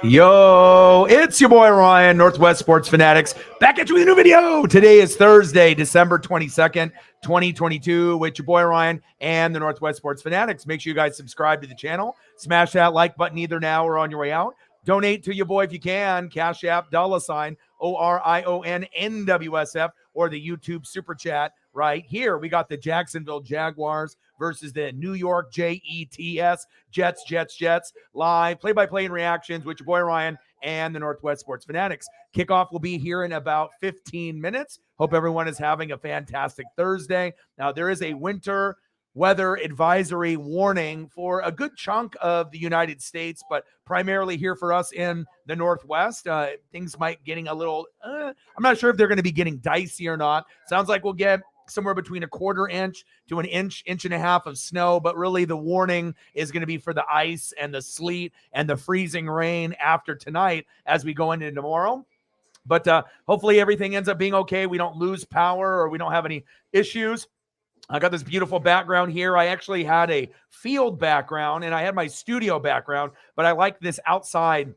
Yo, it's your boy Ryan, Northwest Sports Fanatics, back at you with a new video. Today is Thursday, December 22nd, 2022, with your boy Ryan and the Northwest Sports Fanatics. Make sure you guys subscribe to the channel. Smash that like button either now or on your way out. Donate to your boy if you can. Cash App, $ ORIONNWSF, or the YouTube Super Chat right here. We got the Jacksonville Jaguars versus the New York Jets. Live play-by-play and reactions with your boy Ryan and the Northwest Sports Fanatics. Kickoff will be here in about 15 minutes. Hope everyone is having a fantastic Thursday. Now, there is a winter weather advisory warning for a good chunk of the United States, but primarily here for us in the Northwest. Things might getting a little, I'm not sure if they're going to be getting dicey or not. Sounds like we'll get somewhere between a quarter inch to an inch and a half of snow, but really the warning is going to be for the ice and the sleet and the freezing rain after tonight as we go into tomorrow. But hopefully everything ends up being okay. We don't lose power or we don't have any issues. I got this beautiful background here. I actually had a field background and I had my studio background, but I like this outside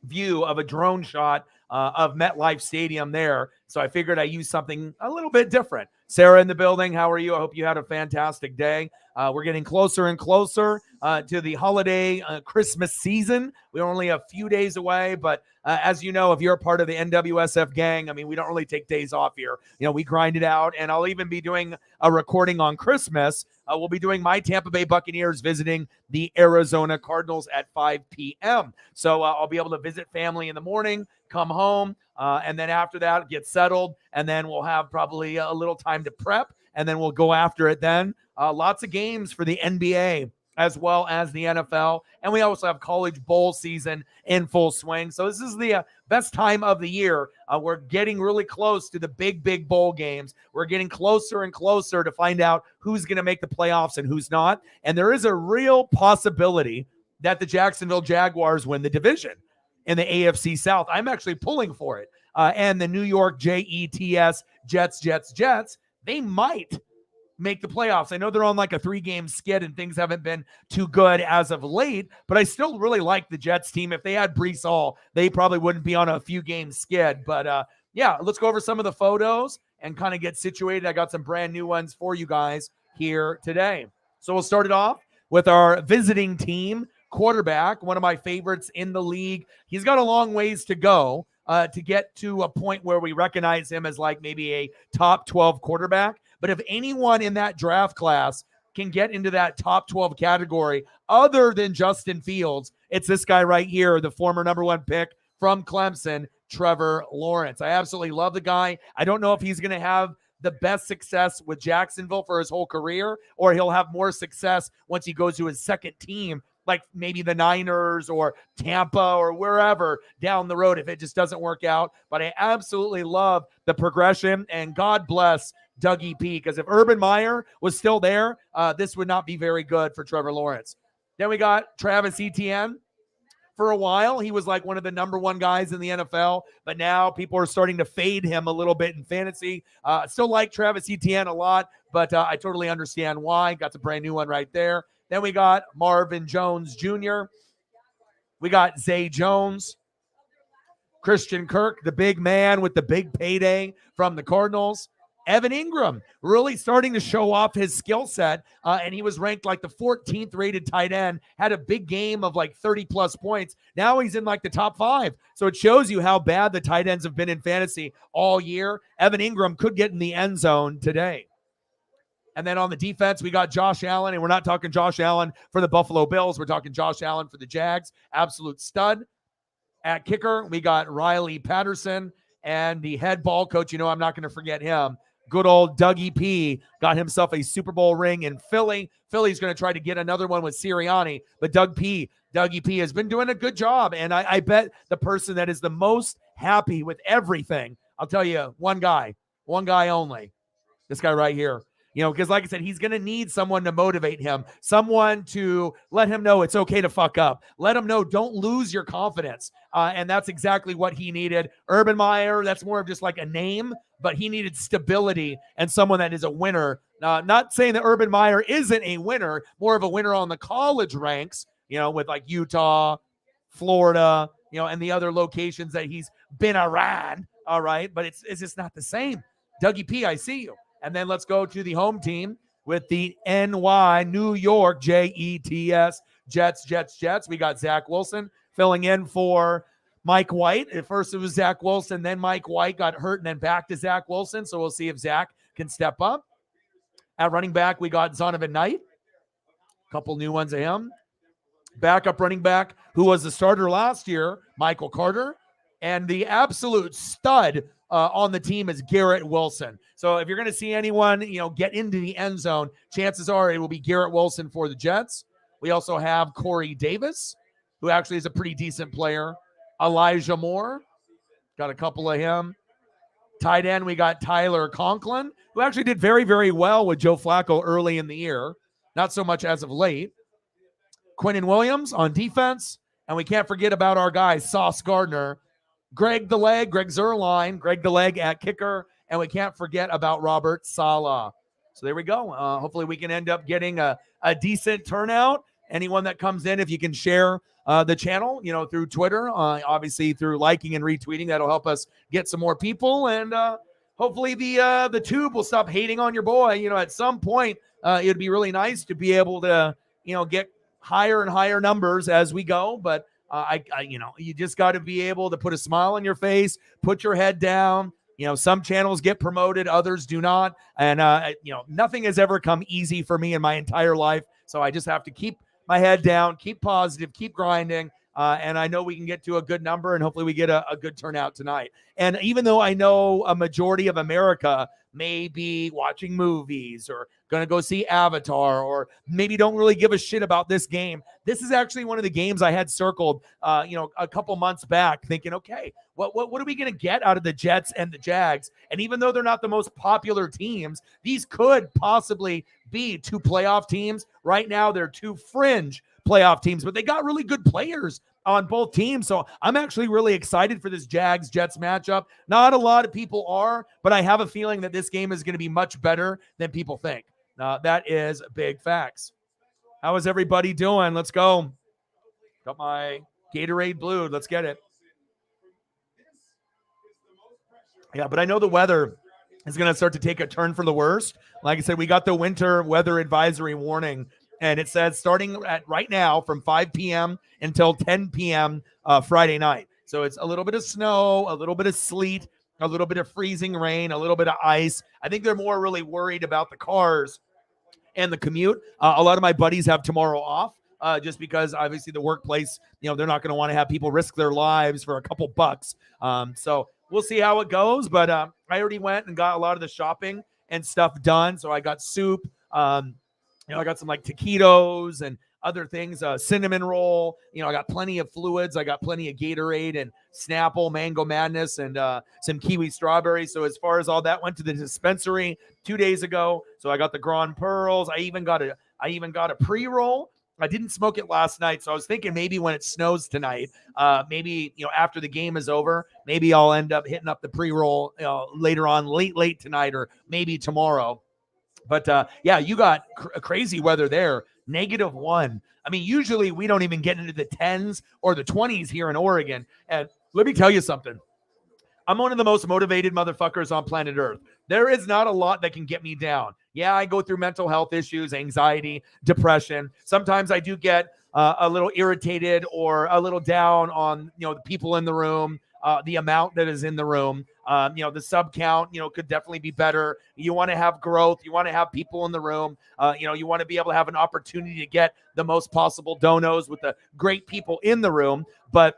view of a drone shot of MetLife Stadium there. So I figured I'd use something a little bit different. Sarah in the building, how are you? I hope you had a fantastic day. We're getting closer and closer to the holiday Christmas season. We're only a few days away, but as you know, if you're a part of the NWSF gang, I mean, we don't really take days off here. You know, we grind it out, and I'll even be doing a recording on Christmas. We'll be doing my Tampa Bay Buccaneers visiting the Arizona Cardinals at 5 p.m. So I'll be able to visit family in the morning, come home, and then after that, get settled, and then we'll have probably a little time to prep, and then we'll go after it then. Lots of games for the NBA as well as the NFL, and we also have college bowl season in full swing. So this is the best time of the year. We're getting really close to the big bowl games. We're getting closer and closer to find out who's going to make the playoffs and who's not, and there is a real possibility that the Jacksonville Jaguars win the division in the AFC South. I'm actually pulling for it. And the New York Jets, they might make the playoffs. I know they're on like a 3-game skid and things haven't been too good as of late, but I still really like the Jets team. If they had Breece Hall, they probably wouldn't be on a few-game skid. But yeah, let's go over some of the photos and kind of get situated. I got some brand new ones for you guys here today. So we'll start it off with our visiting team quarterback, one of my favorites in the league. He's got a long ways to go to get to a point where we recognize him as like maybe a top 12 quarterback. But if anyone in that draft class can get into that top 12 category other than Justin Fields, it's this guy right here, the former number 1 pick from Clemson, Trevor Lawrence. I absolutely love the guy. I don't know if he's going to have the best success with Jacksonville for his whole career, or he'll have more success once he goes to his second team, like maybe the Niners or Tampa or wherever down the road if it just doesn't work out. But I absolutely love the progression, and God bless Dougie P, because if Urban Meyer was still there, this would not be very good for Trevor Lawrence. Then we got Travis Etienne. For a while, he was like one of the number 1 guys in the NFL, but now people are starting to fade him a little bit in fantasy. Still like Travis Etienne a lot, but I totally understand why. Got the brand new one right there. Then we got Marvin Jones Jr. We got Zay Jones. Christian Kirk, the big man with the big payday from the Cardinals. Evan Ingram really starting to show off his skill set, and he was ranked like the 14th rated tight end, had a big game of like 30-plus points. Now he's in like the top 5. So it shows you how bad the tight ends have been in fantasy all year. Evan Ingram could get in the end zone today. And then on the defense, we got Josh Allen, and we're not talking Josh Allen for the Buffalo Bills. We're talking Josh Allen for the Jags. Absolute stud. At kicker, we got Riley Patterson, and the head ball coach, you know I'm not going to forget him. Good old Dougie P got himself a Super Bowl ring in Philly. Philly's going to try to get another one with Sirianni, but Dougie P has been doing a good job, and I bet the person that is the most happy with everything, I'll tell you, one guy only, this guy right here. You know, because like I said, he's going to need someone to motivate him, someone to let him know it's okay to fuck up. Let him know don't lose your confidence. And that's exactly what he needed. Urban Meyer, that's more of just like a name, but he needed stability and someone that is a winner. Not saying that Urban Meyer isn't a winner, more of a winner on the college ranks, you know, with like Utah, Florida, and the other locations that he's been around. All right. But it's just not the same. Dougie P, I see you. And then let's go to the home team with the NY New York Jets, Jets. We got Zach Wilson filling in for Mike White. At first it was Zach Wilson, then Mike White got hurt, and then back to Zach Wilson. So we'll see if Zach can step up. At running back, we got Zonovan Knight. A couple new ones of him. Backup running back, who was the starter last year, Michael Carter. And the absolute stud on the team is Garrett Wilson. So if you're going to see anyone, get into the end zone, chances are it will be Garrett Wilson for the Jets. We also have Corey Davis, who actually is a pretty decent player. Elijah Moore, got a couple of him. Tight end, we got Tyler Conklin, who actually did very, very well with Joe Flacco early in the year. Not so much as of late. Quinnen Williams on defense. And we can't forget about our guy, Sauce Gardner. Greg Zuerlein, Greg the Leg at kicker. And we can't forget about Robert Saleh. So there we go. Hopefully we can end up getting a decent turnout. Anyone that comes in, if you can share the channel, through Twitter, obviously through liking and retweeting, that'll help us get some more people. And hopefully the tube will stop hating on your boy. At some point, it'd be really nice to be able to, get higher and higher numbers as we go. But you just got to be able to put a smile on your face, put your head down. Some channels get promoted, others do not. And, nothing has ever come easy for me in my entire life. So I just have to keep my head down, keep positive, keep grinding. And I know we can get to a good number, and hopefully we get a good turnout tonight. And even though I know a majority of America may be watching movies or going to go see Avatar, or maybe don't really give a shit about this game, this is actually one of the games I had circled, a couple months back, thinking, okay, what are we going to get out of the Jets and the Jags? And even though they're not the most popular teams, these could possibly be two playoff teams. Right now, they're two fringe playoff teams, but they got really good players on both teams. So I'm actually really excited for this Jags-Jets matchup. Not a lot of people are, but I have a feeling that this game is going to be much better than people think. That is big facts. How is everybody doing? Let's go. Got my Gatorade Blue. Let's get it. Yeah, but I know the weather is going to start to take a turn for the worst. Like I said, we got the winter weather advisory warning, and it says starting at right now from 5 p.m. until 10 p.m. Friday night. So it's a little bit of snow, a little bit of sleet, a little bit of freezing rain, a little bit of ice. I think they're more really worried about the cars and the commute. A lot of my buddies have tomorrow off just because obviously the workplace, they're not going to want to have people risk their lives for a couple bucks. So we'll see how it goes. But I already went and got a lot of the shopping and stuff done. So I got soup. I got some like taquitos and other things, cinnamon roll. I got plenty of fluids. I got plenty of Gatorade and Snapple, Mango Madness, and some kiwi strawberries. So as far as all that, went to the dispensary 2 days ago. So I got the Grand Pearls. I even got a pre-roll. I didn't smoke it last night, so I was thinking maybe when it snows tonight, maybe after the game is over, maybe I'll end up hitting up the pre-roll later on, late tonight, or maybe tomorrow. But yeah, you got crazy weather there. -1. I mean, usually we don't even get into the 10s or the 20s here in Oregon. And let me tell you something. I'm one of the most motivated motherfuckers on planet Earth. There is not a lot that can get me down. Yeah, I go through mental health issues, anxiety, depression. Sometimes I do get a little irritated or a little down on, the people in the room, the amount that is in the room. The sub count, could definitely be better. You want to have growth. You want to have people in the room. You want to be able to have an opportunity to get the most possible donos with the great people in the room. But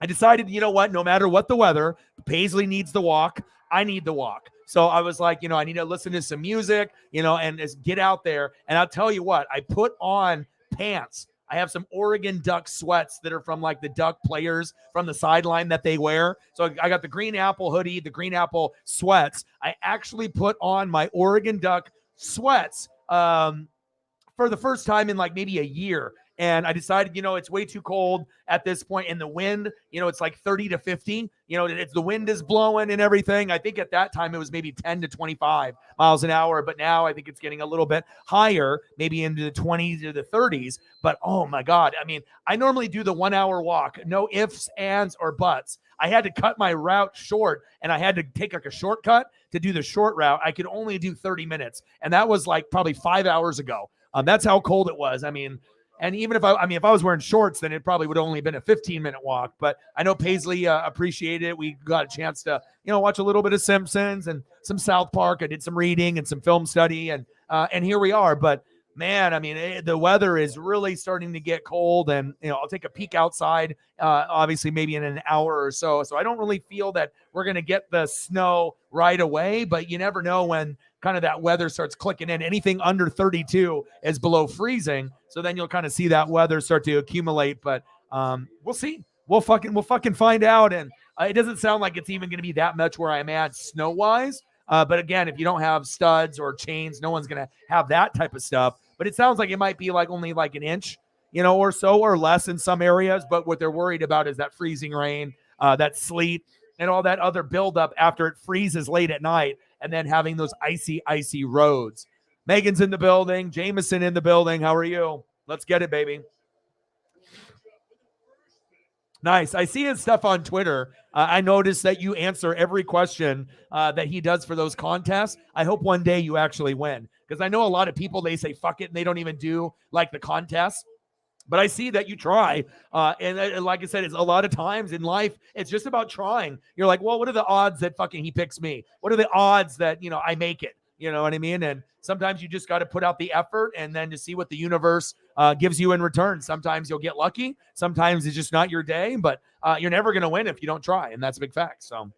I decided, no matter what the weather, Paisley needs the walk. I need the walk. So I was like, I need to listen to some music, and just get out there. And I'll tell you what, I put on pants. I have some Oregon Duck sweats that are from like the Duck players from the sideline that they wear. So I got the Green Apple hoodie, the Green Apple sweats. I actually put on my Oregon Duck sweats for the first time in like maybe a year. And I decided, it's way too cold at this point. And the wind, it's like 30 to 50. The wind is blowing and everything. I think at that time it was maybe 10 to 25 miles an hour. But now I think it's getting a little bit higher, maybe into the 20s or the 30s. But oh my God, I mean, I normally do the 1 hour walk, no ifs, ands, or buts. I had to cut my route short, and I had to take like a shortcut to do the short route. I could only do 30 minutes. And that was like probably 5 hours ago. That's how cold it was. I mean, and even if I was wearing shorts, then it probably would have only been a 15-minute walk. But I know Paisley appreciated it. We got a chance to, watch a little bit of Simpsons and some South Park. I did some reading and some film study, and here we are. But man, I mean, the weather is really starting to get cold, and I'll take a peek outside, obviously maybe in an hour or so. So I don't really feel that we're going to get the snow right away, but you never know when kind of that weather starts clicking in. Anything under 32 is below freezing, so then you'll kind of see that weather start to accumulate. But we'll see. We'll fucking find out. And it doesn't sound like it's even going to be that much where I'm at snow wise. But again, if you don't have studs or chains, no one's going to have that type of stuff. But it sounds like it might be like only like an inch, or so, or less in some areas. But what they're worried about is that freezing rain, that sleet, and all that other buildup after it freezes late at night, and then having those icy roads. Megan's in the building. Jameson in the building. How are you? Let's get it, baby. Nice. I see his stuff on Twitter. I noticed that you answer every question that he does for those contests. I hope one day you actually win, because I know a lot of people, they say fuck it and they don't even do like the contest. But I see that you try. And like I said, it's a lot of times in life, it's just about trying. You're like, well, what are the odds that fucking he picks me? What are the odds that, I make it? You know what I mean? And sometimes you just got to put out the effort and then to see what the universe gives you in return. Sometimes you'll get lucky. Sometimes it's just not your day, but you're never going to win if you don't try. And that's a big fact. So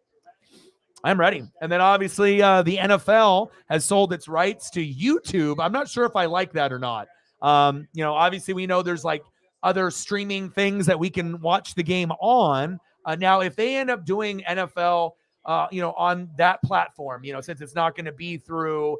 I'm ready. And then obviously the NFL has sold its rights to YouTube. I'm not sure if I like that or not. Obviously we know there's like other streaming things that we can watch the game on. Now, if they end up doing NFL, on that platform, since it's not going to be through,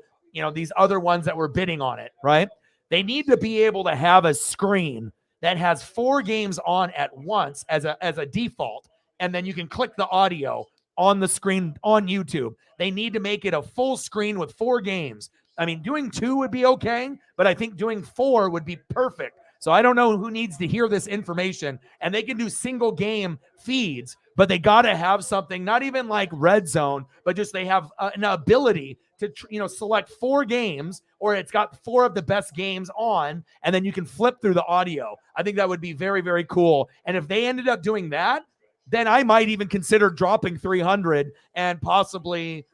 these other ones that were bidding on it, right? They need to be able to have a screen that has 4 games on at once as a default. And then you can click the audio on the screen on YouTube. They need to make it a full screen with 4 games. I mean, doing 2 would be okay, but I think doing 4 would be perfect. So I don't know who needs to hear this information, and they can do single game feeds, but they got to have something, not even like Red Zone, but just they have an ability to, select 4 games, or it's got 4 of the best games on, and then you can flip through the audio. I think that would be very, very cool. And if they ended up doing that, then I might even consider dropping 300 and possibly,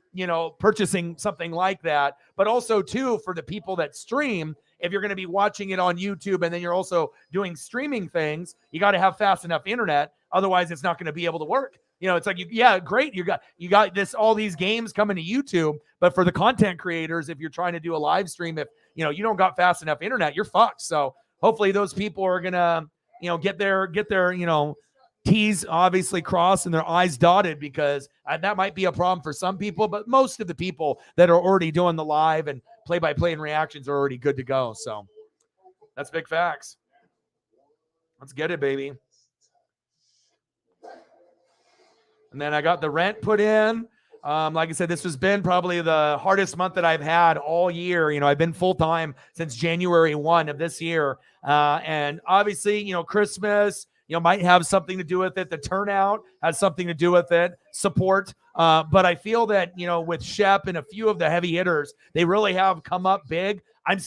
purchasing something like that. But also too, for the people that stream, if you're going to be watching it on YouTube and then you're also doing streaming things, you got to have fast enough internet. Otherwise it's not going to be able to work. It's like, great. You got all these games coming to YouTube, but for the content creators, if you're trying to do a live stream, if you don't got fast enough internet, you're fucked. So hopefully those people are going to, get their, T's obviously crossed and their I's dotted, because that might be a problem for some people, but most of the people that are already doing the live and play-by-play and reactions are already good to go. So that's big facts. Let's get it, baby. And then I got the rent put in. Like I said, this has been probably the hardest month that I've had all year. I've been full-time since January 1 of this year. And obviously, Christmas, might have something to do with it. The turnout has something to do with it. Support. But I feel that, with Shep and a few of the heavy hitters, they really have come up big. I'm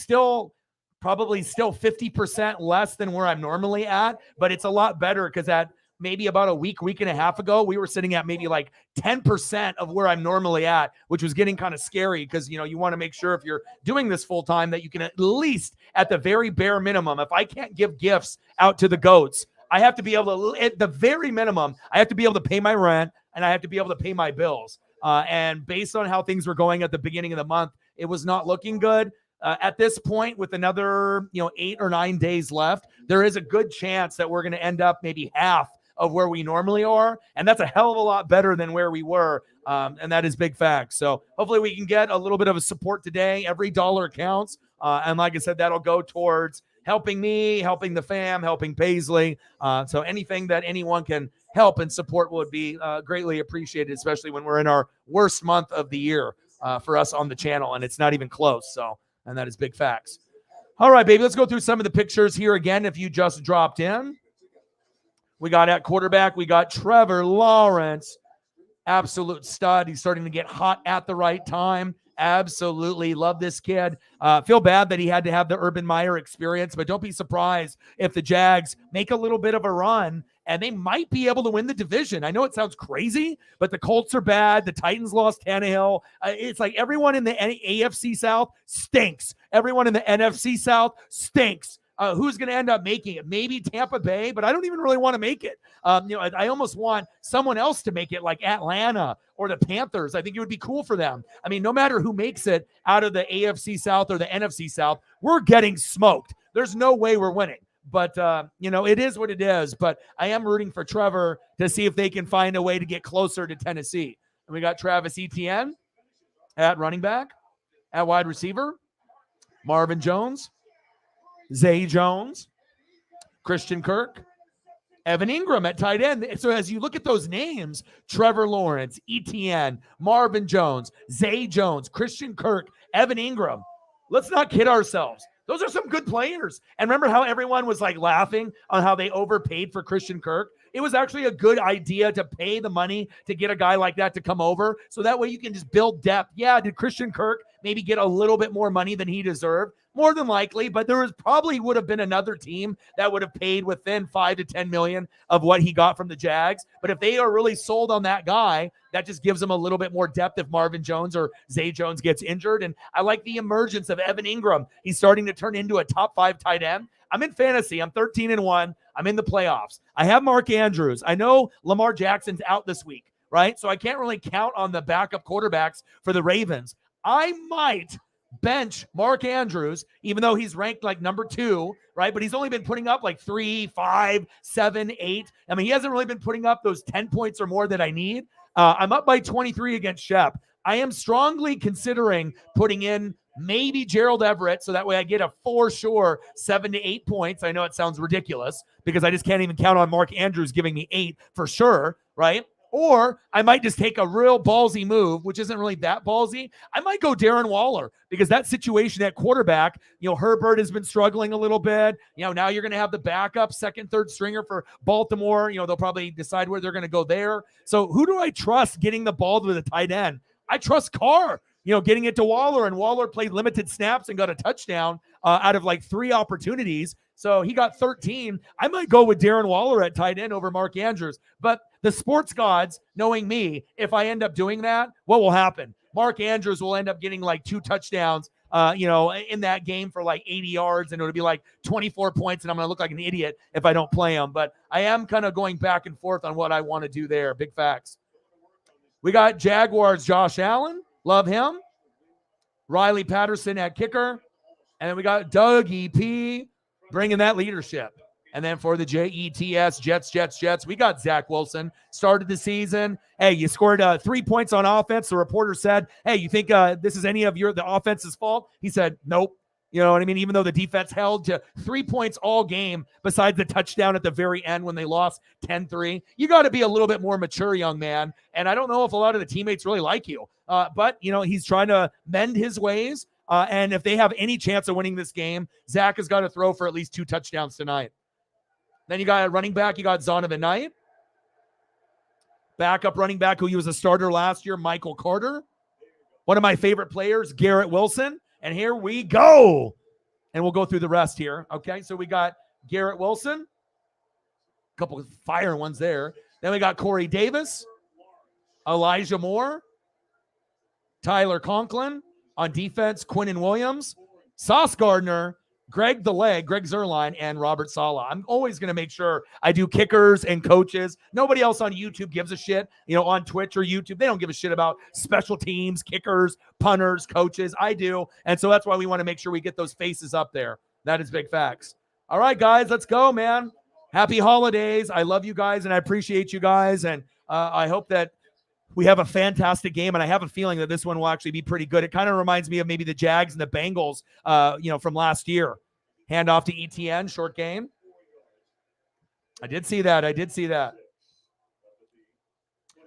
probably still 50% less than where I'm normally at, but it's a lot better, because at maybe about a week and a half ago, we were sitting at maybe like 10% of where I'm normally at, which was getting kind of scary, because, you want to make sure if you're doing this full time that you can at least, at the very bare minimum, if I can't give gifts out to the goats, I have to be able to, at the very minimum, I have to be able to pay my rent and I have to be able to pay my bills. And based on how things were going at the beginning of the month, it was not looking good. At this point, with another, 8 or 9 days left, there is a good chance that we're going to end up maybe half of where we normally are. And that's a hell of a lot better than where we were. And that is big facts. So hopefully we can get a little bit of a support today. Every dollar counts. And like I said, that'll go towards helping me, helping the fam, helping Paisley. So anything that anyone can help and support would be greatly appreciated, especially when we're in our worst month of the year for us on the channel, and it's not even close. So, and that is big facts. All right, baby, let's go through some of the pictures here again if you just dropped in. We got at quarterback, we got Trevor Lawrence, absolute stud. He's starting to get hot at the right time. Absolutely love this kid. Feel bad that he had to have the Urban Meyer experience, but don't be surprised if the Jags make a little bit of a run and they might be able to win the division. I know it sounds crazy, but the Colts are bad. The Titans lost Tannehill. It's like everyone in the AFC South stinks. Everyone in the NFC South stinks. Who's going to end up making it? Maybe Tampa Bay, but I don't even really want to make it. I almost want someone else to make it, like Atlanta or the Panthers. I think it would be cool for them. I mean, no matter who makes it out of the AFC South or the NFC South, we're getting smoked. There's no way we're winning. But, it is what it is. But I am rooting for Trevor to see if they can find a way to get closer to Tennessee. And we got Travis Etienne at running back, at wide receiver, Marvin Jones, Zay Jones, Christian Kirk, Evan Ingram at tight end. So as you look at those names, Trevor Lawrence, Etienne, Marvin Jones, Zay Jones, Christian Kirk, Evan Ingram, let's not kid ourselves. Those are some good players. And remember how everyone was like laughing on how they overpaid for Christian Kirk? It was actually a good idea to pay the money to get a guy like that to come over. So that way you can just build depth. Yeah, did Christian Kirk maybe get a little bit more money than he deserved? More than likely, but there would have been another team that would have paid within 5 to 10 million of what he got from the Jags. But if they are really sold on that guy, that just gives them a little bit more depth if Marvin Jones or Zay Jones gets injured. And I like the emergence of Evan Ingram. He's starting to turn into a top 5 tight end. I'm in fantasy. I'm 13-1. I'm in the playoffs. I have Mark Andrews. I know Lamar Jackson's out this week, right? So I can't really count on the backup quarterbacks for the Ravens. I might bench Mark Andrews, even though he's ranked like number 2, right? But he's only been putting up like 3, 5, 7, 8. I mean, he hasn't really been putting up those 10 points or more that I need. I'm up by 23 against Shep. I am strongly considering putting in maybe Gerald Everett, so that way I get a for sure 7 to 8 points. I know it sounds ridiculous because I just can't even count on Mark Andrews giving me 8 for sure, right? Or I might just take a real ballsy move, which isn't really that ballsy. I might go Darren Waller because that situation at quarterback, Herbert has been struggling a little bit. Now you're going to have the backup second, third stringer for Baltimore. They'll probably decide where they're going to go there. So who do I trust getting the ball with a tight end? I trust Carr, getting it to Waller, and Waller played limited snaps and got a touchdown out of like 3 opportunities. So he got 13. I might go with Darren Waller at tight end over Mark Andrews. But the sports gods, knowing me, if I end up doing that, what will happen? Mark Andrews will end up getting like 2 touchdowns, in that game for like 80 yards, and it'll be like 24 points, and I'm going to look like an idiot if I don't play him. But I am kind of going back and forth on what I want to do there. Big facts. We got Jaguars, Josh Allen. Love him. Riley Patterson at kicker. And then we got Dougie P bringing that leadership. And then for the Jets, Jets, we got Zach Wilson. Started the season. Hey, you scored 3 points on offense. The reporter said, hey, you think this is any of the offense's fault? He said, nope. You know what I mean? Even though the defense held to 3 points all game, besides the touchdown at the very end when they lost 10-3, you got to be a little bit more mature, young man. And I don't know if a lot of the teammates really like you. But, he's trying to mend his ways. And if they have any chance of winning this game, Zach has got to throw for at least 2 touchdowns tonight. Then you got a running back. You got Zonovan Knight. Backup running back who he was a starter last year, Michael Carter. One of my favorite players, Garrett Wilson. And here we go. And we'll go through the rest here. Okay, so we got Garrett Wilson. A couple of fire ones there. Then we got Corey Davis, Elijah Moore, Tyler Conklin. On defense, Quinnen Williams, Sauce Gardner, Greg Zuerlein, and Robert Saleh. I'm always going to make sure I do kickers and coaches. Nobody else on YouTube gives a shit. On Twitch or YouTube, they don't give a shit about special teams, kickers, punters, coaches. I do. And so that's why we want to make sure we get those faces up there. That is big facts. All right, guys, let's go, man. Happy holidays. I love you guys, and I appreciate you guys. And I hope that we have a fantastic game, and I have a feeling that this one will actually be pretty good. It kind of reminds me of maybe the Jags and the Bengals, from last year. Hand off to ETN, short game. I did see that.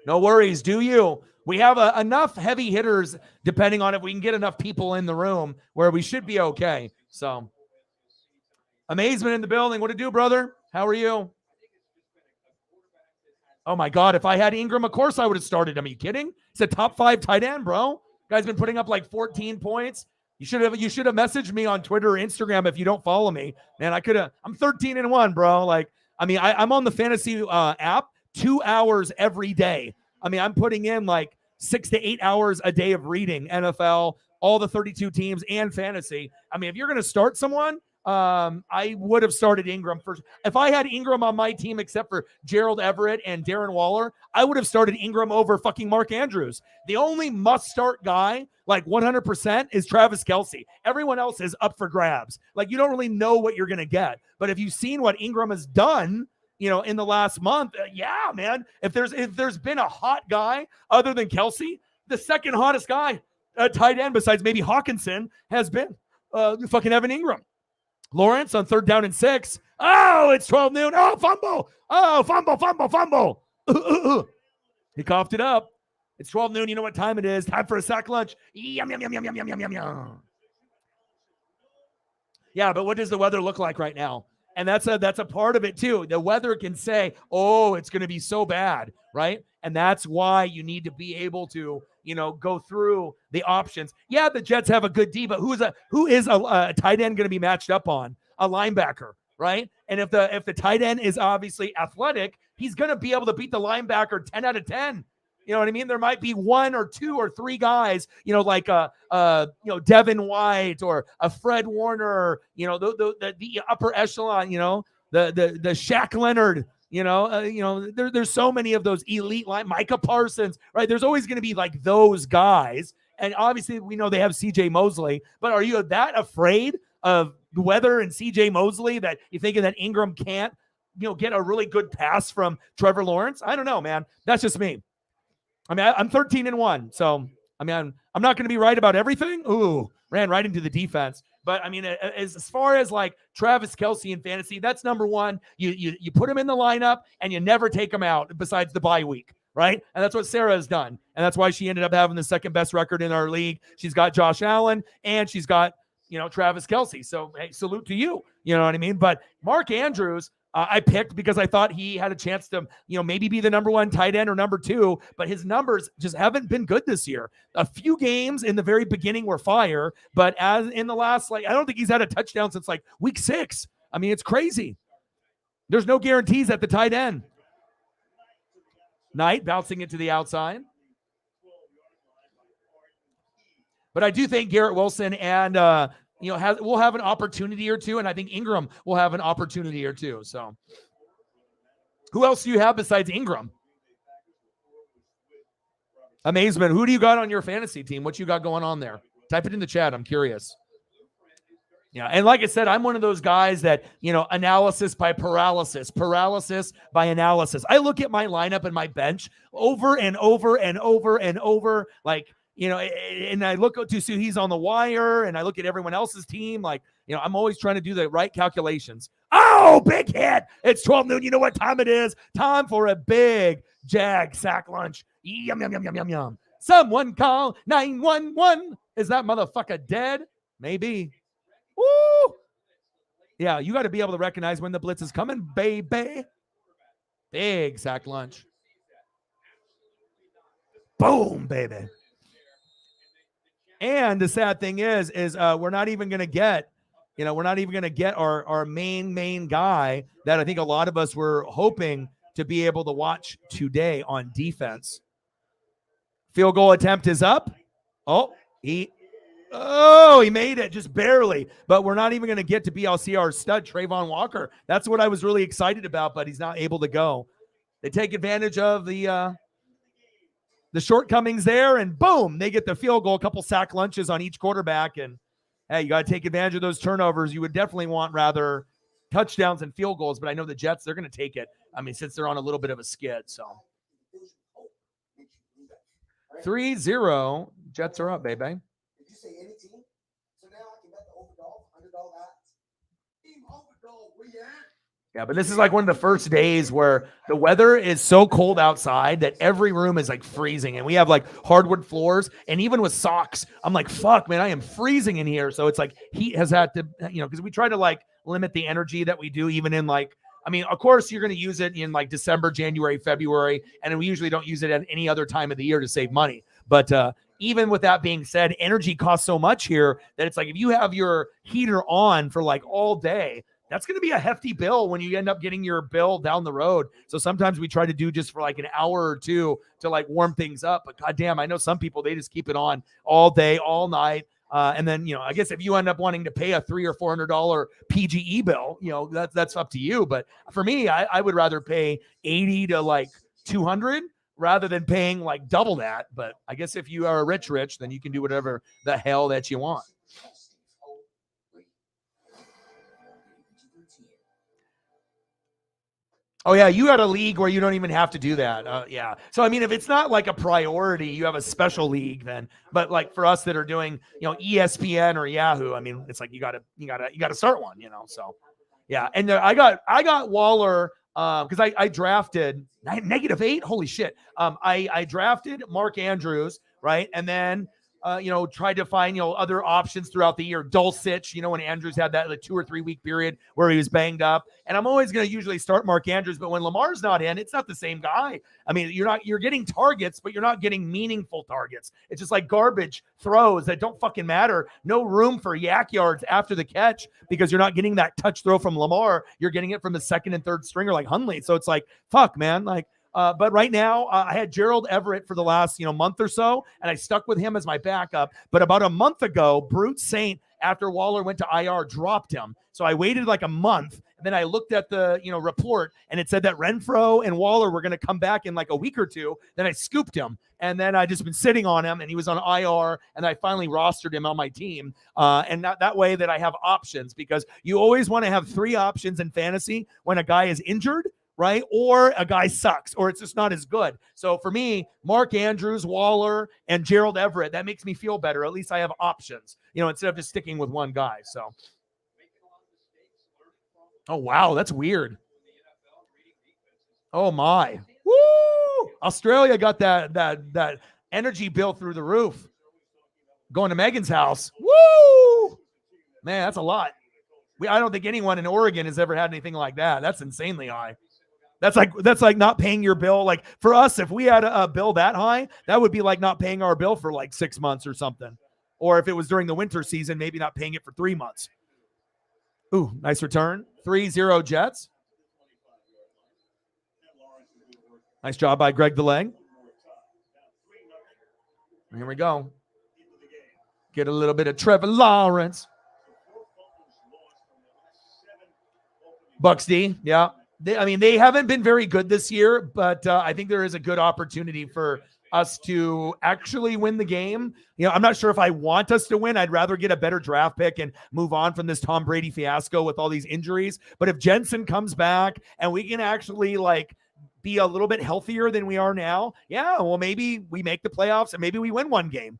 No worries, do you? We have enough heavy hitters, depending on if we can get enough people in the room, where we should be okay. So, Amazement in the building. What to do, brother? How are you? Oh, my God. If I had Ingram, of course I would have started him. Are you kidding? He's a top 5 tight end, bro. Guy's been putting up like 14 points. You should have messaged me on Twitter or Instagram if you don't follow me. Man, I'm 13-1, bro. Like, I mean, I'm on the fantasy app 2 hours every day. I mean, I'm putting in like 6 to 8 hours a day of reading NFL, all the 32 teams, and fantasy. I mean, if you're going to start someone, I would have started Ingram first. If I had Ingram on my team, except for Gerald Everett and Darren Waller, I would have started Ingram over fucking Mark Andrews. The only must-start guy, like 100%, is Travis Kelce. Everyone else is up for grabs. Like, you don't really know what you're going to get. But if you've seen what Ingram has done, in the last month, yeah, man. If there's been a hot guy other than Kelce, the second hottest guy, tight end besides maybe Hawkinson, has been fucking Evan Ingram. Lawrence on 3rd down and 6. Oh, it's 12 noon. Oh, fumble. Oh, fumble. He coughed it up. It's 12 noon. You know what time it is. Time for a sack lunch. Yum. Yeah, but what does the weather look like right now? And that's a part of it too. The weather can say, oh, it's going to be so bad, right? And that's why you need to be able to, go through the options. Yeah, the Jets have a good D, but who is a tight end going to be matched up on? A linebacker, right? And if the tight end is obviously athletic, he's going to be able to beat the linebacker 10 out of 10. You know what I mean? There might be 1 or 2 or 3 guys, like Devin White or a Fred Warner, the upper echelon, the Shaq Leonard, there's so many of those elite line, Micah Parsons, right? There's always going to be like those guys. And obviously we know they have CJ Mosley, but are you that afraid of Weather and CJ Mosley that you're thinking that Ingram can't, get a really good pass from Trevor Lawrence? I don't know, man. That's just me. I mean, I'm 13-1, so I mean, I'm not going to be right about everything. Ooh, ran right into the defense. But I mean, as far as like Travis Kelce in fantasy, that's number one. You put him in the lineup and you never take him out besides the bye week, right? And that's what Sarah has done, and that's why she ended up having the second best record in our league. She's got Josh Allen and she's got Travis Kelce. So hey, salute to you. You know what I mean? But Mark Andrews, I picked because I thought he had a chance to, maybe be the number 1 tight end or number 2, but his numbers just haven't been good this year. A few games in the very beginning were fire, but as in the last, I don't think he's had a touchdown since week 6. I mean, it's crazy. There's no guarantees at the tight end. Knight bouncing it to the outside. But I do think Garrett Wilson and, we'll have an opportunity or two, and I think Ingram will have an opportunity or two. So who else do you have besides Ingram? Amazement. Who do you got on your fantasy team? What you got going on there? Type it in the chat. I'm curious. Yeah, and like I said, I'm one of those guys that, analysis by paralysis by analysis. I look at my lineup and my bench over and over and over and over, and I look to see he's on the wire, and I look at everyone else's team. I'm always trying to do the right calculations. Oh, big hit. It's 12 noon. You know what time it is? Time for a big Jag sack lunch. Yum. Someone call 911. Is that motherfucker dead? Maybe. Woo! Yeah, you got to be able to recognize when the blitz is coming, baby. Big sack lunch. Boom, baby. And the sad thing is we're not even going to get, our main guy that I think a lot of us were hoping to be able to watch today on defense. Field goal attempt is up. He made it just barely, but we're not even going to get to see our stud, Trayvon Walker. That's what I was really excited about, but he's not able to go. They take advantage of the shortcomings there, and boom, they get the field goal. A couple sack lunches on each quarterback, and hey, you got to take advantage of those turnovers. You would definitely want rather touchdowns and field goals, but I know the Jets, they're going to take it. I mean, since they're on a little bit of a skid, so 3-0, Jets are up, baby. Did you say any team? So now I can bet the overdog, underdog odds. Yeah, but this is like one of the first days where the weather is so cold outside that every room is like freezing. And we have like hardwood floors. And even with socks, I'm like, fuck, man, I am freezing in here. So it's like heat has had to, because we try to like limit the energy that we do, even in like, I mean, of course, you're going to use it in like December, January, February. And we usually don't use it at any other time of the year to save money. But even with that being said, energy costs so much here that it's like if you have your heater on for like all day, that's going to be a hefty bill when you end up getting your bill down the road. So sometimes we try to do just for like an hour or two to like warm things up. But goddamn, I know some people, they just keep it on all day, all night. And then, I guess if you end up wanting to pay a $300 or $400 PGE bill, that's up to you. But for me, I would rather pay 80 to like 200 rather than paying like double that. But I guess if you are rich, then you can do whatever the hell that you want. Oh, yeah, you had a league where you don't even have to do that. Yeah. So, I mean, if it's not like a priority, you have a special league then. But like for us that are doing, ESPN or Yahoo, I mean, it's like you gotta start one, So, yeah. And I got Waller because I drafted -8. Holy shit. I drafted Mark Andrews, right? And then tried to find, other options throughout the year. Dulcich, when Andrews had that like 2 or 3 week period where he was banged up. And I'm always going to usually start Mark Andrews, but when Lamar's not in, it's not the same guy. I mean, you're getting targets, but you're not getting meaningful targets. It's just like garbage throws that don't fucking matter. No room for yak yards after the catch because you're not getting that touch throw from Lamar. You're getting it from the second and third stringer like Hundley. So it's like, fuck, man. Like, but right now, I had Gerald Everett for the last month or so, and I stuck with him as my backup. But about a month ago, Brute Saint, after Waller went to IR, dropped him. So I waited like a month, and then I looked at the report, and it said that Renfro and Waller were going to come back in like a week or two. Then I scooped him, and then I just been sitting on him, and he was on IR, and I finally rostered him on my team. And that way that I have options, because you always want to have 3 options in fantasy when a guy is injured, right? Or a guy sucks, or it's just not as good. So for me, Mark Andrews, Waller, and Gerald Everett, that makes me feel better. At least I have options, instead of just sticking with one guy. So, oh, wow, that's weird. Oh, my. Woo! Australia got that energy bill through the roof. Going to Megan's house. Woo! Man, that's a lot. I don't think anyone in Oregon has ever had anything like that. That's insanely high. That's like not paying your bill. Like for us, if we had a bill that high, that would be like not paying our bill for like 6 months or something. Or if it was during the winter season, maybe not paying it for 3 months. Ooh, nice return. 3-0 Jets. Nice job by Greg DeLay. Here we go. Get a little bit of Trevor Lawrence. Bucks D, yeah. They haven't been very good this year, but I think there is a good opportunity for us to actually win the game. I'm not sure if I want us to win. I'd rather get a better draft pick and move on from this Tom Brady fiasco with all these injuries. But if Jensen comes back and we can actually like be a little bit healthier than we are now, yeah, well, maybe we make the playoffs and maybe we win 1 game.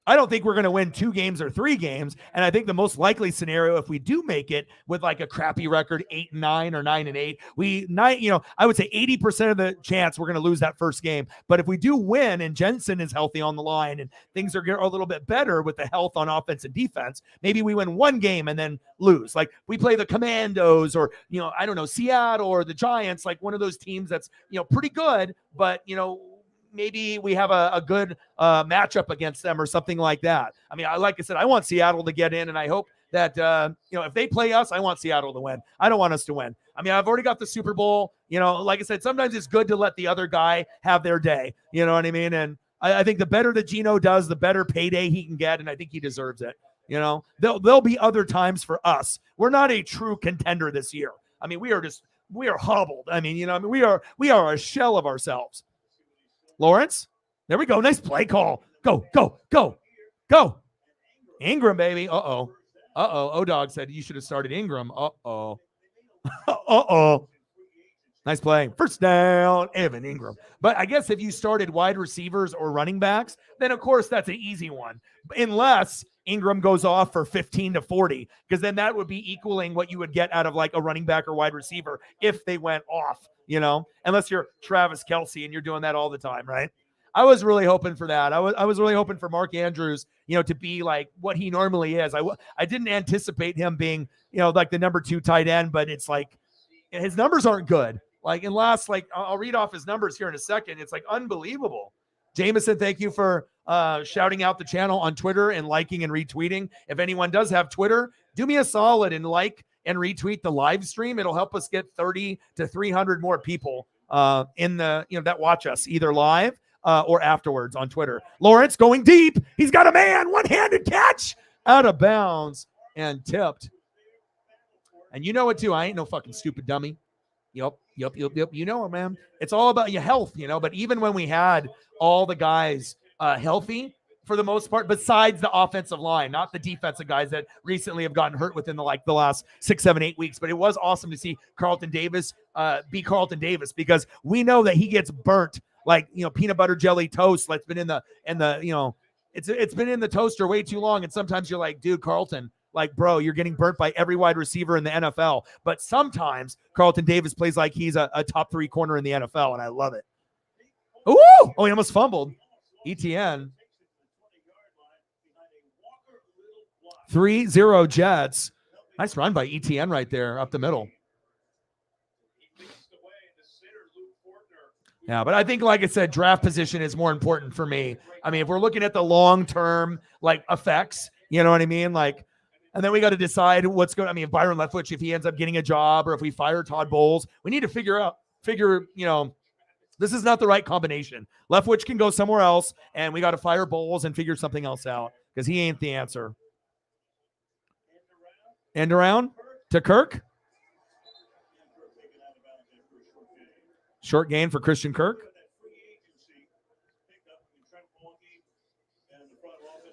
I don't think we're going to win 2 games or 3 games. And I think the most likely scenario, if we do make it with like a crappy record, 8-9 or 9-8, I would say 80% of the chance we're going to lose that first game. But if we do win and Jensen is healthy on the line and things are a little bit better with the health on offense and defense, maybe we win 1 game and then lose. Like we play the Commandos or, I don't know, Seattle or the Giants, like one of those teams that's, pretty good, but, maybe we have a good matchup against them or something like that. I mean, like I said, I want Seattle to get in, and I hope that, if they play us, I want Seattle to win. I don't want us to win. I mean, I've already got the Super Bowl. Like I said, sometimes it's good to let the other guy have their day. You know what I mean? And I think the better that Geno does, the better payday he can get, and I think he deserves it. There'll be other times for us. We're not a true contender this year. I mean, we are hobbled. I mean, we are a shell of ourselves. Lawrence, there we go. Nice play call. Go. Ingram, baby. Uh-oh. O-Dog said you should have started Ingram. Uh-oh. Nice play. First down, Evan Ingram. But I guess if you started wide receivers or running backs, then of course that's an easy one. Unless Ingram goes off for 15 to 40, because then that would be equaling what you would get out of like a running back or wide receiver if they went off, unless you're Travis Kelce and you're doing that all the time, right? I was really hoping for that. I was really hoping for Mark Andrews, to be like what he normally is. I didn't anticipate him being, like the number 2 tight end, but it's like his numbers aren't good. Like in last, like I'll read off his numbers here in a second. It's like unbelievable. Jameson, thank you for shouting out the channel on Twitter and liking and retweeting. If anyone does have Twitter, do me a solid and like and retweet the live stream. It'll help us get 30 to 300 more people in the, that watch us either live or afterwards on Twitter. Lawrence going deep. He's got a man. One-handed catch out of bounds and tipped. And you know it too. I ain't no fucking stupid dummy. Yep. You know it, man. It's all about your health, but even when we had all the guys healthy for the most part, besides the offensive line, not the defensive guys that recently have gotten hurt within the last 6, 7, 8 weeks. But it was awesome to see Carlton Davis be Carlton Davis, because we know that he gets burnt like, peanut butter jelly toast. Like it's been in the, it's been in the toaster way too long. And sometimes you're like, dude, Carlton, like, bro, you're getting burnt by every wide receiver in the NFL. But sometimes Carlton Davis plays like he's a top 3 corner in the NFL, and I love it. Ooh! Oh, he almost fumbled. ETN. 3-0 Jets. Nice run by ETN right there up the middle. Yeah, but I think, like I said, draft position is more important for me. I mean, if we're looking at the long-term, effects, you know what I mean? And then we got to decide what's going. I mean, if Byron Leftwich, if he ends up getting a job, or if we fire Todd Bowles, we need to figure, this is not the right combination. Leftwich can go somewhere else, and we got to fire Bowles and figure something else out, because he ain't the answer. End around to Kirk. Short gain for Christian Kirk.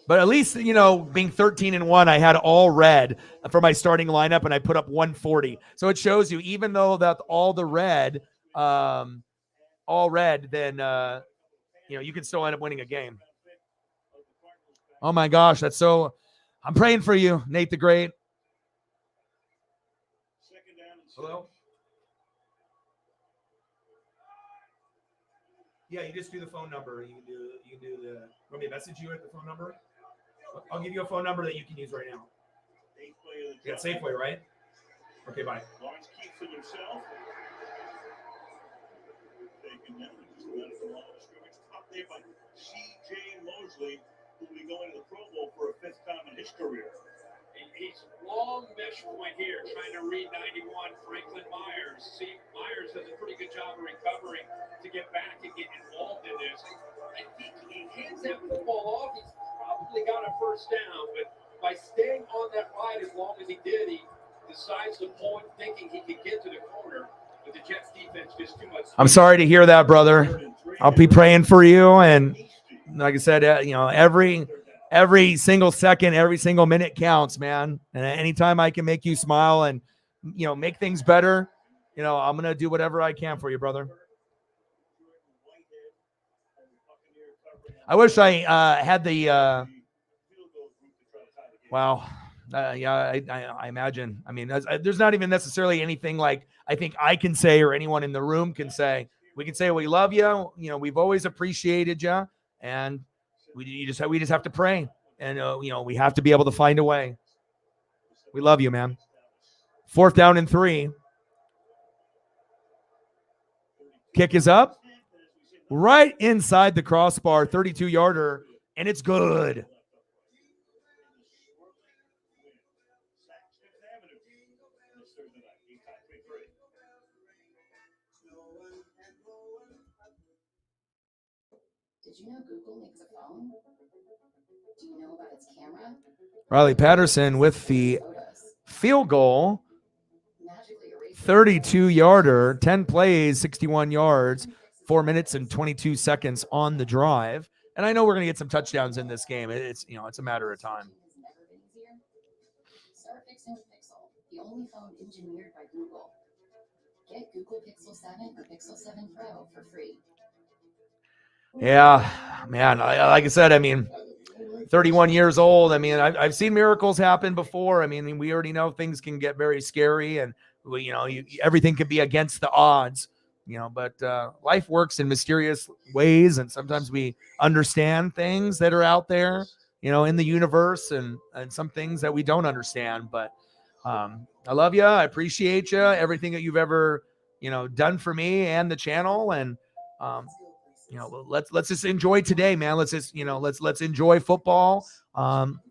But at least, being 13-1, I had all red for my starting lineup, and I put up 140. So it shows you, even though that all red, then, you can still end up winning a game. Oh my gosh, I'm praying for you, Nate the Great. Hello? Yeah, you just do the phone number. You can do want me to message you at the phone number? I'll give you a phone number that you can use right now. Yeah, Safeway, right? Okay, bye. Lawrence keeps it himself. Taken down just about at the line of scrimmage. Top there by C.J. Mosley, who will be going to the Pro Bowl for a 5th time in his career. He's long mesh point here, trying to read 91 Franklin Myers. See, Myers does a pretty good job of recovering to get back and get involved in this. I think he hands that football off. He's probably got a first down, but by staying on that ride as long as he did, he decides to pull it thinking he could get to the corner, but the Jets defense just too much. I'm sorry to hear that, brother. I'll be praying for you, and like I said, every single second, every single minute counts, man. And anytime I can make you smile and, make things better, I'm going to do whatever I can for you, brother. I wish I had the, wow. I imagine. I mean, there's not even necessarily anything like I think I can say or anyone in the room can say. We can say we love you. We've always appreciated you, and we just have to pray, and we have to be able to find a way. We love you, man. 4th down and 3. Kick is up, right inside the crossbar, 32-yarder, and it's good. Did you know Google makes a phone? Do you know about its camera? Riley Patterson with the field goal. 32-yarder, 10 plays, 61 yards, 4 minutes and 22 seconds on the drive. And I know we're going to get some touchdowns in this game. It's a matter of time. Start fixing with Pixel, the only phone engineered by Google. Get Google Pixel 7 or Pixel 7 Pro for free. Yeah, man. Like I said, I mean, 31 years old. I mean, I've seen miracles happen before. I mean, we already know things can get very scary, and everything can be against the odds. But life works in mysterious ways, and sometimes we understand things that are out there, in the universe, and some things that we don't understand. But I love you. I appreciate you. Everything that you've ever, done for me and the channel. And, let's just enjoy today, man. Let's just, let's enjoy football.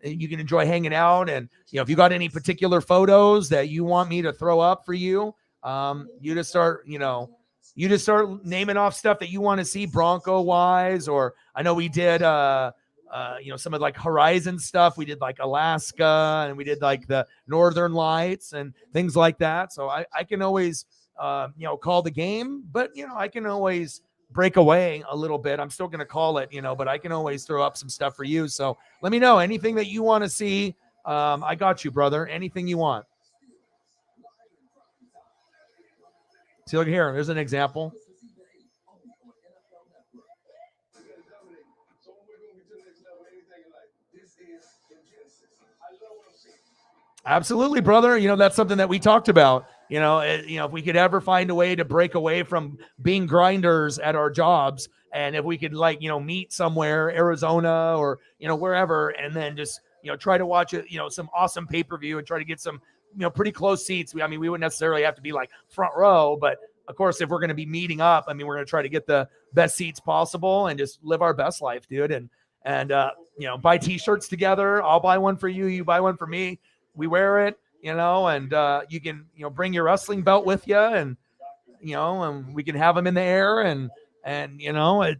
You can enjoy hanging out. And, if you got any particular photos that you want me to throw up for you, you just start naming off stuff that you want to see Bronco wise. Or I know we did, some of like Horizon stuff. We did like Alaska, and we did like the Northern Lights and things like that. So I can always, call the game, but, I can always break away a little bit. I'm still going to call it, but I can always throw up some stuff for you. So let me know anything that you want to see. I got you, brother. Anything you want. See, look here. There's an example. Absolutely, brother. That's something that we talked about. If we could ever find a way to break away from being grinders at our jobs, and if we could meet somewhere, Arizona or, wherever, and then just, try to watch it, some awesome pay-per-view and try to get some, pretty close seats. We wouldn't necessarily have to be like front row, but of course, if we're going to be meeting up, we're going to try to get the best seats possible and just live our best life, dude. And buy t-shirts together. I'll buy one for you. You buy one for me. We wear it, and you can, bring your wrestling belt with you, and, and we can have them in the air, and we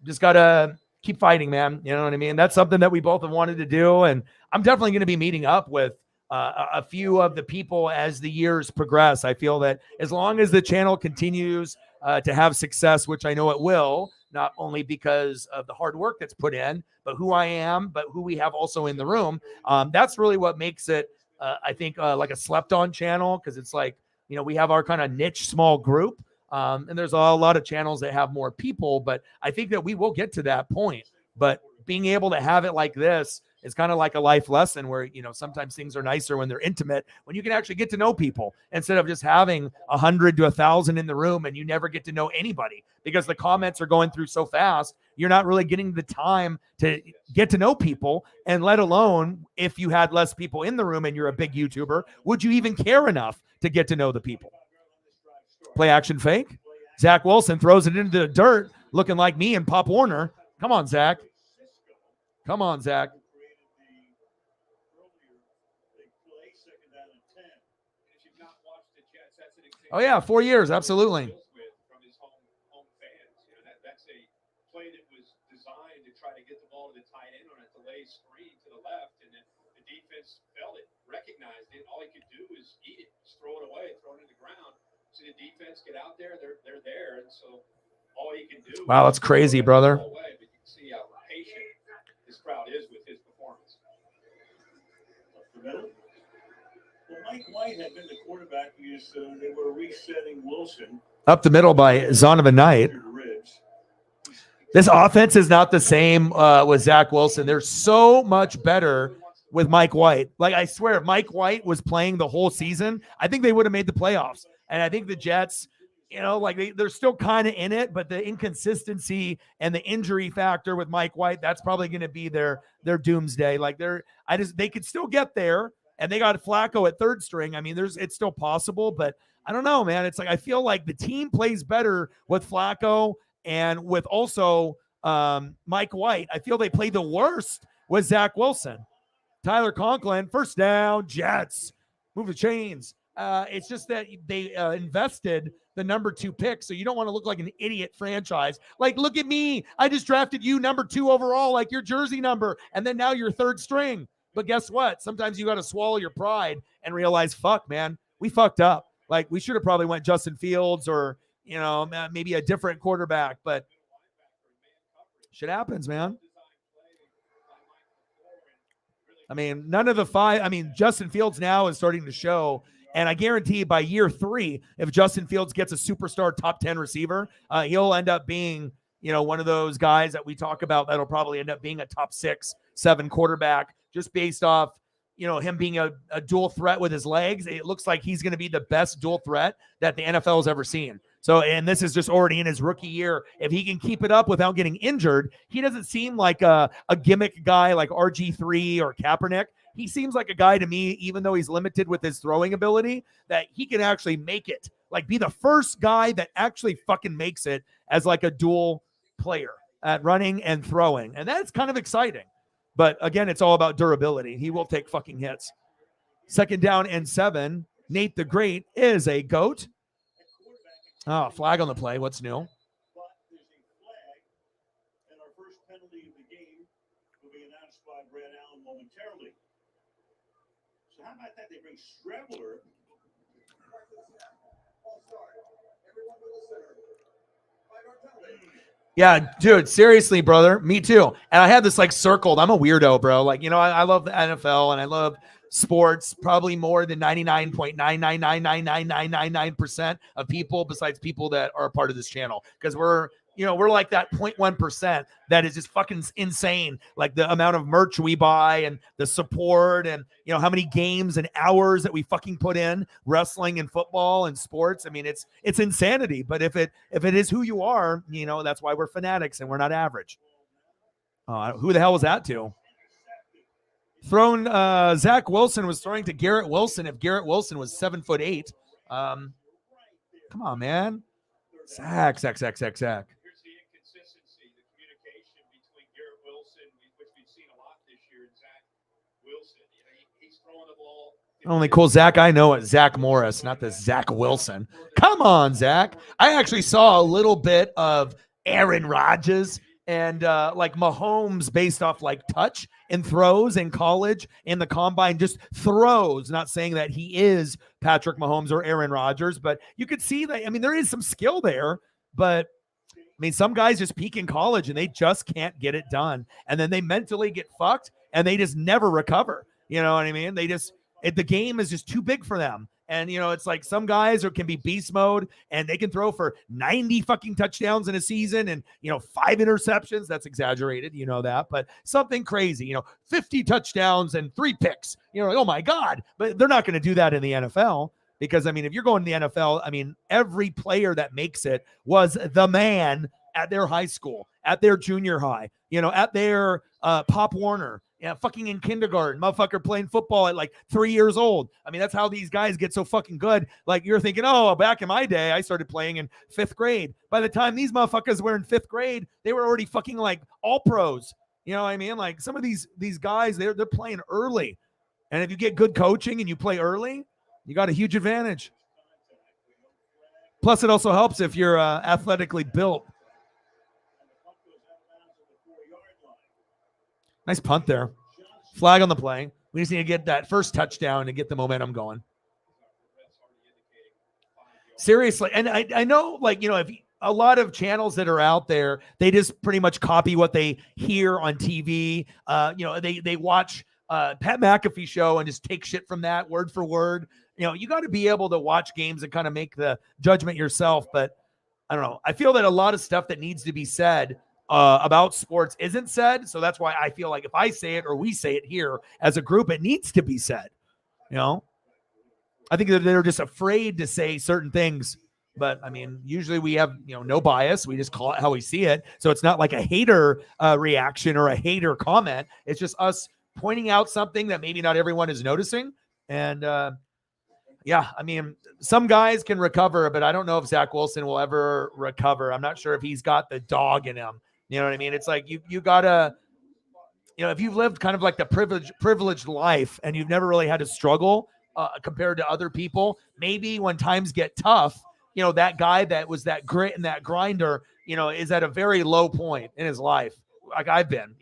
just got to keep fighting, man. You know what I mean? That's something that we both have wanted to do. And I'm definitely going to be meeting up with a few of the people as the years progress. I feel that as long as the channel continues to have success, which I know it will, not only because of the hard work that's put in, but who I am, but who we have also in the room. That's really what makes it, I think, like a slept on channel. Cause it's like, we have our kind of niche small group. And there's a lot of channels that have more people, but I think that we will get to that point. But being able to have it like this is kind of like a life lesson where, sometimes things are nicer when they're intimate, when you can actually get to know people instead of just having 100 to 1,000 in the room and you never get to know anybody because the comments are going through so fast. You're not really getting the time to get to know people. And let alone if you had less people in the room and you're a big YouTuber, would you even care enough to get to know the people? Play action fake. Zach Wilson throws it into the dirt looking like me and Pop Warner. Come on, Zach. Come on, Zach. Oh, yeah, 4 years. Absolutely. That's a play that was designed to try to get the ball to the tight end on a delay screen to the left, and then the defense felt it, recognized it. All he could do is eat it, just throw it away, throw it in the ground. See the defense get out there, they're there, and so all he can do. Wow, that's crazy, brother. Away, but you can see how patient this crowd is with his performance. Well, Mike White had been the quarterback because they were resetting Wilson. Up the middle by Zonovan Knight. This offense is not the same with Zach Wilson. They're so much better with Mike White. Like, I swear, if Mike White was playing the whole season, I think they would have made the playoffs. And I think the Jets, they're still kind of in it, but the inconsistency and the injury factor with Mike White, that's probably going to be their doomsday. They could still get there, and they got Flacco at third string. I mean, it's still possible, but I don't know, man. It's like I feel like the team plays better with Flacco and with also Mike White. I feel they play the worst with Zach Wilson. Tyler Conklin, first down, Jets. Move the chains. It's just that they invested the number 2 pick, so you don't want to look like an idiot franchise. Like, look at me. I just drafted you number 2 overall, like your jersey number, and then now you're third string. But guess what? Sometimes you got to swallow your pride and realize, fuck, man, we fucked up. Like, we should have probably went Justin Fields or, maybe a different quarterback, but shit happens, man. I mean, none of the 5, Justin Fields now is starting to show, and I guarantee by year 3, if Justin Fields gets a superstar top 10 receiver, he'll end up being, one of those guys that we talk about that'll probably end up being a top 6, 7 quarterback just based off, him being a dual threat with his legs. It looks like he's going to be the best dual threat that the NFL has ever seen. So, and this is just already in his rookie year. If he can keep it up without getting injured, he doesn't seem like a gimmick guy like RG3 or Kaepernick. He seems like a guy to me, even though he's limited with his throwing ability, that he can actually make it, like be the first guy that actually fucking makes it as like a dual player at running and throwing. And that's kind of exciting. But again, it's all about durability. He will take fucking hits. 2nd down and 7. Nate the Great is a GOAT. Oh, flag on the play. What's new? But there's a flag, and our first penalty of the game will be announced by Brad Allen momentarily. So how about that? They bring Strebler. Yeah, dude, seriously, brother. Me too. And I had this like circled. I'm a weirdo, bro. Like, I love the NFL and I love sports probably more than 99.9999999% of people besides people that are a part of this channel. Because we're like that 0.1% that is just fucking insane. Like the amount of merch we buy and the support and, how many games and hours that we fucking put in wrestling and football and sports. I mean, it's insanity. But if it is who you are, that's why we're fanatics and we're not average. Who the hell was that to? Zach Wilson was throwing to Garrett Wilson. If Garrett Wilson was 7'8", come on, man. Zach. Here's the inconsistency, the communication between Garrett Wilson, which we've seen a lot this year, and Zach Wilson. He's throwing the ball. Only cool Zach I know is Zach Morris, not the Zach Wilson. Come on, Zach. I actually saw a little bit of Aaron Rodgers and like Mahomes based off like touch and throws in college in the combine, just throws. Not saying that he is Patrick Mahomes or Aaron Rodgers, but you could see that. I mean, there is some skill there, but I mean, some guys just peak in college and they just can't get it done. And then they mentally get fucked and they just never recover. You know what I mean? The game is just too big for them. And, it's like some guys can be beast mode and they can throw for 90 fucking touchdowns in a season and, 5 interceptions. That's exaggerated. You know that, but something crazy, 50 touchdowns and 3 picks, like, oh my God, but they're not going to do that in the NFL because, I mean, if you're going to the NFL, I mean, every player that makes it was the man at their high school, at their junior high, at their Pop Warner. Yeah, fucking in kindergarten, motherfucker playing football at like 3 years old. I mean, that's how these guys get so fucking good. Like you're thinking, oh, back in my day, I started playing in 5th grade. By the time these motherfuckers were in 5th grade, they were already fucking like all pros. You know what I mean? Like some of these guys, they're playing early. And if you get good coaching and you play early, you got a huge advantage. Plus, it also helps if you're athletically built. Nice punt there. Flag on the play. We just need to get that first touchdown and get the momentum going. Seriously. And I know, like, if a lot of channels that are out there, they just pretty much copy what they hear on TV. They watch Pat McAfee show and just take shit from that word for word. You got to be able to watch games and kind of make the judgment yourself. But I don't know. I feel that a lot of stuff that needs to be said about sports isn't said. So that's why I feel like if I say it or we say it here as a group, it needs to be said. I think that they're just afraid to say certain things. But I mean, usually we have, no bias. We just call it how we see it. So it's not like a hater reaction or a hater comment. It's just us pointing out something that maybe not everyone is noticing. And yeah, I mean, some guys can recover, but I don't know if Zach Wilson will ever recover. I'm not sure if he's got the dog in him. You know what I mean? It's like you gotta, if you've lived kind of like the privileged life and you've never really had to struggle compared to other people, maybe when times get tough, that guy that was that grit and that grinder, is at a very low point in his life, like I've been,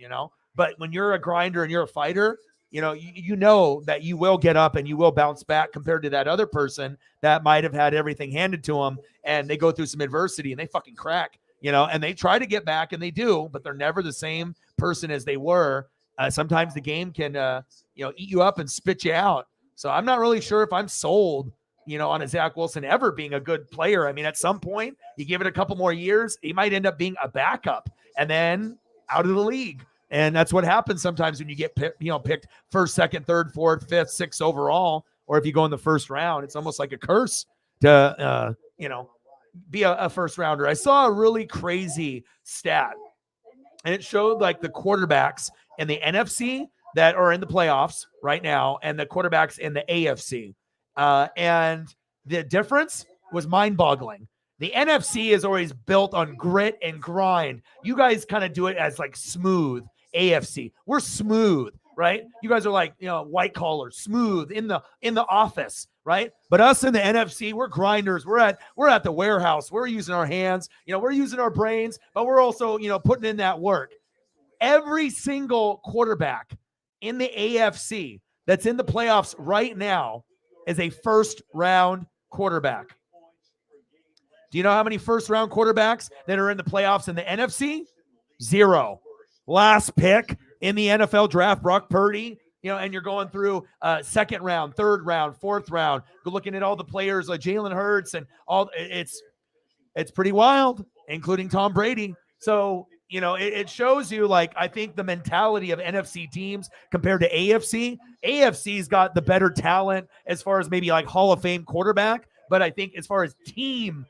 But when you're a grinder and you're a fighter, you know that you will get up and you will bounce back compared to that other person that might have had everything handed to them and they go through some adversity and they fucking crack. And they try to get back and they do, but they're never the same person as they were. Sometimes the game can, eat you up and spit you out. So I'm not really sure if I'm sold, on a Zach Wilson ever being a good player. I mean, at some point, you give it a couple more years, he might end up being a backup and then out of the league. And that's what happens sometimes when you get picked first, second, third, fourth, fifth, sixth overall, or if you go in the first round, it's almost like a curse to, be a first rounder. I saw a really crazy stat, and it showed like the quarterbacks in the NFC that are in the playoffs right now and the quarterbacks in the AFC. And the difference was mind-boggling. The NFC is always built on grit and grind. You guys kind of do it as like smooth. AFC, we're smooth, right? You guys are like, white collar, smooth in the office, right? But us in the NFC, we're grinders. We're at the warehouse. We're using our hands, we're using our brains, but we're also, putting in that work. Every single quarterback in the AFC that's in the playoffs right now is a first round quarterback. Do you know how many first round quarterbacks that are in the playoffs in the NFC? 0. Last pick in the NFL draft, Brock Purdy, and you're going through second round, third round, fourth round, looking at all the players like Jalen Hurts and all. It's pretty wild, including Tom Brady. So, it shows you, like, I think the mentality of NFC teams compared to AFC's got the better talent as far as maybe like Hall of Fame quarterback. But I think as far as team,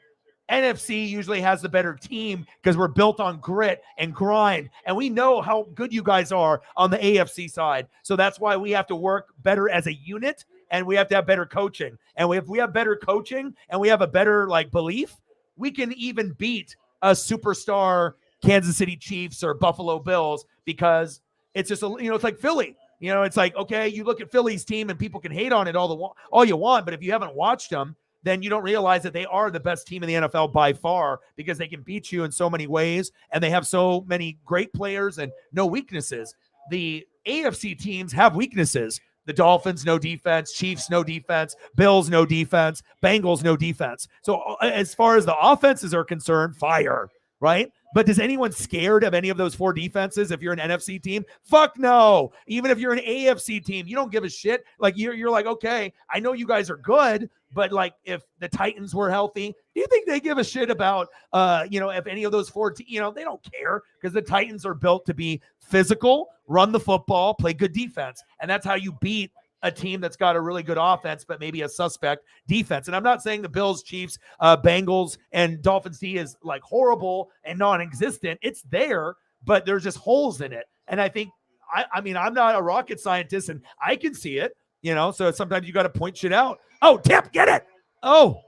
NFC usually has the better team because we're built on grit and grind. And we know how good you guys are on the AFC side. So that's why we have to work better as a unit, and we have to have better coaching. And if we have better coaching and we have a better belief, we can even beat a superstar Kansas City Chiefs or Buffalo Bills, because it's just, it's like Philly. It's like, okay, you look at Philly's team and people can hate on it all you want, but if you haven't watched them, then you don't realize that they are the best team in the NFL by far, because they can beat you in so many ways, and they have so many great players and no weaknesses. The AFC teams have weaknesses. The Dolphins, no defense. Chiefs, no defense. Bills, no defense. Bengals, no defense. So as far as the offenses are concerned, fire, right? But is anyone scared of any of those 4 defenses if you're an NFC team? Fuck no. Even if you're an AFC team, you don't give a shit. Like, you're like, okay, I know you guys are good, but like, if the Titans were healthy, do you think they give a shit about, if any of those 4 they don't care, because the Titans are built to be physical, run the football, play good defense. And that's how you beat a team that's got a really good offense, but maybe a suspect defense. And I'm not saying the Bills, Chiefs, Bengals, and Dolphins D is like horrible and non-existent. It's there, but there's just holes in it. And I think, I mean, I'm not a rocket scientist, and I can see it, so sometimes you got to point shit out. Oh, tip, get it. Oh.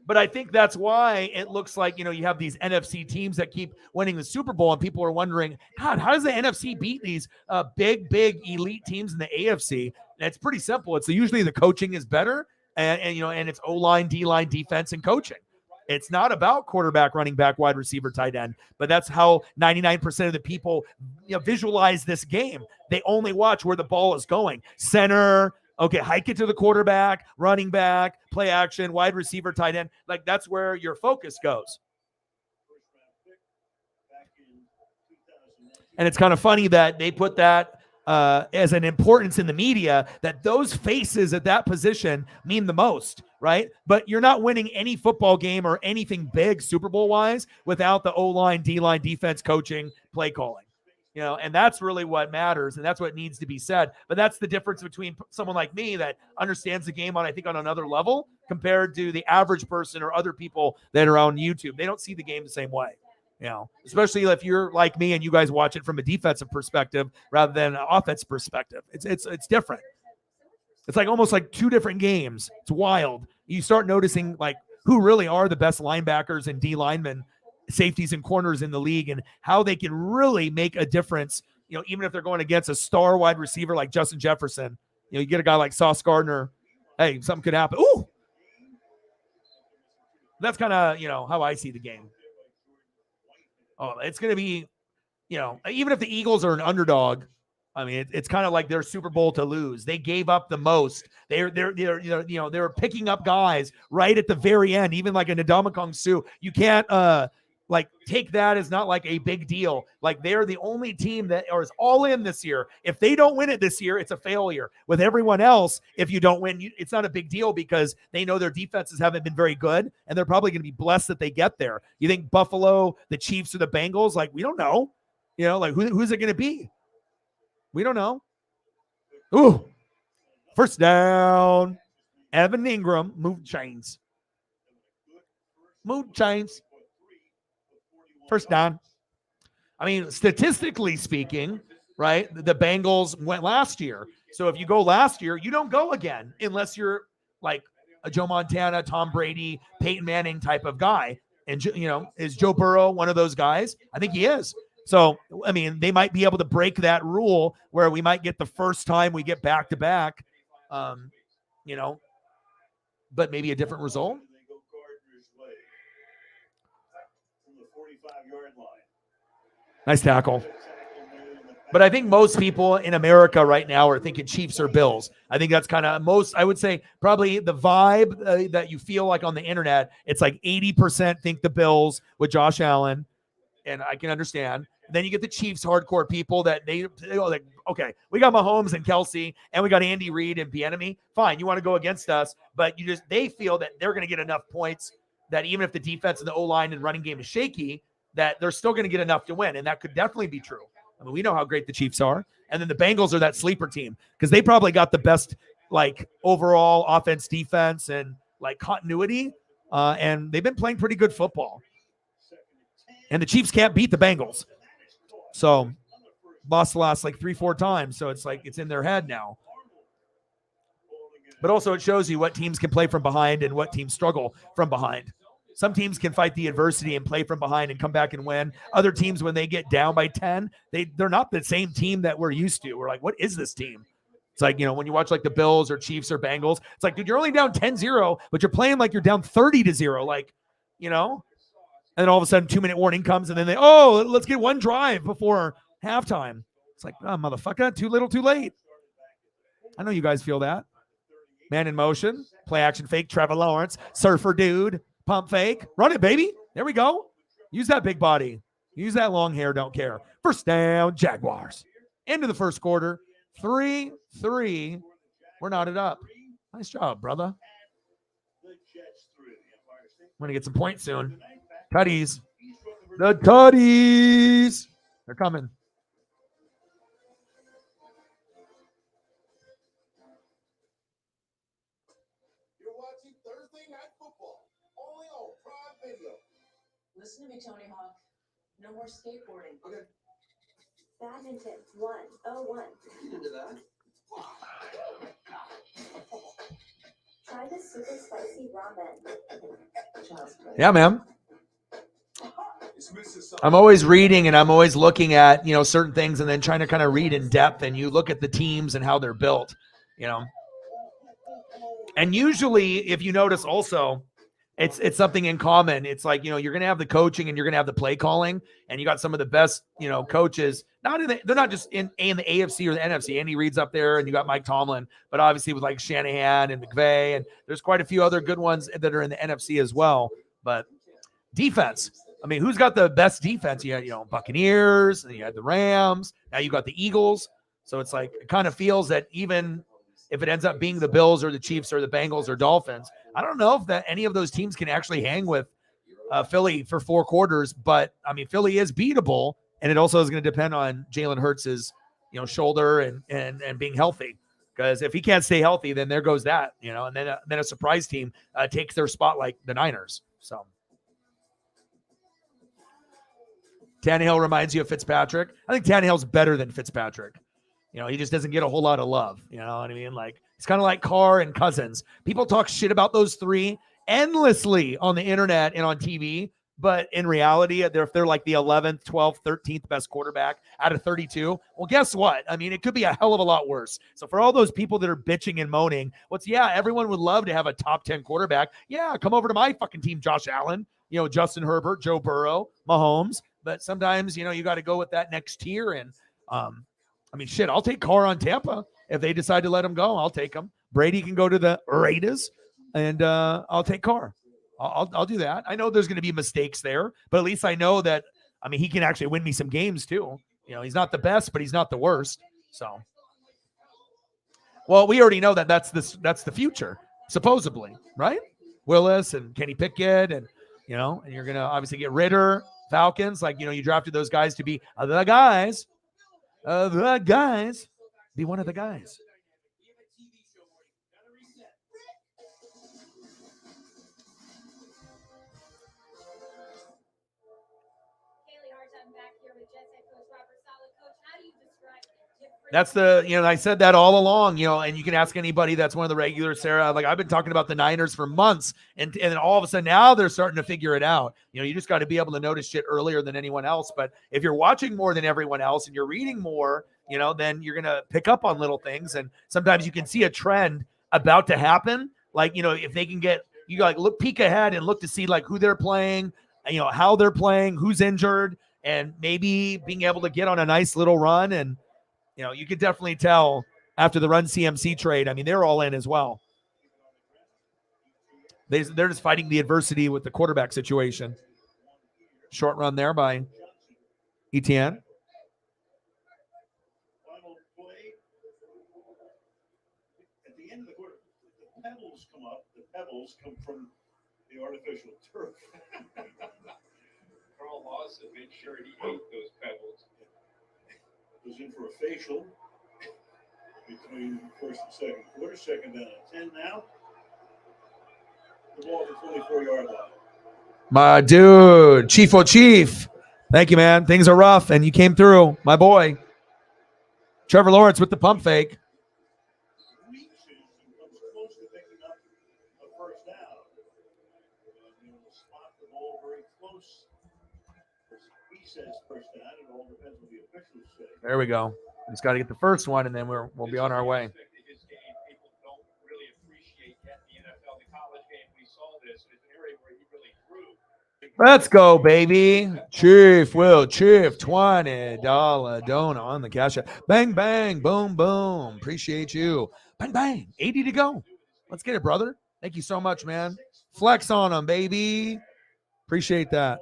But I think that's why it looks like, you have these NFC teams that keep winning the Super Bowl, and people are wondering, God, how does the NFC beat these big elite teams in the AFC? And it's pretty simple. It's usually the coaching is better, and it's O-line, D-line, defense, and coaching. It's not about quarterback, running back, wide receiver, tight end, but that's how 99% of the people visualize this game. They only watch where the ball is going. Center, okay, hike it to the quarterback, running back, play action, wide receiver, tight end. Like, that's where your focus goes. And it's kind of funny that they put that as an importance in the media, that those faces at that position mean the most, right? But you're not winning any football game or anything big Super Bowl wise without the O-line, D-line, defense, coaching, play calling. And that's really what matters, and that's what needs to be said. But that's the difference between someone like me that understands the game on another level, compared to the average person or other people that are on YouTube. They don't see the game the same way, especially if you're like me and you guys watch it from a defensive perspective rather than an offensive perspective. It's different. It's like almost like 2 different games. It's wild. You start noticing like who really are the best linebackers and D linemen, safeties and corners in the league, and how they can really make a difference, even if they're going against a star wide receiver like Justin Jefferson. You get a guy like Sauce Gardner, hey, something could happen. Ooh, that's kind of, how I see the game. Oh, it's going to be, even if the Eagles are an underdog, I mean, it's kind of like their Super Bowl to lose. They gave up the most. They're picking up guys right at the very end, even like a Ndamukong Suh. You can't, like take that as not like a big deal. Like they're the only team that is all in this year. If they don't win it this year, it's a failure. With everyone else, if you don't win, it's not a big deal because they know their defenses haven't been very good, and they're probably going to be blessed that they get there. You think Buffalo, the Chiefs, or the Bengals? Like, we don't know. Like who's it going to be? We don't know. Ooh, first down. Evan Ingram moved chains. Moved chains. First down. I mean, statistically speaking, right, the Bengals went last year. So if you go last year, you don't go again unless you're like a Joe Montana, Tom Brady, Peyton Manning type of guy. And, is Joe Burrow one of those guys? I think he is. So, I mean, they might be able to break that rule where we might get the first time we get back-to-back, but maybe a different result. Nice tackle. But I think most people in America right now are thinking Chiefs or Bills. I think that's kind of I would say probably the vibe that you feel like on the internet. It's like 80% think the Bills with Josh Allen, and I can understand. Then you get the Chiefs hardcore people that they go like, okay, we got Mahomes and Kelsey, and we got Andy Reid and Bieniemy. Fine, you want to go against us, but they feel that they're going to get enough points that even if the defense and the O-line and running game is shaky, that they're still going to get enough to win, and that could definitely be true. I mean, we know how great the Chiefs are, and then the Bengals are that sleeper team because they probably got the best like overall offense, defense, and like continuity, and they've been playing pretty good football. And the Chiefs can't beat the Bengals. So lost the last like 3-4 times. So it's like it's in their head now. But also it shows you what teams can play from behind and what teams struggle from behind. Some teams can fight the adversity and play from behind and come back and win. Other teams, when they get down by 10, they're not the same team that we're used to. We're like, what is this team? It's like, when you watch like the Bills or Chiefs or Bengals, it's like, dude, you're only down 10-0, but you're playing like you're down 30-0. Like, and then all of a sudden 2-minute warning comes and then let's get one drive before halftime. It's like, oh, motherfucker, too little, too late. I know you guys feel that. Man in motion, play action fake, Trevor Lawrence, surfer dude, pump fake, run it, baby. There we go. Use that big body. Use that long hair, don't care. First down, Jaguars. End of the first quarter, 3-3. We're knotted up. Nice job, brother. We're going to get some points soon. Tutties. The Tutties. They're coming. You're watching Thursday Night Football, only on Prime Video. Listen to me, Tony Hawk. No more skateboarding. Okay. Badminton, 101. Into that. Try this super spicy ramen. Yeah, man. I'm always reading and I'm always looking at, certain things and then trying to kind of read in depth, and you look at the teams and how they're built, And usually, if you notice also, it's something in common. It's like, you're going to have the coaching and you're going to have the play calling, and you got some of the best, coaches. They're not just in the AFC or the NFC. Andy Reid's up there, and you got Mike Tomlin, but obviously with like Shanahan and McVay, and there's quite a few other good ones that are in the NFC as well. But defense, I mean, who's got the best defense? You had, Buccaneers, and you had the Rams. Now you got the Eagles. So it's like, it kind of feels that even if it ends up being the Bills or the Chiefs or the Bengals or Dolphins, I don't know if that any of those teams can actually hang with Philly for 4 quarters. But I mean, Philly is beatable, and it also is going to depend on Jalen Hurts' shoulder and being healthy. Because if he can't stay healthy, then there goes that, and then a surprise team takes their spot like the Niners. So Tannehill reminds you of Fitzpatrick. I think Tannehill's better than Fitzpatrick. He just doesn't get a whole lot of love. You know what I mean? Like, it's kind of like Carr and Cousins. People talk shit about those three endlessly on the internet and on TV. But in reality, if they're like the 11th, 12th, 13th best quarterback out of 32, well, guess what? I mean, it could be a hell of a lot worse. So for all those people that are bitching and moaning, everyone would love to have a top 10 quarterback. Yeah, come over to my fucking team, Josh Allen, Justin Herbert, Joe Burrow, Mahomes. But sometimes, you got to go with that next tier. And, I mean, shit, I'll take Carr on Tampa. If they decide to let him go, I'll take him. Brady can go to the Raiders, and I'll take Carr. I'll do that. I know there's going to be mistakes there, but at least I know that. I mean, he can actually win me some games too. You know, he's not the best, but he's not the worst. So, well, we already know that that's the future, supposedly, right? Willis and Kenny Pickett, and and you're gonna obviously get Ritter, Falcons. Like, you drafted those guys to be the guys, be one of the guys. That's I said that all along, and you can ask anybody that's one of the regulars, Sarah. Like, I've been talking about the Niners for months, and then all of a sudden now they're starting to figure it out. You just got to be able to notice shit earlier than anyone else. But if you're watching more than everyone else and you're reading more, then you're going to pick up on little things. And sometimes you can see a trend about to happen. Like, if they can peek ahead and look to see like who they're playing, how they're playing, who's injured, and maybe being able to get on a nice little run. And you could definitely tell after the Run CMC trade. I mean, they're all in as well. They're just fighting the adversity with the quarterback situation. Short run there by Etienne. Final play. At the end of the quarter, the pebbles come up. The pebbles come from the artificial turf. Carl Lawson made sure he ate those pebbles. Goes in for a facial between first and second quarter. Second down and 10 now. The ball at the 24-yard line. My dude, Chief. Thank you, man. Things are rough, and you came through. My boy. Trevor Lawrence with the pump fake. Reaches and comes close to picking up a first down. Spot the ball very close. He says first down. It all depends on the officials say. There we go. Just got to get the first one, and then we'll be on our way. People don't really appreciate yet the NFL, the college game. We saw this in an area where he really grew. Let's go, baby. Chief, $20 donut on the cash app. Bang, bang, boom, boom. Appreciate you. Bang, bang. 80 to go. Let's get it, brother. Thank you so much, man. Flex on them, baby. Appreciate that.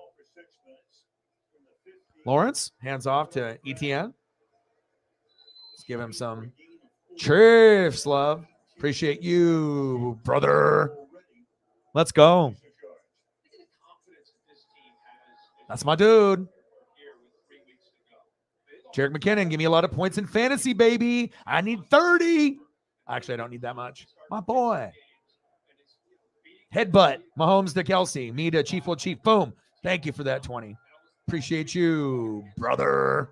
Lawrence, hands off to Etienne. Let's give him some Chiefs love. Appreciate you, brother. Let's go. That's my dude. Jerick McKinnon, give me a lot of points in fantasy, baby. I need 30. Actually, I don't need that much. My boy. Headbutt. Mahomes to Kelsey. Me to Chief. Boom. Thank you for that 20. Appreciate you, brother.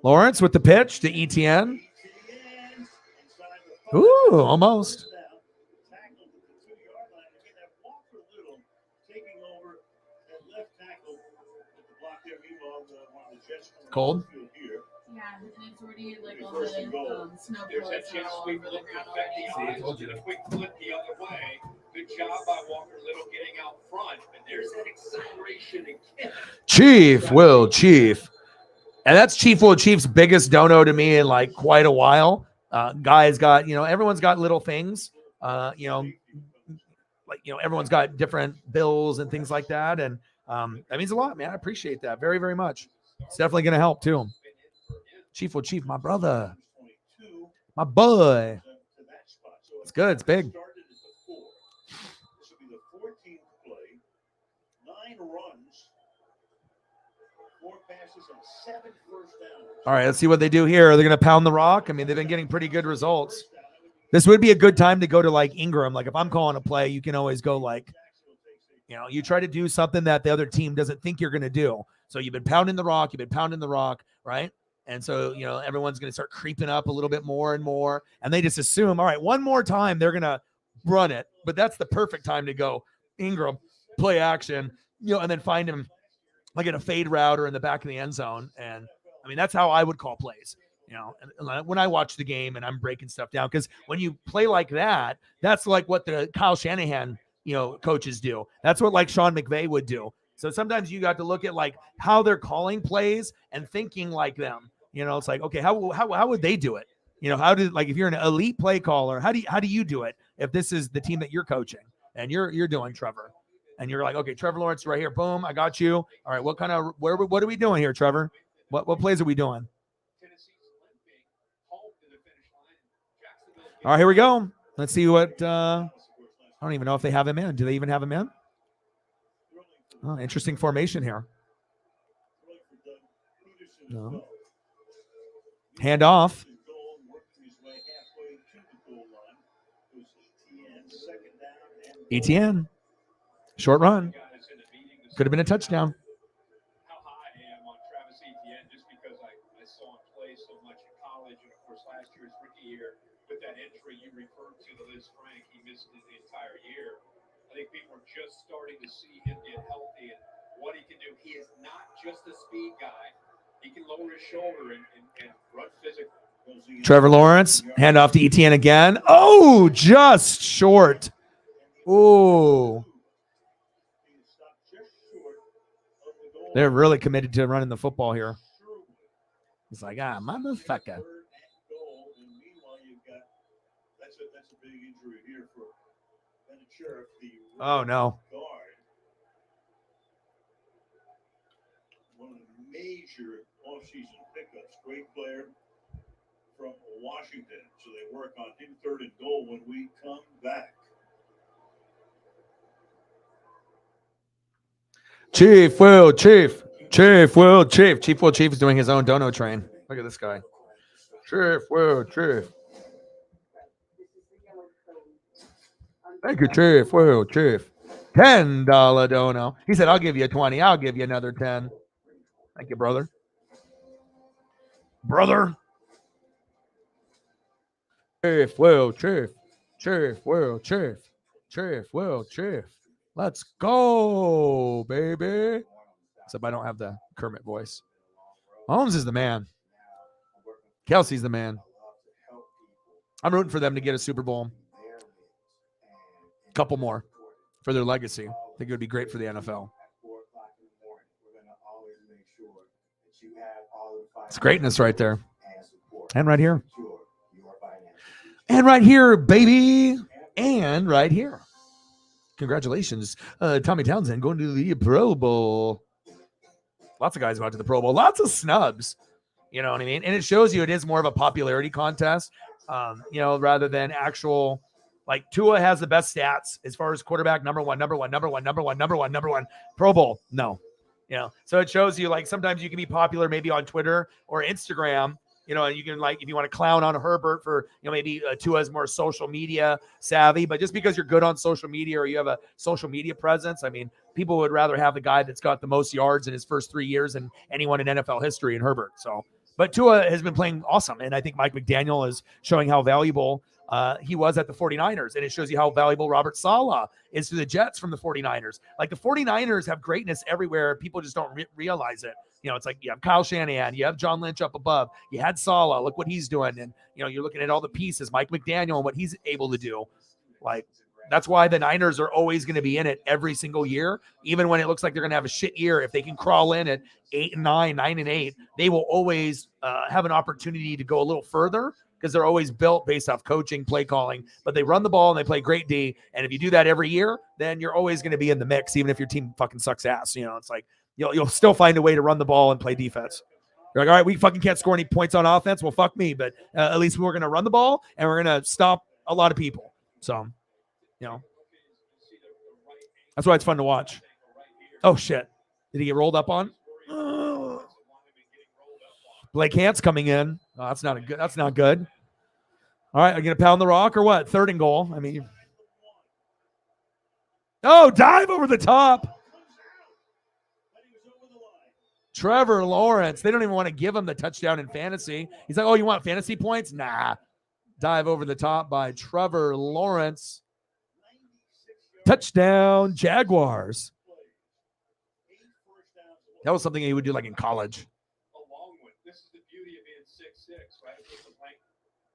Lawrence with the pitch to Etienne. Ooh, almost. Cold. Yeah, and it's already like all the snow floats are all over the ground. I told you the quick flip the other way. Good job by Walker Little getting out front, but there's that acceleration again. Chief. And that's Chief's biggest dono to me in like quite a while. Guys got, everyone's got little things, everyone's got different bills and things like that. And that means a lot, man. I appreciate that very, very much. It's definitely going to help too. Chief, my brother, my boy. It's good. It's big. This will be the 14th play. 9 runs, 4 passes, and 7 first downs. All right, let's see what they do here. They're going to pound the rock. I mean, they've been getting pretty good results. This would be a good time to go to like Ingram. Like if I'm calling a play, you can always go like, you try to do something that the other team doesn't think you're going to do. So you've been pounding the rock, right? And so, everyone's going to start creeping up a little bit more and more. And they just assume, all right, one more time, they're going to run it. But that's the perfect time to go Ingram, play action, and then find him like in a fade route or in the back of the end zone. And I mean, that's how I would call plays, and when I watch the game and I'm breaking stuff down, because when you play like that, that's like what the Kyle Shanahan, coaches do. That's what like Sean McVay would do. So sometimes you got to look at like how they're calling plays and thinking like them. You know, it's like, okay, how would they do it? You know, how did, like, if you're an elite play caller, how do you do it if this is the team that you're coaching and you're doing Trevor, and you're like, okay, Trevor Lawrence right here, boom, I got you. All right, what are we doing here, Trevor? What plays are we doing? All right, here we go. Let's see what. I don't even know if they have him in. Do they even have him in? Oh, interesting formation here. No. Hand off. ETN. Short run. Could have been a touchdown. How high I am on Travis Etienne just because I saw him play so much in college, and of course last year's rookie year with that injury you referred to, the Liz Frank, he missed the entire year. I think people are just starting to see him get healthy and what he can do. He is not just a speed guy. He can lower his shoulder and run physical. Trevor Lawrence, hand off to Etienne again. Oh, just short. Oh. They're really committed to running the football here. It's like, motherfucker. Oh, no. One of the major offseason pickups. Great player from Washington. So they work on him 3rd and goal when we come back. Chief Will Chief is doing his own dono train. Look at this guy. Chief Will Chief. Thank you, Chief Will Chief. $10 dono. He said, I'll give you 20. I'll give you another 10. Thank you, brother. Chief Will Chief. Let's go, baby. Except I don't have the Kermit voice. Holmes is the man. Kelsey's the man. I'm rooting for them to get a Super Bowl. A couple more for their legacy. I think it would be great for the NFL. It's greatness right there. And right here. And right here, baby. And right here. Congratulations, Tommy Townsend going to the Pro Bowl. Lots of guys went to the Pro Bowl. Lots of snubs. You know what I mean? And it shows you it is more of a popularity contest, rather than actual. Like Tua has the best stats as far as quarterback, number one, Pro Bowl. No. So it shows you, like, sometimes you can be popular maybe on Twitter or Instagram, and you can, like, if you want to clown on Herbert for, maybe Tua's more social media savvy, but just because you're good on social media or you have a social media presence, I mean, people would rather have the guy that's got the most yards in his first 3 years than anyone in NFL history in Herbert. So, but Tua has been playing awesome. And I think Mike McDaniel is showing how valuable he was at the 49ers. And it shows you how valuable Robert Saleh is to the Jets from the 49ers. Like, the 49ers have greatness everywhere. People just don't realize it. It's like you have Kyle Shanahan, you have John Lynch up above, you had Saleh, look what he's doing. And, you're looking at all the pieces, Mike McDaniel and what he's able to do. Like, that's why the Niners are always going to be in it every single year, even when it looks like they're going to have a shit year. If they can crawl in at 8-9, 9-8, they will always have an opportunity to go a little further because they're always built based off coaching, play calling, but they run the ball and they play great D. And if you do that every year, then you're always going to be in the mix, even if your team fucking sucks ass. It's like you'll still find a way to run the ball and play defense. You're like, all right, we fucking can't score any points on offense. Well, fuck me, but at least we're going to run the ball and we're going to stop a lot of people. So, that's why it's fun to watch. Oh, shit. Did he get rolled up on? Blake Hance coming in. Oh, that's not good. All right, are you going to pound the rock or what? 3rd and goal. I mean, dive over the top. Trevor Lawrence. They don't even want to give him the touchdown in fantasy. He's like, oh, you want fantasy points? Nah. Dive over the top by Trevor Lawrence. Touchdown, Jaguars. That was something he would do like in college. Along with, this is the beauty of being 6'6", right? With the plane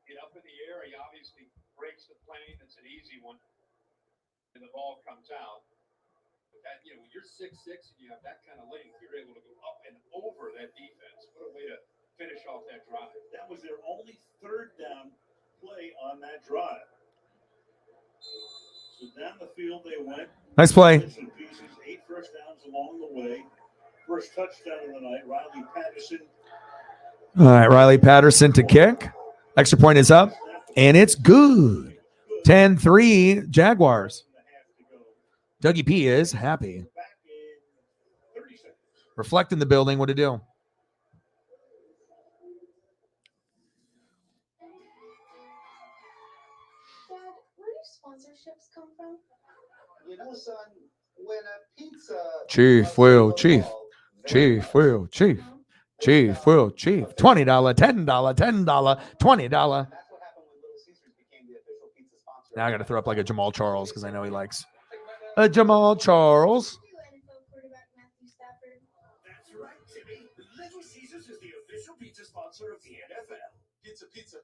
get up in the air, he obviously breaks the plane. It's an easy one. And the ball comes out. That, when you're 6'6" and you have that kind of length, you're able to go up and over that defense. What a way to finish off that drive. That was their only third down play on that drive. So down the field they went. Nice play. Bits and pieces, 8 first downs along the way. First touchdown of the night, Riley Patterson. All right, Riley Patterson to kick. Extra point is up, and it's good. 10-3 Jaguars. Dougie P is happy. Reflecting the building. What to do? Dad, where do sponsorships come from? Son, when a pizza. Chief Will, Chief. Chief Will, Chief. Chief Will, Chief. $20, $10, $10, $20. That's what happened when Little Caesars became the official pizza sponsor. Now I got to throw up like a Jamal Charles because I know he likes a Jamal Charles. That's right, Timmy. Little Caesars is the official pizza sponsor of the NFL. Pizza.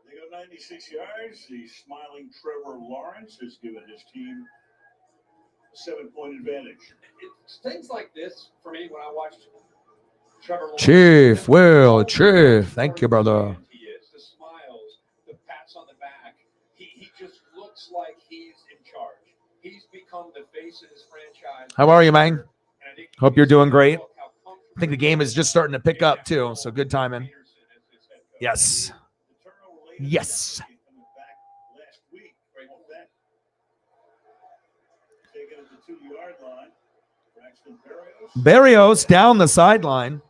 They go 96 yards. The smiling Trevor Lawrence has given his team a 7-point advantage. It's things like this for me when I watched Trevor Lawrence. Chief Will, Chief. Thank you, brother. He is. The smiles, the pats on the back. He just looks like he's in charge. He's become the face of his franchise. How are you, man? And I think Hope you're doing great. I think the game is just starting to pick up, too, so good timing. Yes. Yes. Coming back last week, right off that. Taken at the 2-yard line. Braxton Berrios. Barrios down the sideline. And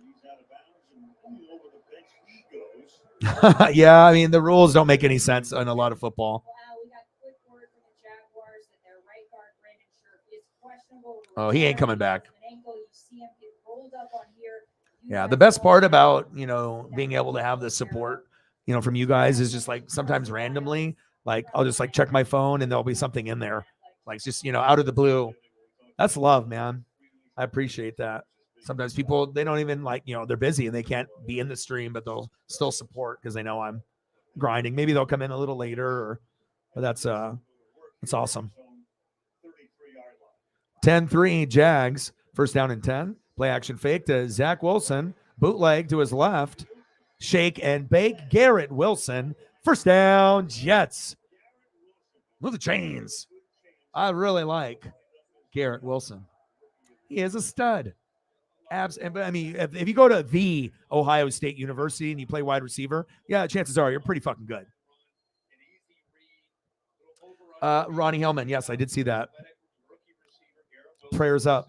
he's out of bounds and over the bench he goes. Yeah, I mean, the rules don't make any sense in a lot of football. Wow, we got quick word from the Jaguars that their right guard Brandon Scherf is questionable. Oh, he ain't coming back. An ankle, you see him get rolled up on here. Yeah, the best part about, being able to have the support, from you guys is just like sometimes randomly, like I'll just like check my phone and there'll be something in there. Like just, out of the blue. That's love, man. I appreciate that. Sometimes people, they don't even they're busy and they can't be in the stream, but they'll still support because they know I'm grinding. Maybe they'll come in a little later but that's awesome. 10-3 Jags, first down and 10. Play action fake to Zach Wilson. Bootleg to his left. Shake and bake. Garrett Wilson. First down, Jets. Move the chains. I really like Garrett Wilson. He is a stud. If you go to the Ohio State University and you play wide receiver, yeah, chances are you're pretty fucking good. Ronnie Hellman, yes, I did see that. Prayers up.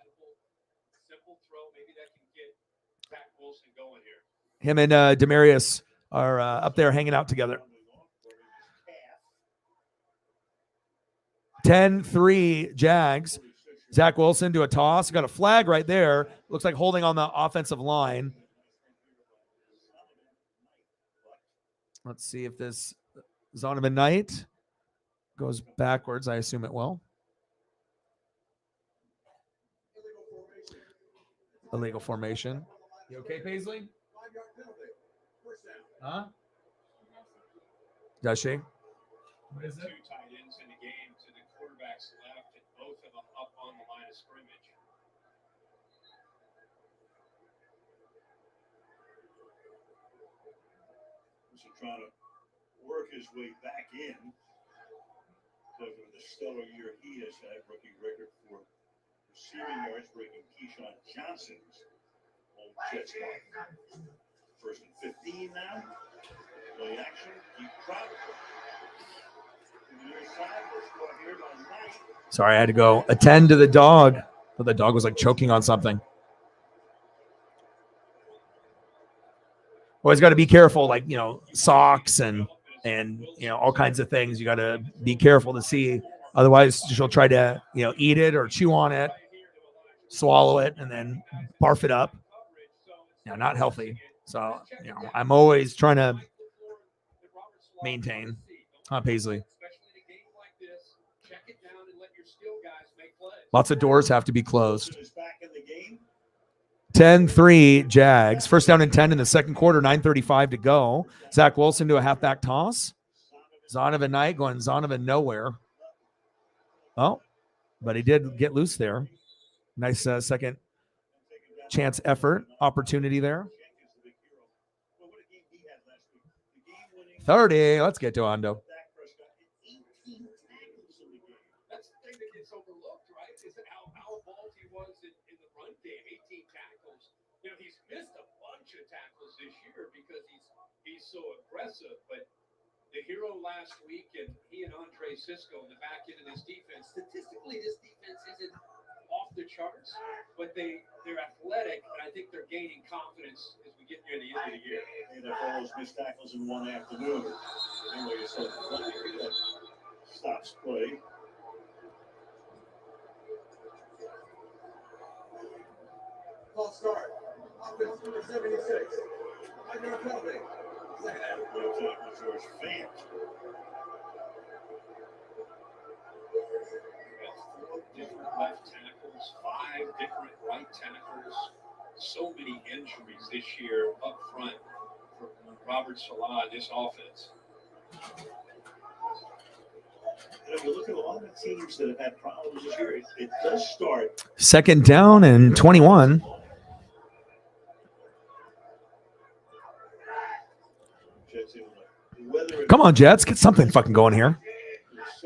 Him and Demarius are up there hanging out together. 10-3 Jags. Zach Wilson to a toss. Got a flag right there. Looks like holding on the offensive line. Let's see if this Zonovan Knight goes backwards. I assume it will. Illegal formation. You okay, Paisley? Huh? Does she? What is it? 2 tight ends in the game to the quarterback's left, and both of them up on the line of scrimmage. So trying to work his way back in because of the stellar year he has had, rookie record for receiving yards, breaking Keyshawn Johnson's old Jets mark. First and 15 now. Play action. Keep travel. Sorry, I had to go attend to the dog. But the dog was like choking on something. Always got to be careful, like, socks and all kinds of things. You got to be careful to see. Otherwise, she'll try to, eat it or chew on it, swallow it, and then barf it up. Not healthy. So, I'm always trying to maintain. Huh, Paisley? Lots of doors have to be closed. 10-3 Jags. First down and 10 in the second quarter, 9:35 to go. Zach Wilson to a halfback toss. Zonovan Knight going Zonovan nowhere. Oh, but he did get loose there. Nice second chance effort opportunity there. 30. Let's get to Ando. That's the thing that gets overlooked, right? Is that how involved he was in the run game. 18 tackles. You know, he's missed a bunch of tackles this year because he's so aggressive. But the hero last week, and he and Andre Sisco in the back end of this defense. Statistically, this defense isn't off the charts, but they're athletic, and I think they're gaining confidence as we get near the end of the year. And if all those missed tackles in one afternoon, anyway, so that stops play. False start. Offense number 76. Under a penalty. George Fant. Different left tackles, 5 different right tackles. So many injuries this year up front for Robert Salah in this offense. If you look at a lot of the teams that have had problems this year, it does start. Second down and 21. Come on, Jets. Get something fucking going here.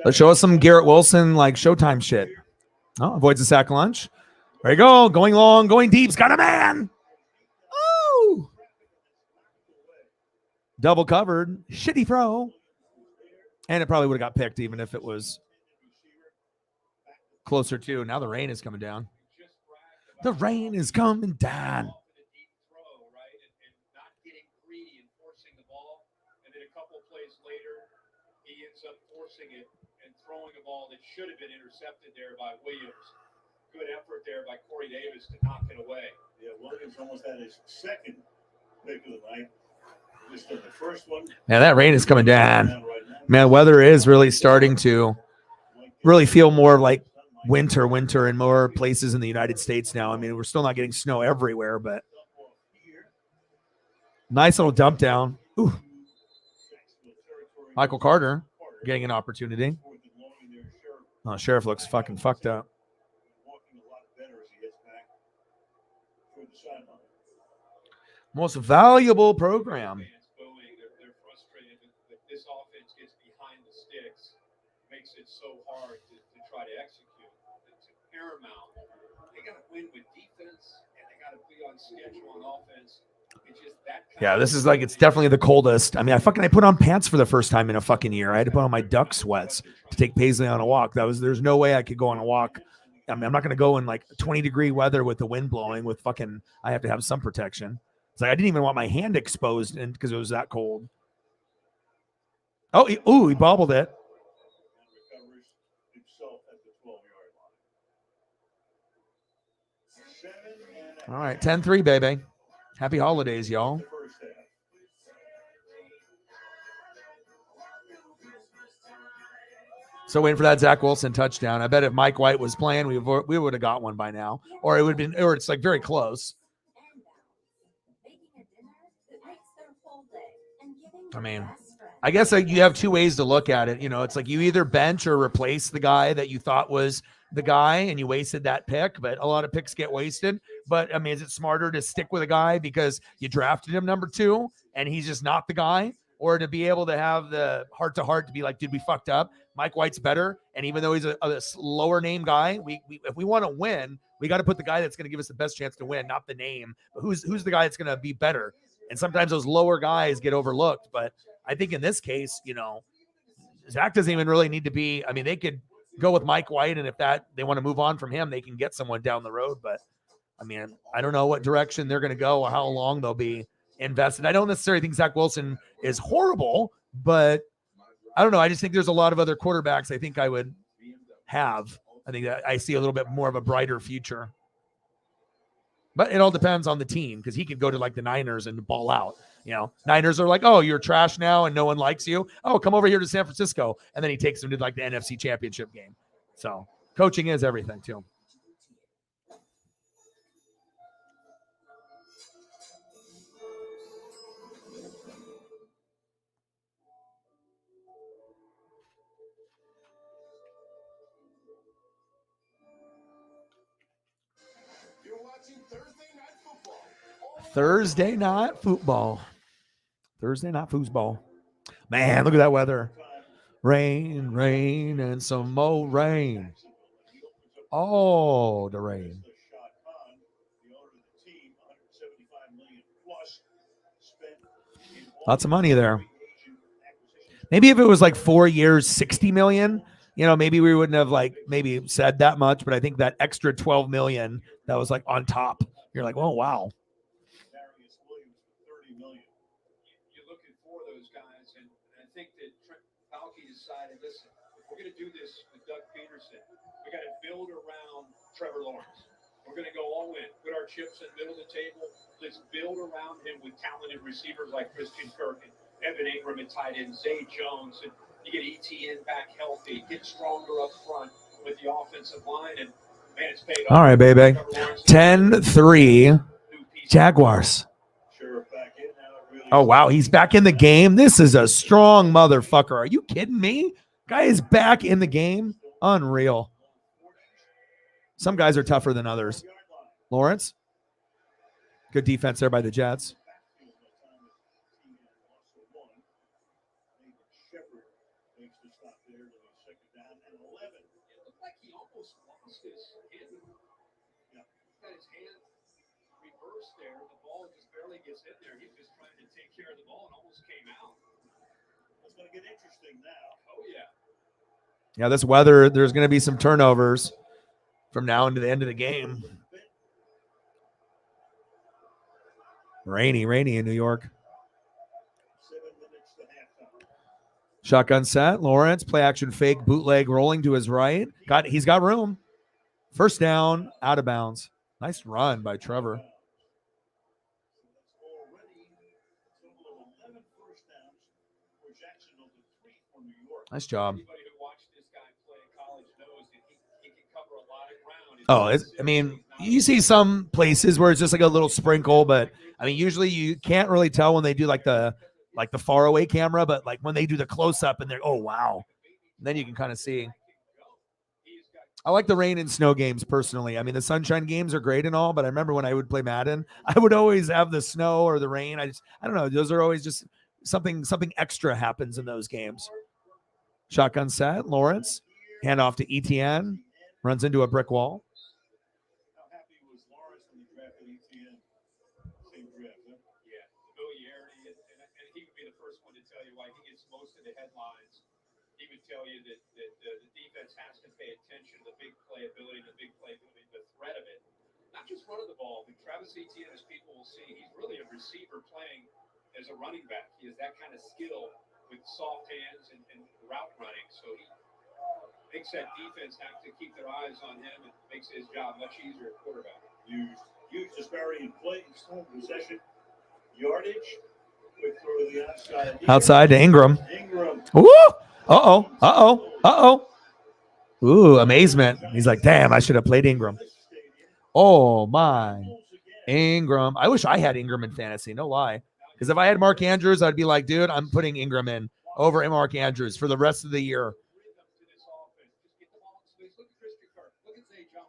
Let's show us some Garrett Wilson, like Showtime shit. Oh, avoids the sack lunch. There you go. Going long, going deep. He's got a man. Oh. Double covered. Shitty throw. And it probably would have got picked even if it was closer to. Now the rain is coming down. The rain is coming down. It and throwing a ball that should have been intercepted there by Williams. Good effort there by Corey Davis to knock it away. Yeah, Williams almost had his second pick of the night. Just on the first one. Man, that rain is coming down. Man, weather is really starting to really feel more like winter in more places in the United States now. I mean, we're still not getting snow everywhere, but nice little dump down. Ooh. Michael Carter getting an opportunity. Oh, Sheriff looks fucking fucked up. Most valuable program. They're frustrated that this offense gets behind the sticks, makes it so hard to try to execute. It's paramount. They got to win with defense, and they got to be on schedule on offense. Yeah, this is like, it's definitely the coldest. I mean, I put on pants for the first time in a fucking year. I had to put on my duck sweats to take Paisley on a walk. There's no way I could go on a walk. I mean, I'm not going to go in like 20-degree weather with the wind blowing with fucking, I have to have some protection. It's like, I didn't even want my hand exposed because it was that cold. Oh, he bobbled it. All right, 10-3, baby. Happy holidays, y'all. So waiting for that Zach Wilson touchdown. I bet if Mike White was playing, we would have got one by now, or it would have been, or it's like very close. I mean, I guess like you have two ways to look at it. You know, it's like you either bench or replace the guy that you thought was the guy and you wasted that pick, but a lot of picks get wasted. But I mean, is it smarter to stick with a guy because you drafted him number 2 and he's just not the guy, or to be able to have the heart to heart to be like, dude, we fucked up. Mike White's better. And even though he's a lower name guy, we if we want to win, we got to put the guy that's going to give us the best chance to win, not the name, but who's the guy that's going to be better. And sometimes those lower guys get overlooked. But I think in this case, you know, Zach doesn't even really need to be, I mean, they could go with Mike White, and if that they want to move on from him, they can get someone down the road. But I mean, I don't know what direction they're going to go or how long they'll be invested. I don't necessarily think Zach Wilson is horrible, but I don't know. I just think there's a lot of other quarterbacks I think I would have. I think that I see a little bit more of a brighter future. But it all depends on the team, because he could go to like the Niners and ball out. You know, Niners are like, oh, you're trash now and no one likes you. Oh, come over here to San Francisco. And then he takes them to like the NFC Championship game. So coaching is everything too. Thursday night football. Thursday night foosball. Man, look at that weather. Rain, rain, and some more rain. Oh, the rain. Lots of money there. Maybe if it was like 4 years, 60 million, maybe we wouldn't have like maybe said that much, but I think that extra 12 million that was like on top. You're like, oh, wow. You're looking for those guys, and I think that Falke decided, listen, if we're going to do this with Doug Peterson, we got to build around Trevor Lawrence. We're going to go all in, put our chips in the middle of the table. Let's build around him with talented receivers like Christian Kirk and Evan Ingram at tight end, Zay Jones, and you get ETN back healthy, get stronger up front with the offensive line, and man, it's paid off. All right, baby. 10-3 Jaguars. Oh, wow. He's back in the game. This is a strong motherfucker. Are you kidding me? Guy is back in the game. Unreal. Some guys are tougher than others. Lawrence. Good defense there by the Jets. Gets in there. He's just trying to take care of the ball and almost came out. It's going to get interesting now. Oh, yeah. Yeah, this weather, there's going to be some turnovers from now into the end of the game. Rainy in New York. 7 minutes to halftime. Shotgun set. Lawrence, play action fake, bootleg rolling to his right. He's got room. First down, out of bounds. Nice run by Trevor. Nice job. Oh, you see some places where it's just like a little sprinkle, but usually you can't really tell when they do like the far away camera, but like when they do the close up and they're, oh wow, and then you can kind of see. I like the rain and snow games personally. The sunshine games are great and all, but I remember when I would play Madden, I would always have the snow or the rain. I don't know. Those are always just something extra happens in those games. Shotgun set, Lawrence, hand off to ETN, runs into a brick wall. How happy was Lawrence when he drafted ETN? Same draft, huh? Yeah, familiarity, and he would be the first one to tell you why he gets most of the headlines. He would tell you that the defense has to pay attention to the big playability, the threat of it. Not just running the ball, but Travis Etienne, as people will see, he's really a receiver playing as a running back. He has that kind of skill with soft hands and route running. So he makes that defense have to keep their eyes on him and makes his job much easier at quarterback. Huge disparity in play, possession, yardage. Quick throw to the outside. Outside to Ingram. Woo! Uh-oh. Ooh, amazement. He's like, damn, I should have played Ingram. Oh, my. Ingram. I wish I had Ingram in fantasy, no lie. Because if I had Mark Andrews, I'd be like, dude, I'm putting Ingram in over Mark Andrews for the rest of the year.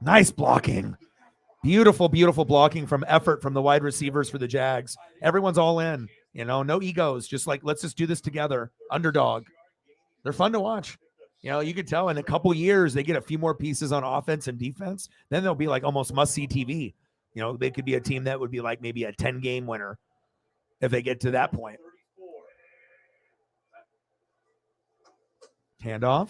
Nice blocking. Beautiful blocking from effort from the wide receivers for the Jags. Everyone's all in, no egos. Just like, let's just do this together. Underdog. They're fun to watch. You could tell in a couple years, they get a few more pieces on offense and defense. Then they'll be like almost must-see TV. They could be a team that would be like maybe a 10-game winner if they get to that point. Handoff.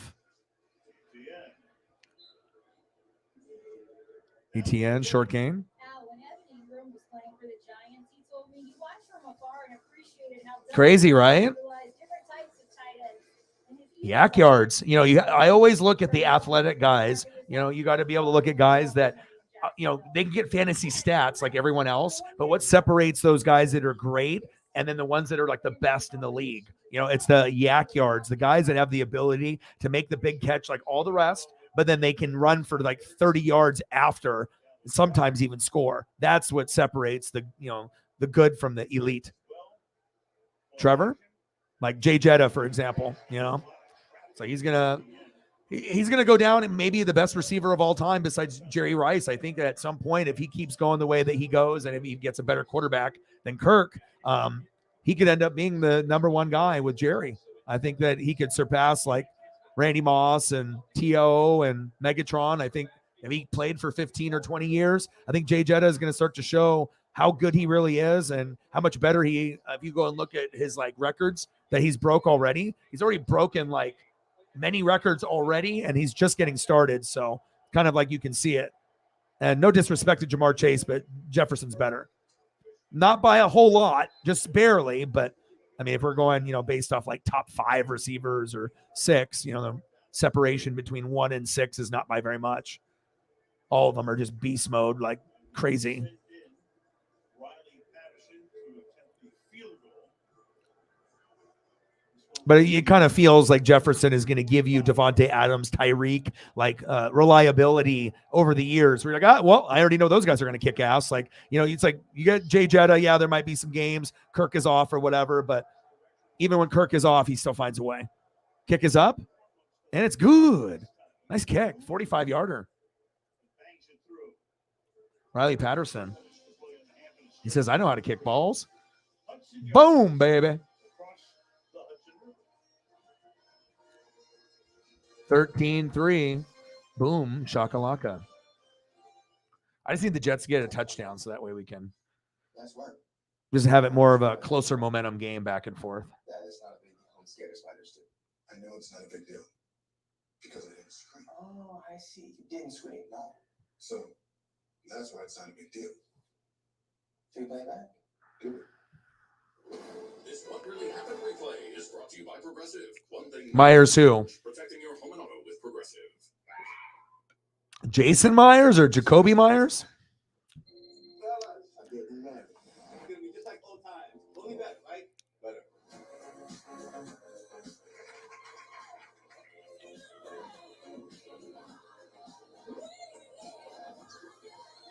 ETN, short game. When Evan Ingram was playing for the Giants, he told me he watched from afar and appreciated how crazy, right? Yak yards. I always look at the athletic guys. You got to be able to look at guys that, they can get fantasy stats like everyone else, but what separates those guys that are great and then the ones that are like the best in the league? It's the yak yards, the guys that have the ability to make the big catch like all the rest, but then they can run for like 30 yards after, sometimes even score. That's what separates the good from the elite. Trevor, like Jay Jetta, for example, so he's he's going to go down and maybe the best receiver of all time besides Jerry Rice. I think that at some point, if he keeps going the way that he goes and if he gets a better quarterback than Kirk, he could end up being the number one guy with Jerry. I think that he could surpass like Randy Moss and T.O. and Megatron. I think if he played for 15 or 20 years, I think Jay Jetta is going to start to show how good he really is and how much better if you go and look at his like records that he's broke already, he's already broken like many records already, and he's just getting started. So kind of like you can see it. And no disrespect to Jamar Chase, but Jefferson's better. Not by a whole lot, just barely. But I mean, if we're going, based off like top 5 receivers or 6, the separation between 1 and 6 is not by very much. All of them are just beast mode like crazy. But it kind of feels like Jefferson is going to give you Devontae Adams, Tyreek, like reliability over the years. We're like, I already know those guys are going to kick ass. Like, it's like you get Jay Jetta. Yeah, there might be some games. Kirk is off or whatever. But even when Kirk is off, he still finds a way. Kick is up, and it's good. Nice kick, 45-yarder. Riley Patterson. He says, I know how to kick balls. Boom, baby. 13-3. Boom, shakalaka. I just need the Jets to get a touchdown so that way we can just have it more of a closer momentum game back and forth. That is not a big deal. I'm scared of spiders too. I know it's not a big deal because I didn't scream. Oh, I see. You didn't scream, no. So that's why it's not a big deal. Should we play back? Do it. This What Really Happened replay is brought to you by Progressive. One thing Myers who? Protecting your home and auto with Progressive. Jason Myers or Jacoby Myers? I'm getting mad. It's gonna be just like old times. We'll be back, right? Better.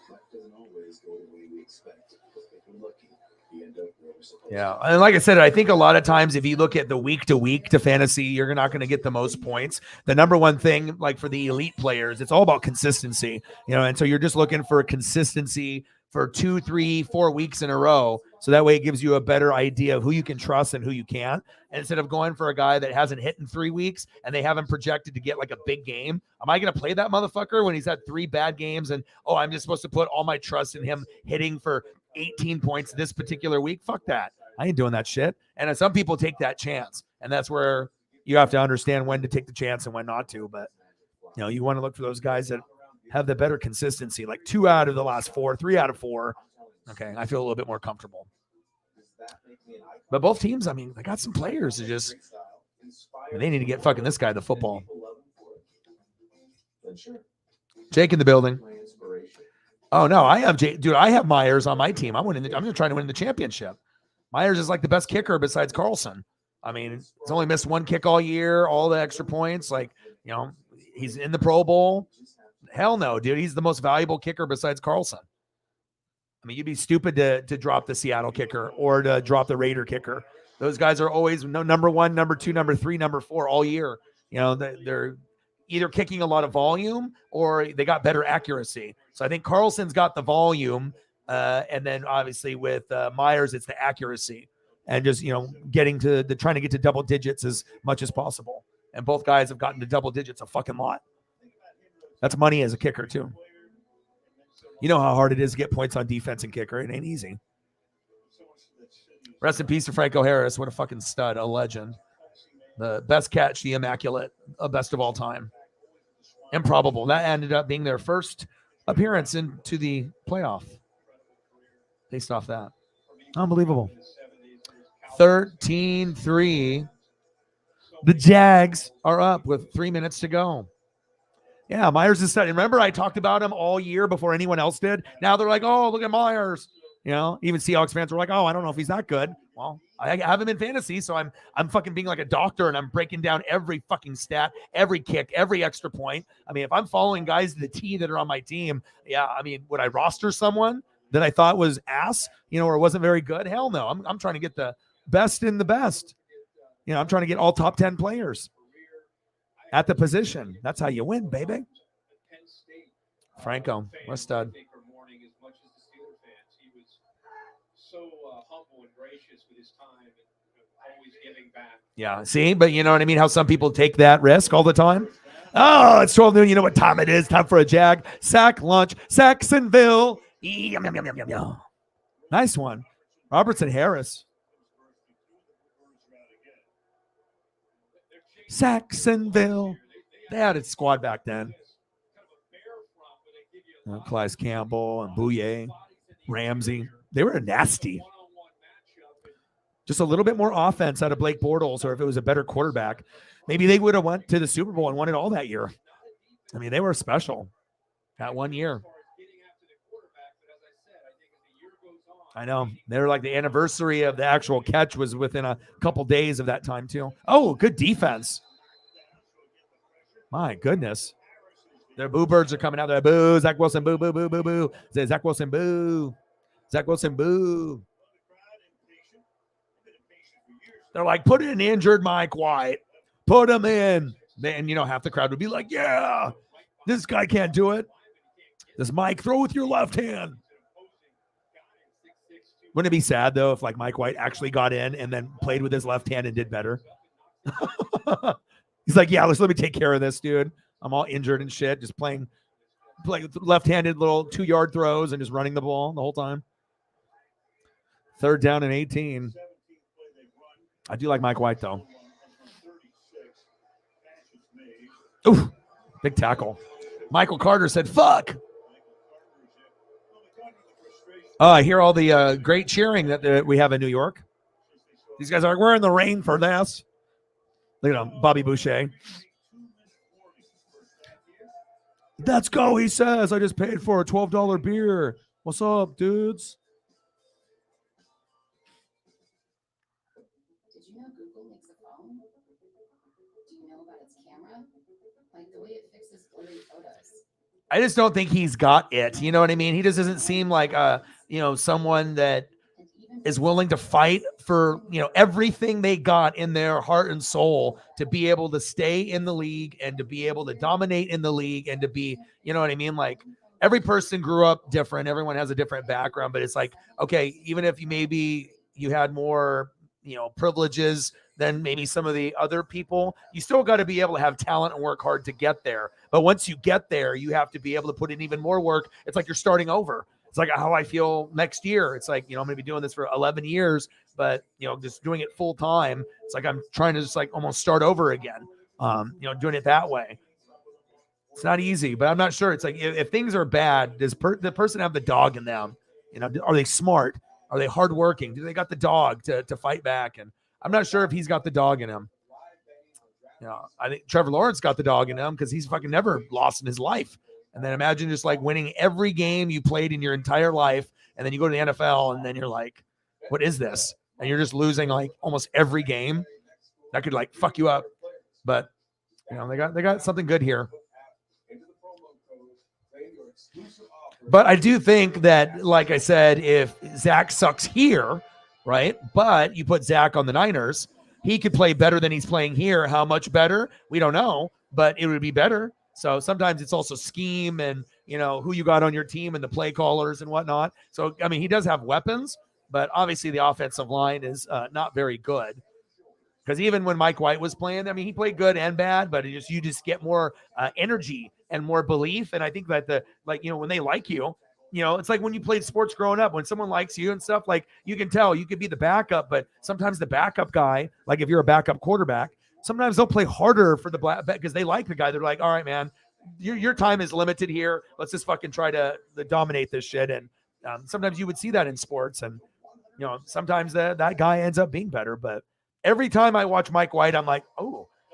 Life doesn't always go the way we expect. If we're lucky, we end up where we're supposed to. Yeah, and like I said, I think a lot of times if you look at the week to fantasy, you're not going to get the most points. The number one thing, like for the elite players, it's all about consistency, and so you're just looking for consistency for 2, 3, 4 weeks in a row. So that way it gives you a better idea of who you can trust and who you can't. And instead of going for a guy that hasn't hit in 3 weeks and they haven't projected to get like a big game, am I going to play that motherfucker when he's had 3 bad games and, I'm just supposed to put all my trust in him hitting for 18 points this particular week? Fuck that. I ain't doing that shit. And some people take that chance, and that's where you have to understand when to take the chance and when not to. But, you want to look for those guys that have the better consistency, like 2 out of the last 4, 3 out of 4. Okay, I feel a little bit more comfortable. But both teams, I mean, they got some players that just, they need to get fucking this guy the football. Jake in the building. Oh, no, I have Jake. Dude, I have Myers on my team. I'm just trying to win the championship. Myers is like the best kicker besides Carlson. I mean, he's only missed 1 kick all year, all the extra points. Like, he's in the Pro Bowl. Hell no, dude. He's the most valuable kicker besides Carlson. I mean, you'd be stupid to drop the Seattle kicker or to drop the Raider kicker. Those guys are always number 1, number 2, number 3, number 4 all year. They're either kicking a lot of volume or they got better accuracy. So I think Carlson's got the volume. And then obviously with Myers, it's the accuracy and just, getting to trying to get to double digits as much as possible. And both guys have gotten to double digits a fucking lot. That's money as a kicker too. You know how hard it is to get points on defense and kicker. It ain't easy. Rest in peace to Franco Harris. What a fucking stud, a legend. The best catch, the immaculate, best of all time. Improbable. That ended up being their first appearance into the playoff. Based off that. Unbelievable. 13-3. The Jags are up with 3 minutes to go. Yeah, Myers is studying. Remember, I talked about him all year before anyone else did. Now they're like, oh, look at Myers. Even Seahawks fans were like, oh, I don't know if he's that good. Well, I have him in fantasy, so I'm fucking being like a doctor, and I'm breaking down every fucking stat, every kick, every extra point. I mean, if I'm following guys to the T that are on my team, yeah, I mean, would I roster someone that I thought was ass, or wasn't very good? Hell no. I'm trying to get the best in the best. I'm trying to get all top 10 players. at the position. That's how you win, baby. Penn State. Franco, what a stud. I think are mourning as much as the Steeler fans. He was so humble and gracious with his time and always giving back. Yeah, see? But you know what I mean? How some people take that risk all the time? Oh, it's 12 noon. You know what time it is? Time for a Jag. Sack lunch. Saxonville. Yum, yum, yum, yum, yum, yum. Nice one. Robertson Harris. Saxonville. They had a squad back then. Clyde Campbell and Bouye, Ramsey. They were nasty. Just a little bit more offense out of Blake Bortles, or if it was a better quarterback, maybe they would have went to the Super Bowl and won it all that year. I mean, they were special that one year. I know. They were like the anniversary of the actual catch was within a couple days of that time too. Oh, good defense. My goodness. Their boo birds are coming out there. Boo, Zach Wilson, boo, boo, boo, boo, boo. Say Zach Wilson, boo. Zach Wilson, boo. They're like, put in injured Mike White. Put him in. Then, you know, half the crowd would be like, yeah, this guy can't do it. This Mike, throw with your left hand. Wouldn't it be sad, though, if like Mike White actually got in and then played with his left hand and did better? He's like, yeah, let me take care of this, dude. I'm all injured and shit, just playing left-handed little 2-yard throws and just running the ball the whole time. 3rd down and 18. I do like Mike White, though. Ooh, big tackle. Michael Carter said, fuck. Oh, I hear all the great cheering that we have in New York. These guys are like, we're in the rain for this. Look at him, Bobby Boucher. Let's go, he says. I just paid for a $12 beer. What's up, dudes? Did you know Google makes a phone? Do you know about its camera? Like the way it fixes blurry photos. I just don't think he's got it. You know what I mean? He just doesn't seem like someone that is willing to fight for, everything they got in their heart and soul to be able to stay in the league and to be able to dominate in the league and to be, you know what I mean? Like every person grew up different. Everyone has a different background, but it's like, okay, even if you had more, privileges than maybe some of the other people, you still got to be able to have talent and work hard to get there. But once you get there, you have to be able to put in even more work. It's like you're starting over. It's like how I feel next year. It's like, I'm going to be doing this for 11 years, but, just doing it full time. It's like I'm trying to just like almost start over again, doing it that way. It's not easy, but I'm not sure. It's like if things are bad, does the person have the dog in them? Are they smart? Are they hardworking? Do they got the dog to fight back? And I'm not sure if he's got the dog in him. I think Trevor Lawrence got the dog in him because he's fucking never lost in his life. And then imagine just like winning every game you played in your entire life. And then you go to the NFL and then you're like, what is this? And you're just losing like almost every game. That could like fuck you up. But they got something good here. But I do think that, like I said, if Zach sucks here, right? But you put Zach on the Niners, he could play better than he's playing here. How much better? We don't know, but it would be better. So sometimes it's also scheme and, who you got on your team and the play callers and whatnot. So, I mean, he does have weapons, but obviously the offensive line is not very good. Because even when Mike White was playing, I mean, he played good and bad, but you just get more energy and more belief. And I think that when they like you, it's like when you played sports growing up, when someone likes you and stuff, like you can tell you could be the backup, but sometimes the backup guy, like if you're a backup quarterback, sometimes they'll play harder for the black because they like the guy. They're like, all right, man, your time is limited here. Let's just fucking try to dominate this shit. And sometimes you would see that in sports, and sometimes that guy ends up being better. But every time I watch Mike White, I'm like,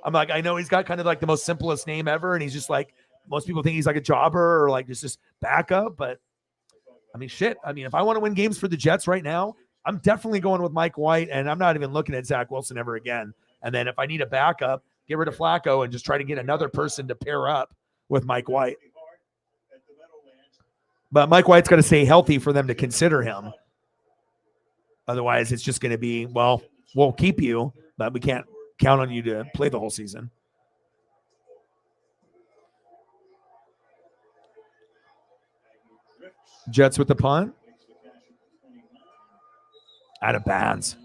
I know he's got kind of like the most simplest name ever, and he's just like most people think he's like a jobber or like just backup. But I mean, shit. I mean, if I want to win games for the Jets right now, I'm definitely going with Mike White, and I'm not even looking at Zach Wilson ever again. And then if I need a backup, get rid of Flacco and just try to get another person to pair up with Mike White. But Mike White's got to stay healthy for them to consider him. Otherwise, it's just going to be, well, we'll keep you, but we can't count on you to play the whole season. Jets with the punt. Out of bounds.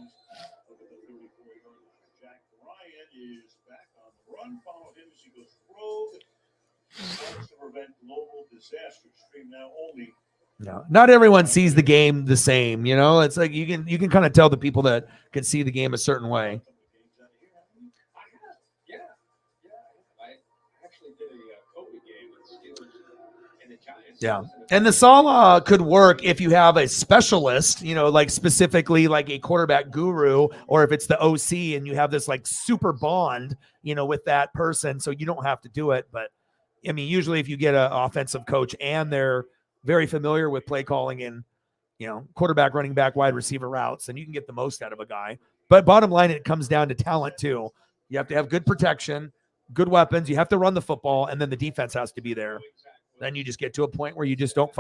Jack Ryan is back on the run. Follow him as he goes rogue. Helps to prevent global disasters. Stream now only. No, not everyone sees the game the same. You know, it's like you can kind of tell the people that can see the game a certain way. I actually did a COVID game with Steelers and the Giants. Yeah. And the Salah could work if you have a specialist, you know, like specifically like a quarterback guru, or if it's the OC and you have this like super bond, you know, with that person. So you don't have to do it. But I mean, usually if you get an offensive coach and they're very familiar with play calling and, you know, quarterback, running back, wide receiver routes, and you can get the most out of a guy. But bottom line, it comes down to talent too. You have to have good protection, good weapons. You have to run the football, and then the defense has to be there. Then you just get to a point where you just don't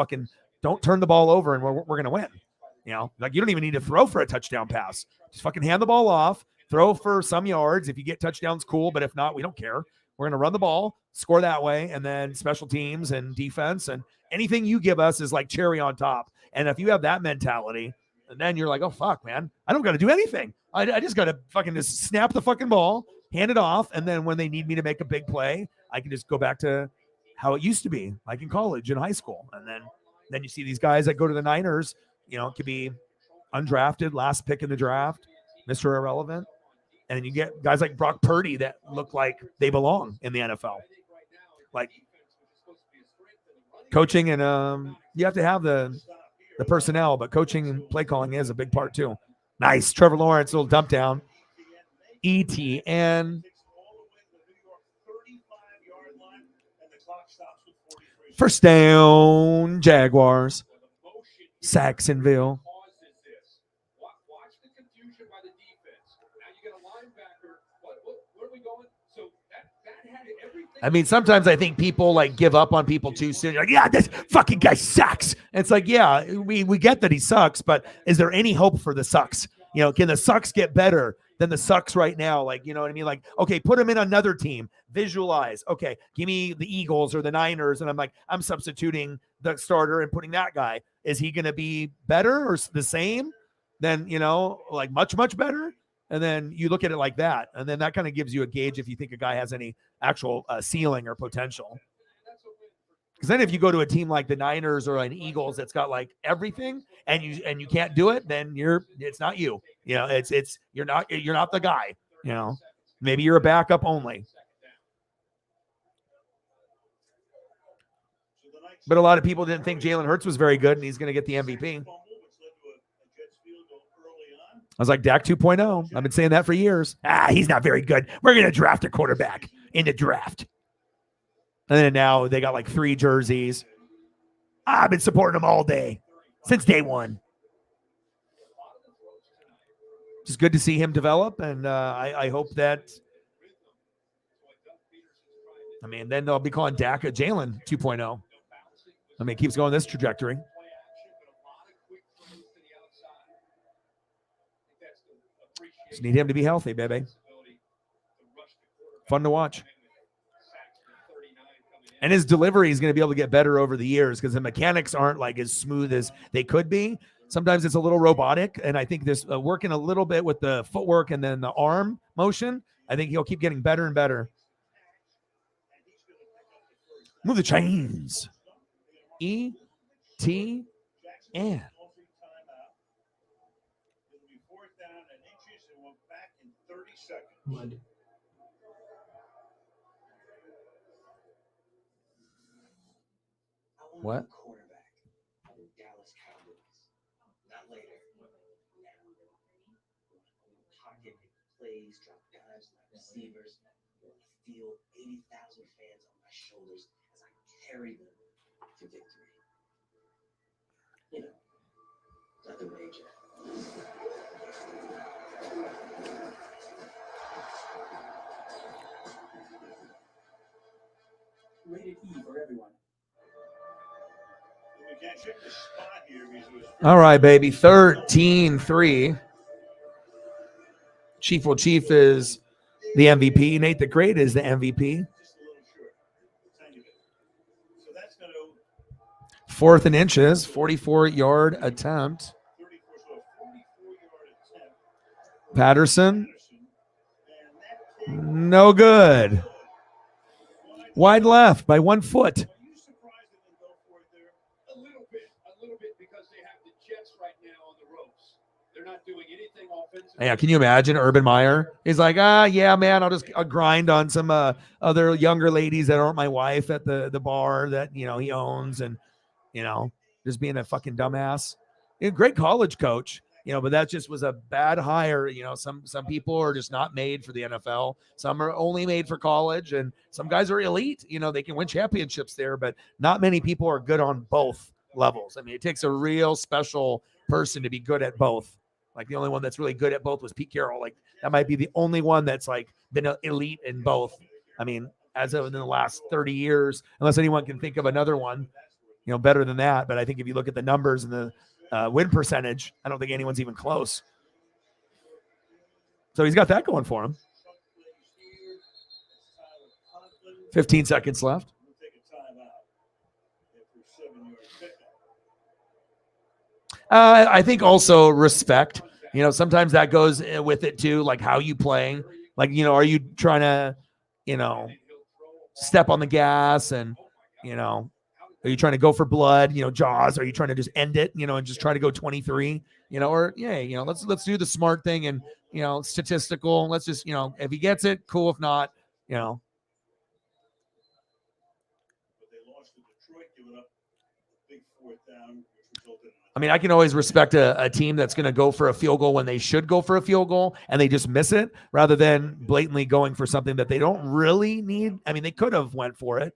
turn the ball over, and we're going to win. You know, like you don't even need to throw for a touchdown pass. Just fucking hand the ball off, throw for some yards. If you get touchdowns, cool. But if not, we don't care. We're going to run the ball, score that way, and then special teams and defense and anything you give us is like cherry on top. And if you have that mentality, and then you're like, oh, fuck, man, I don't got to do anything. I just got to fucking just snap the fucking ball, hand it off, and then when they need me to make a big play, I can just go back to how it used to be, like in college and high school. And then you see these guys that go to the Niners, you know, it could be undrafted, last pick in the draft, Mr. Irrelevant. And you get guys like Brock Purdy that look like they belong in the NFL. Like coaching and you have to have the personnel, but coaching and play calling is a big part too. Nice. Trevor Lawrence, little dump down. ETN. First down, Jaguars. Saxonville. I mean, sometimes I think people like give up on people too soon. You're like, yeah, this fucking guy sucks. And it's like, yeah, we get that he sucks, but is there any hope for the sucks? You know, can the sucks get better than the sucks right now? Like, you know what I mean? Like, okay, put him in another team. Visualize. Okay, give me the Eagles or the Niners. And I'm like, I'm substituting the starter and putting that guy. Is he going to be better or the same? Then, you know, like much, much better. And then you look at it like that. And then that kind of gives you a gauge if you think a guy has any actual ceiling or potential. Because then if you go to a team like the Niners or an Eagles that's got like everything and you can't do it, then it's not you. You know, it's you're not the guy. You know, maybe you're a backup only. But a lot of people didn't think Jalen Hurts was very good and he's going to get the MVP. I was like, Dak 2.0. I've been saying that for years. He's not very good. We're going to draft a quarterback in the draft. And then now they got like 3 jerseys. I've been supporting them all day, since day one. Just good to see him develop. And I hope that, I mean, then they'll be calling Dak a Jalen 2.0. I mean, it keeps going this trajectory. Just need him to be healthy, baby. Fun to watch. And his delivery is going to be able to get better over the years because the mechanics aren't like as smooth as they could be. Sometimes it's a little robotic, and I think this working a little bit with the footwork and then the arm motion, I think he'll keep getting better and better. Move the chains. ETN. Mud. What? Quarterback. Dallas Cowboys. Not later. Pocket plays, drop dimes, receivers. Feel 80,000 fans on my shoulders as I carry them to victory. You know, not the rage. Rated E for everyone. All right, baby. 13-3. Chief will Chief is the MVP. Nate the Great is the MVP. 4th and inches, 44-yard attempt. 34, so a 44-yard attempt. Patterson, And that no good. Wide left by 1 foot. Are you surprised they didn't go for it there? A little bit, because they have the Jets right now on the ropes. They're not doing anything offensively. Yeah, can you imagine Urban Meyer? He's like, yeah, man, I'll grind on some other younger ladies that aren't my wife at the bar that, he owns, and, just being a fucking dumbass. Great college coach, but that just was a bad hire. Some people are just not made for the NFL. Some are only made for college, and some guys are elite. They can win championships there, but not many people are good on both levels. I mean, it takes a real special person to be good at both. Like, the only one that's really good at both was Pete Carroll. Like, that might be the only one that's like been elite in both. I mean, as of in the last 30 years, unless anyone can think of another one, better than that. But I think if you look at the numbers and the win percentage, I don't think anyone's even close. So he's got that going for him. 15 seconds left. We'll take a timeout after a 7-yard pickup. I think also respect. Sometimes that goes with it too, like how you playing. Like, are you trying to, step on the gas and, are you trying to go for blood? Jaws. Are you trying to just end it? And just try to go 23. Or let's do the smart thing and statistical. Let's just if he gets it, cool. If not, But they lost to Detroit, giving up a big 4th down, which resulted in I mean, I can always respect a team that's going to go for a field goal when they should go for a field goal and they just miss it, rather than blatantly going for something that they don't really need. I mean, they could have went for it,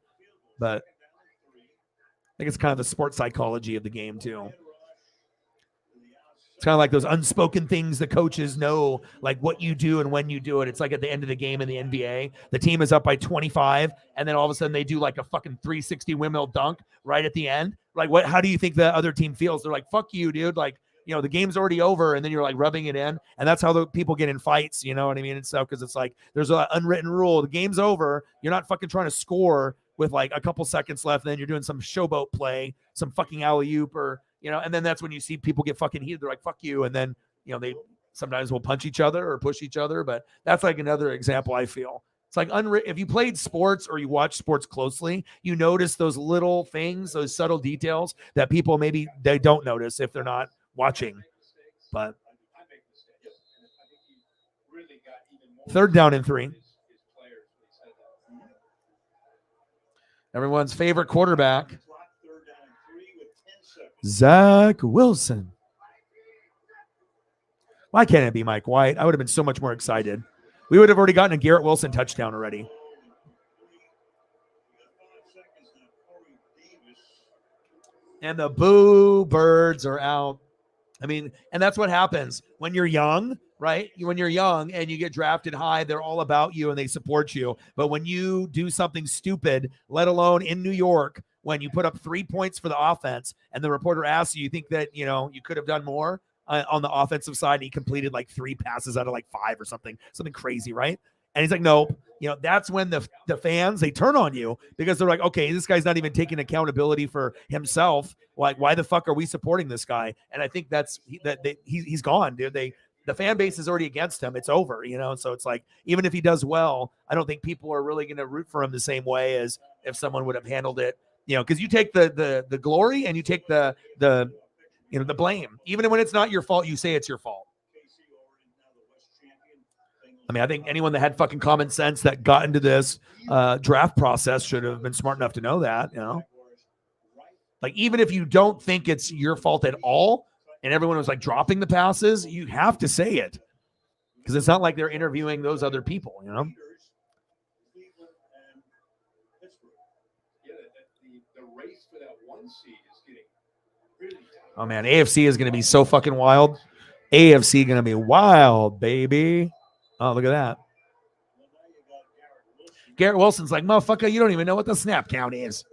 but I think it's kind of the sports psychology of the game too. It's kind of like those unspoken things the coaches know, like what you do and when you do it. It's like at the end of the game in the NBA, the team is up by 25, and then all of a sudden they do like a fucking 360 windmill dunk right at the end. Like, what? How do you think the other team feels? They're like, "Fuck you, dude!" Like, the game's already over, and then you're like rubbing it in, and that's how the people get in fights. You know what I mean? And stuff, because it's like there's an unwritten rule: the game's over. You're not fucking trying to score with like a couple seconds left, and then you're doing some showboat play, some fucking alley-oop, or and then that's when you see people get fucking heated. They're like, "Fuck you," and then they sometimes will punch each other or push each other. But that's like another example. I feel it's like if you played sports or you watch sports closely, you notice those little things, those subtle details that people maybe they don't notice if they're not watching. But 3rd down and 3. Everyone's favorite quarterback, Zach Wilson. Why can't it be Mike White? I would have been so much more excited. We would have already gotten a Garrett Wilson touchdown already. And the boo birds are out. I mean, and that's what happens when you're young, right? When you're young and you get drafted high, they're all about you and they support you. But when you do something stupid, let alone in New York, when you put up 3 points for the offense and the reporter asks you think that, you could have done more on the offensive side, and he completed like 3 passes out of like 5 or something crazy, right? And he's like, nope. That's when the fans, they turn on you because they're like, okay, this guy's not even taking accountability for himself. Like, why the fuck are we supporting this guy? And I think he's gone, dude. The fan base is already against him. It's over, So it's like, even if he does well, I don't think people are really going to root for him the same way as if someone would have handled it, because you take the glory and you take the blame. Even when it's not your fault, you say it's your fault. I mean, I think anyone that had fucking common sense that got into this draft process should have been smart enough to know that, Like, even if you don't think it's your fault at all, and everyone was like dropping the passes, you have to say it. Because it's not like they're interviewing those other people, Yeah, the race for that 1 seed is getting really tough. Oh, man, AFC is going to be so fucking wild. AFC going to be wild, baby. Oh, look at that. Garrett Wilson's like, motherfucker, you don't even know what the snap count is.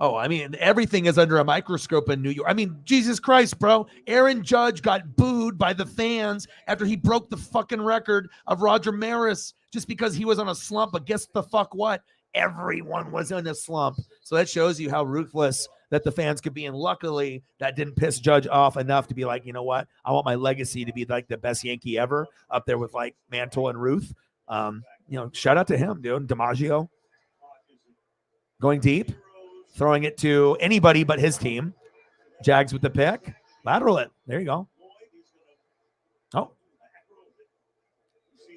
Oh, I mean, everything is under a microscope in New York. I mean, Jesus Christ, bro. Aaron Judge got booed by the fans after he broke the fucking record of Roger Maris just because he was on a slump. But guess the fuck what? everyone was in a slump. So that shows you how ruthless that the fans could be. And luckily, that didn't piss Judge off enough to be like, you know what? I want my legacy to be like the best Yankee ever, up there with like Mantle and Ruth. Shout out to him, dude. DiMaggio going deep, throwing it to anybody but his team. Jags with the pick. Lateral it. There you go. Oh.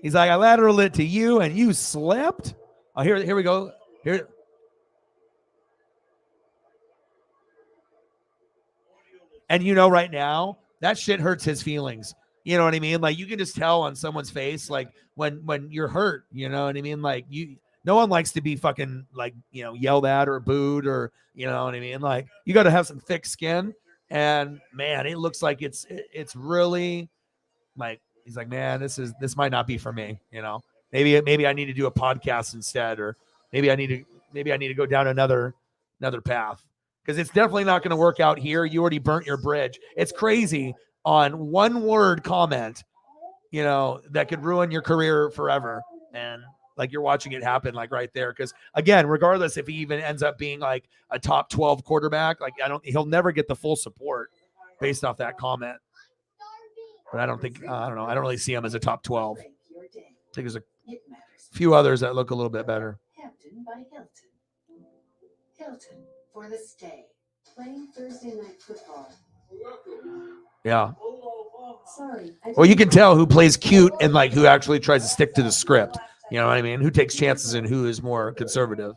He's like, I lateral it to you and you slipped. Oh, here we go. Here. And right now, that shit hurts his feelings. You know what I mean? Like, you can just tell on someone's face, like, when you're hurt, you know what I mean? Like, no one likes to be fucking, like, yelled at or booed or, you know what I mean? Like, you got to have some thick skin. And, man, it looks like it's really, like, he's like, man, this might not be for me, Maybe I need to do a podcast instead, or maybe I need to go down another path. Because it's definitely not going to work out here. You already burnt your bridge. It's crazy on one word comment, that could ruin your career forever. And like, you're watching it happen like right there. Because again, regardless if he even ends up being like a top 12 quarterback, like he'll never get the full support based off that comment. But I don't know. I don't really see him as a top 12. I think there's a few others that look a little bit better. Hampton by Hilton for the stay. Playing Thursday night football. Yeah. Sorry. Well, you can tell who plays cute and like who actually tries to stick to the script. You know what I mean? Who takes chances and who is more conservative.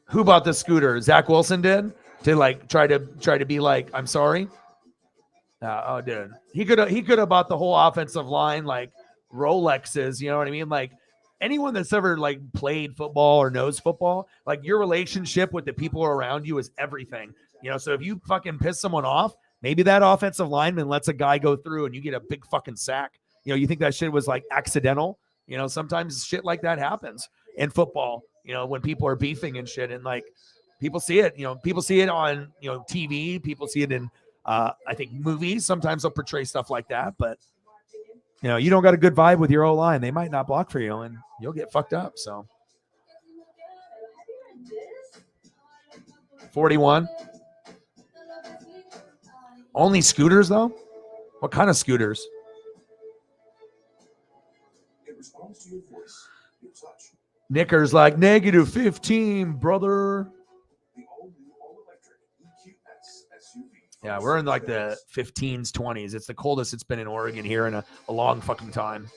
Who bought the scooter? Zach Wilson did, to like try to be like, I'm sorry. Oh, dude, he could have bought the whole offensive line like Rolexes. You know what I mean? Like, anyone that's ever like played football or knows football, like, your relationship with the people around you is everything. So if you fucking piss someone off, maybe that offensive lineman lets a guy go through and you get a big fucking sack. You think that shit was like accidental? Sometimes shit like that happens in football. When people are beefing and shit, and like, people see it. People see it on TV. People see it in I think movies. Sometimes they'll portray stuff like that, but you don't got a good vibe with your O-line, they might not block for you, and you'll get fucked up. So 41. Only scooters though? What kind of scooters? It responds to your voice, your touch. Nicker's like -15, brother. The all-new all-electric EQS SUV. Yeah, we're in like the 15s, 20s. It's the coldest it's been in Oregon here in a long fucking time.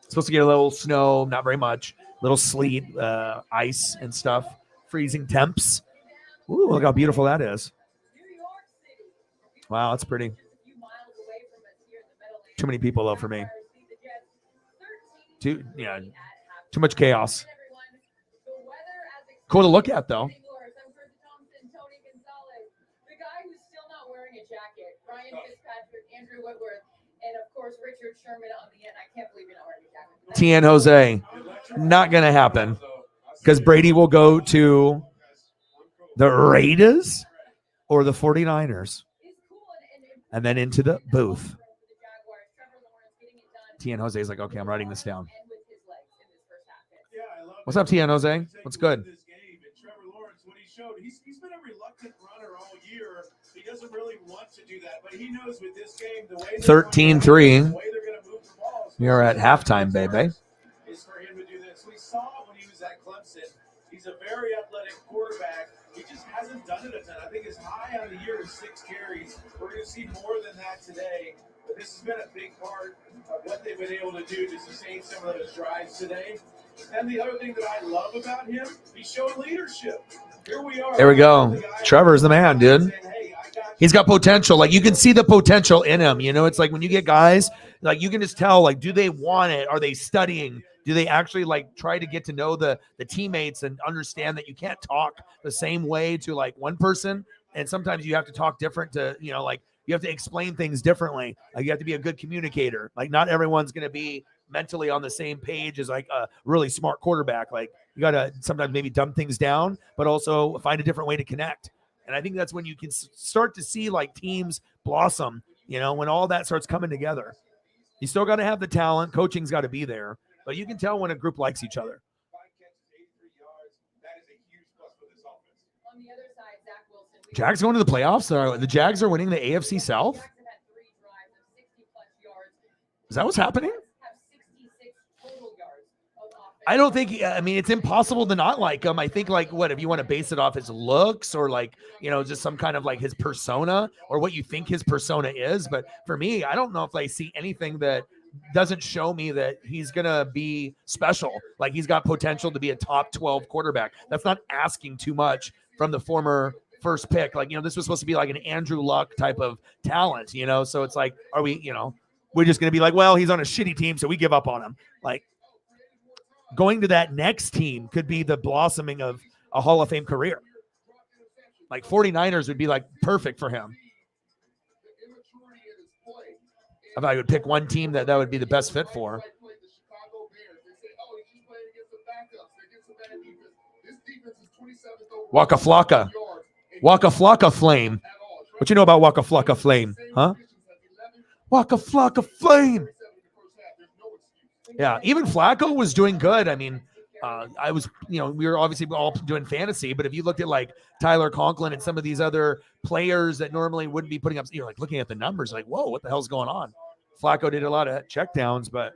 It's supposed to get a little snow, not very much. Little sleet, ice and stuff. Freezing temps. Ooh, look how beautiful that is. Wow, that's pretty. Too many people though for me. Too much chaos. Cool to look at though. TN Jose. Not going to happen because Brady will go to the Raiders or the 49ers and then into the booth. TN Jose is like, okay, I'm writing this down. What's up, TN Jose? What's good? He's been a reluctant runner all year. He doesn't really want to do that, but he knows with this game, the way 13-3. You're at halftime, baby. Is for him to do this. We saw it when he was at Clemson. He's a very athletic quarterback. He just hasn't done it a ton. I think his high on the year is 6 carries. We're going to see more than that today. But this has been a big part of what they've been able to do to sustain some of those drives today. And the other thing that I love about him, he's showing leadership. Here we are. There we go. Trevor's the man, dude. He's got potential. Like, you can see the potential in him. It's like when you get guys, like, you can just tell, like, do they want it? Are they studying? Do they actually like try to get to know the teammates and understand that you can't talk the same way to like one person? And sometimes you have to talk different to, like, you have to explain things differently. Like, you have to be a good communicator. Like, not everyone's going to be mentally on the same page as like a really smart quarterback. Like you got to sometimes maybe dumb things down, but also find a different way to connect. And I think that's when you can start to see like teams blossom, when all that starts coming together. You still got to have the talent. Coaching's got to be there, but you can tell when a group likes each other. On the other side, Zach Wilson. Jags going to the playoffs. The Jags are winning the AFC South. Jags have had 3 drives of 60-plus yards. Is that what's happening? Have 66 total yards of offense. I don't think, it's impossible to not like him. I think if you want to base it off his looks or just some kind of like his persona or what you think his persona is. But for me, I don't know if I see anything that doesn't show me that he's going to be special. Like he's got potential to be a top 12 quarterback. That's not asking too much from the former first pick. This was supposed to be like an Andrew Luck type of talent, so it's like, are we, we're just going to be like, well, he's on a shitty team, so we give up on him. Like going to that next team could be the blossoming of a Hall of Fame career. Like 49ers would be like perfect for him. If I would pick one team that would be the best fit for. Waka Flocka Flame. What you know about Waka Flocka Flame? Huh? Waka Flocka Flame. Yeah, even Flacco was doing good. I mean, I was, we were obviously all doing fantasy, but if you looked at like Tyler Conklin and some of these other players that normally wouldn't be putting up, like looking at the numbers, like, whoa, what the hell's going on? Flacco did a lot of checkdowns, but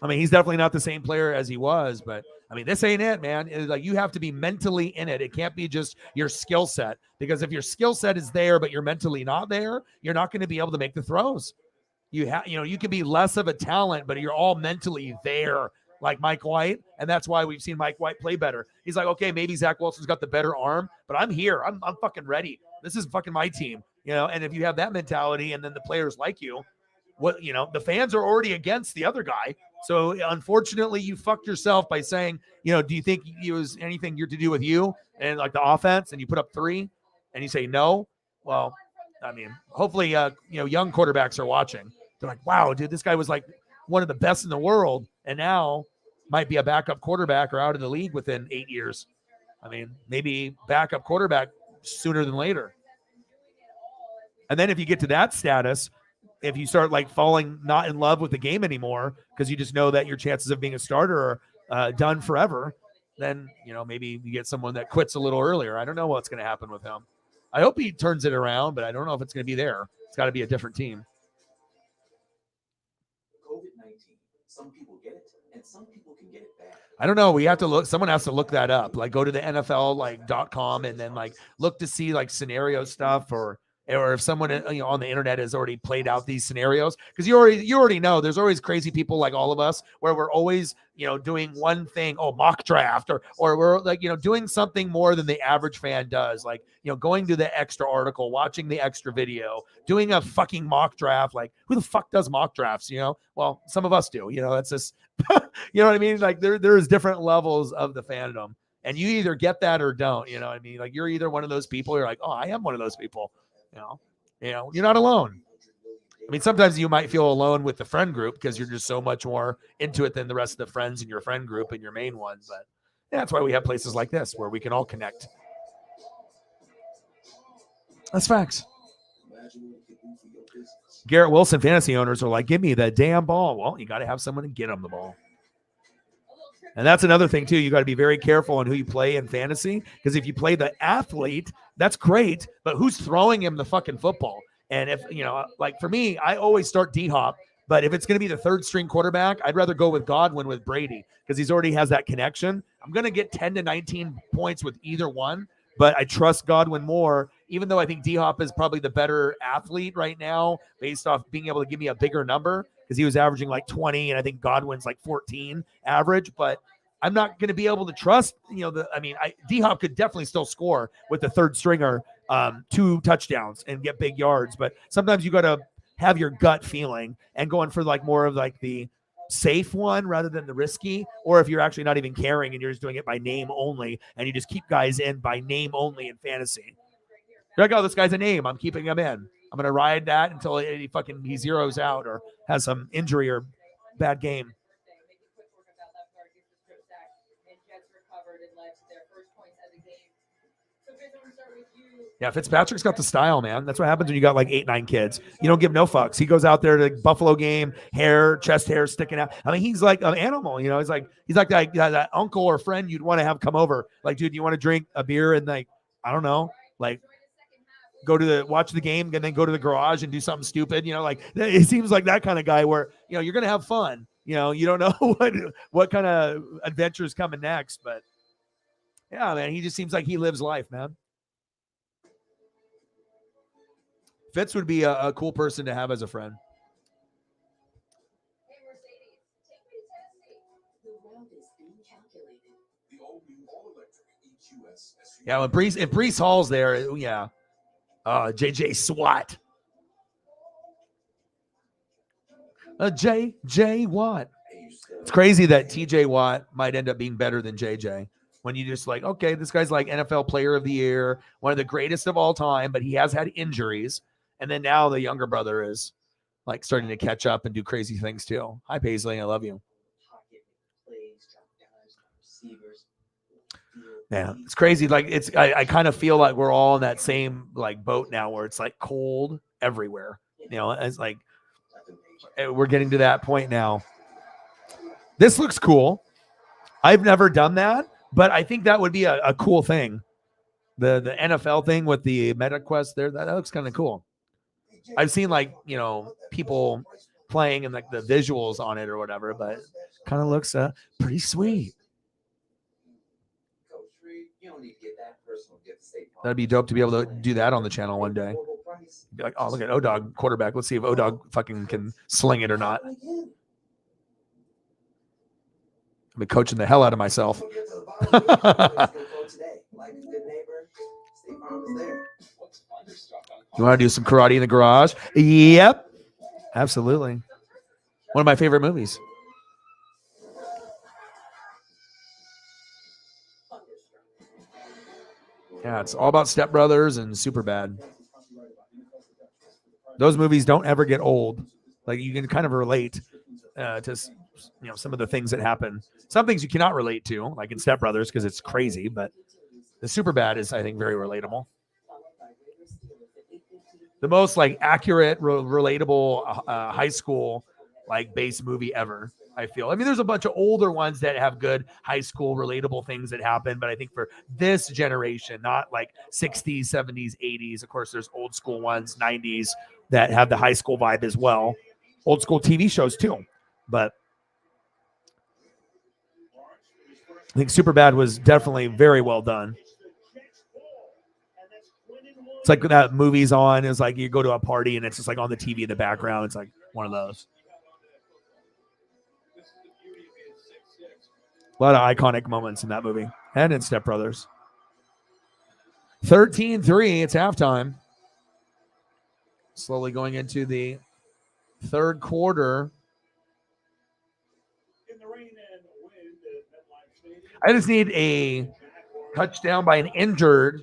I mean, he's definitely not the same player as he was, but I mean, this ain't it, man. It's like you have to be mentally in it. It can't be just your skill set, because if your skill set is there, but you're mentally not there, you're not going to be able to make the throws. You can be less of a talent, but you're all mentally there, like Mike White. And that's why we've seen Mike White play better. He's like, okay, maybe Zach Wilson's got the better arm, but I'm here. I'm fucking ready. This is fucking my team, and if you have that mentality and then the players like you, the fans are already against the other guy. So unfortunately you fucked yourself by saying, do you think it was anything to do with you and like the offense, and you put up 3 and you say no? Well, I mean, hopefully, young quarterbacks are watching. They're like, wow, dude, this guy was like one of the best in the world, and now might be a backup quarterback or out of the league within 8 years. I mean, maybe backup quarterback sooner than later. And then if you get to that status, if you start like falling not in love with the game anymore because you just know that your chances of being a starter are done forever, then, maybe you get someone that quits a little earlier. I don't know what's going to happen with him. I hope he turns it around, but I don't know if it's going to be there. It's got to be a different team. COVID-19, some people get it, and some people can get it bad. I don't know. We have to look. Someone has to look that up. Like go to the NFL .com and then like look to see like scenario stuff, or if someone on the internet has already played out these scenarios, because you already know there's always crazy people like all of us where we're always doing one thing, mock draft, or we're like doing something more than the average fan does, like going to the extra article, watching the extra video, doing a fucking mock draft. Like who the fuck does mock drafts? Well, some of us do. That's just you know what I mean? Like there's different levels of the fandom, and you either get that or don't. You know what I mean? Like you're either one of those people. You're like, oh, I am one of those people. You're not alone. I mean, sometimes you might feel alone with the friend group because you're just so much more into it than the rest of the friends in your friend group and your main ones. But that's why we have places like this where we can all connect. That's facts. Garrett Wilson fantasy owners are like, give me the damn ball. Well, you got to have someone to get them the ball. And that's another thing, too. You got to be very careful on who you play in fantasy, because if you play the athlete, that's great, but who's throwing him the fucking football? And if, like for me, I always start D-Hop, but if it's going to be the third string quarterback, I'd rather go with Godwin with Brady because he's already has that connection. I'm going to get 10 to 19 points with either one, but I trust Godwin more, even though I think D-Hop is probably the better athlete right now based off being able to give me a bigger number, because he was averaging like 20 and I think Godwin's like 14 average, but I'm not going to be able to trust, D-Hop could definitely still score with the third stringer, 2 touchdowns and get big yards. But sometimes you got to have your gut feeling and going for like more of like the safe one rather than the risky, or if you're actually not even caring and you're just doing it by name only and you just keep guys in by name only in fantasy. You're like, oh, this guy's a name. I'm keeping him in. I'm going to ride that until he zeroes out or has some injury or bad game. Yeah, Fitzpatrick's got the style, man. That's what happens when you got like 8, 9 kids. You don't give no fucks. He goes out there to Buffalo game, chest hair sticking out. I mean, he's like an animal, you know. He's like that uncle or friend you'd want to have come over. Like, dude, you want to drink a beer and like, I don't know, like go to watch the game and then go to the garage and do something stupid, you know, like it seems like that kind of guy where, you know, you're going to have fun, you know, you don't know what kind of adventure is coming next, but yeah, man, he just seems like he lives life, man. Fitz would be a cool person to have as a friend. Yeah, if Breece Hall's there, yeah. JJ Swat. JJ Watt. It's crazy that TJ Watt might end up being better than JJ. When you just like, okay, this guy's like NFL player of the year, one of the greatest of all time, but he has had injuries. And then now the younger brother is like starting to catch up and do crazy things too. Hi, Paisley. I love you. Yeah, it's crazy. Like I kind of feel like we're all in that same like boat now where it's like cold everywhere. You know, it's like we're getting to that point now. This looks cool. I've never done that, but I think that would be a cool thing. The NFL thing with the MetaQuest there, that looks kind of cool. I've seen like, you know, people playing and like the visuals on it or whatever, but kind of looks pretty sweet. That'd be dope to be able to do that on the channel one day. Be like, oh, look at O-Dog quarterback. Let's see if O-Dog fucking can sling it or not. I've been coaching the hell out of myself. You want to do some karate in the garage? Yep. Absolutely. One of my favorite movies. Yeah, it's all about Step Brothers and Superbad. Those movies don't ever get old. Like you can kind of relate to, you know, some of the things that happen. Some things you cannot relate to, like in Step Brothers, because it's crazy. But the Superbad is, I think, very relatable. The most like accurate, relatable high school like base movie ever. I feel. I mean, there's a bunch of older ones that have good high school relatable things that happen, but I think for this generation, not like 60s, 70s, 80s. Of course, there's old school ones, 90s that have the high school vibe as well. Old school TV shows too, but I think Superbad was definitely very well done. It's like that movie's on. It's like you go to a party and it's just like on the TV in the background. It's like one of those. A lot of iconic moments in that movie and in Step Brothers. 13-3. It's halftime. Slowly going into the third quarter. I just need a touchdown by an injured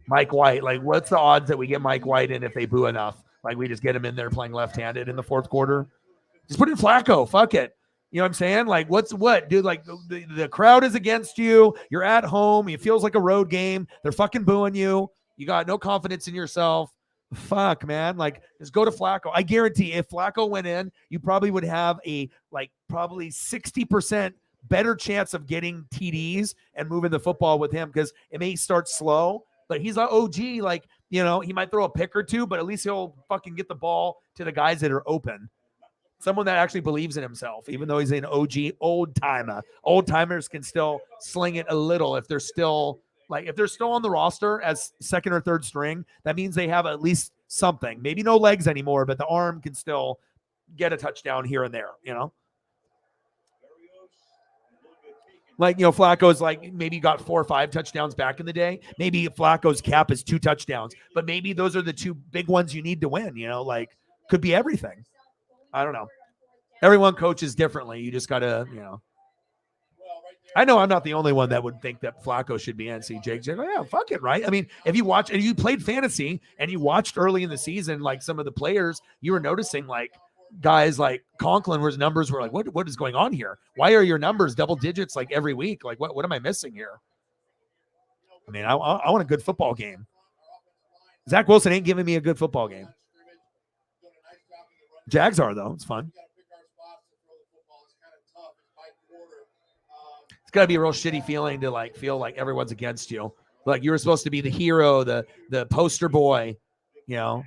Mike White. Like, what's the odds that we get Mike White in if they boo enough? Like, we just get him in there playing left-handed in the fourth quarter. Just put in Flacco. Fuck it. You know what I'm saying? Like, dude? Like, the crowd is against you. You're at home. It feels like a road game. They're fucking booing you. You got no confidence in yourself. Fuck, man. Like, just go to Flacco. I guarantee if Flacco went in, you probably would have probably 60% better chance of getting TDs and moving the football with him because it may start slow, but he's an OG. Like, you know, he might throw a pick or two, but at least he'll fucking get the ball to the guys that are open. Someone that actually believes in himself, even though he's an OG old timer. Old timers can still sling it a little if they're still on the roster as second or third string. That means they have at least something. Maybe no legs anymore, but the arm can still get a touchdown here and there. You know, like, you know, Flacco's like maybe got 4 or 5 touchdowns back in the day. Maybe Flacco's cap is 2 touchdowns, but maybe those are the 2 big ones you need to win. You know, like could be everything. I don't know. Everyone coaches differently. You just got to, you know. I know I'm not the only one that would think that Flacco should be in. See, Jake, yeah, fuck it, right? I mean, if you played fantasy and you watched early in the season, like some of the players, you were noticing like guys like Conklin, whose numbers were like, what is going on here? Why are your numbers double digits like every week? Like, what am I missing here? I mean, I want a good football game. Zach Wilson ain't giving me a good football game. Jags are, though. It's fun. It's got to be a real shitty feeling to like feel like everyone's against you. Like you were supposed to be the hero, the poster boy, you know,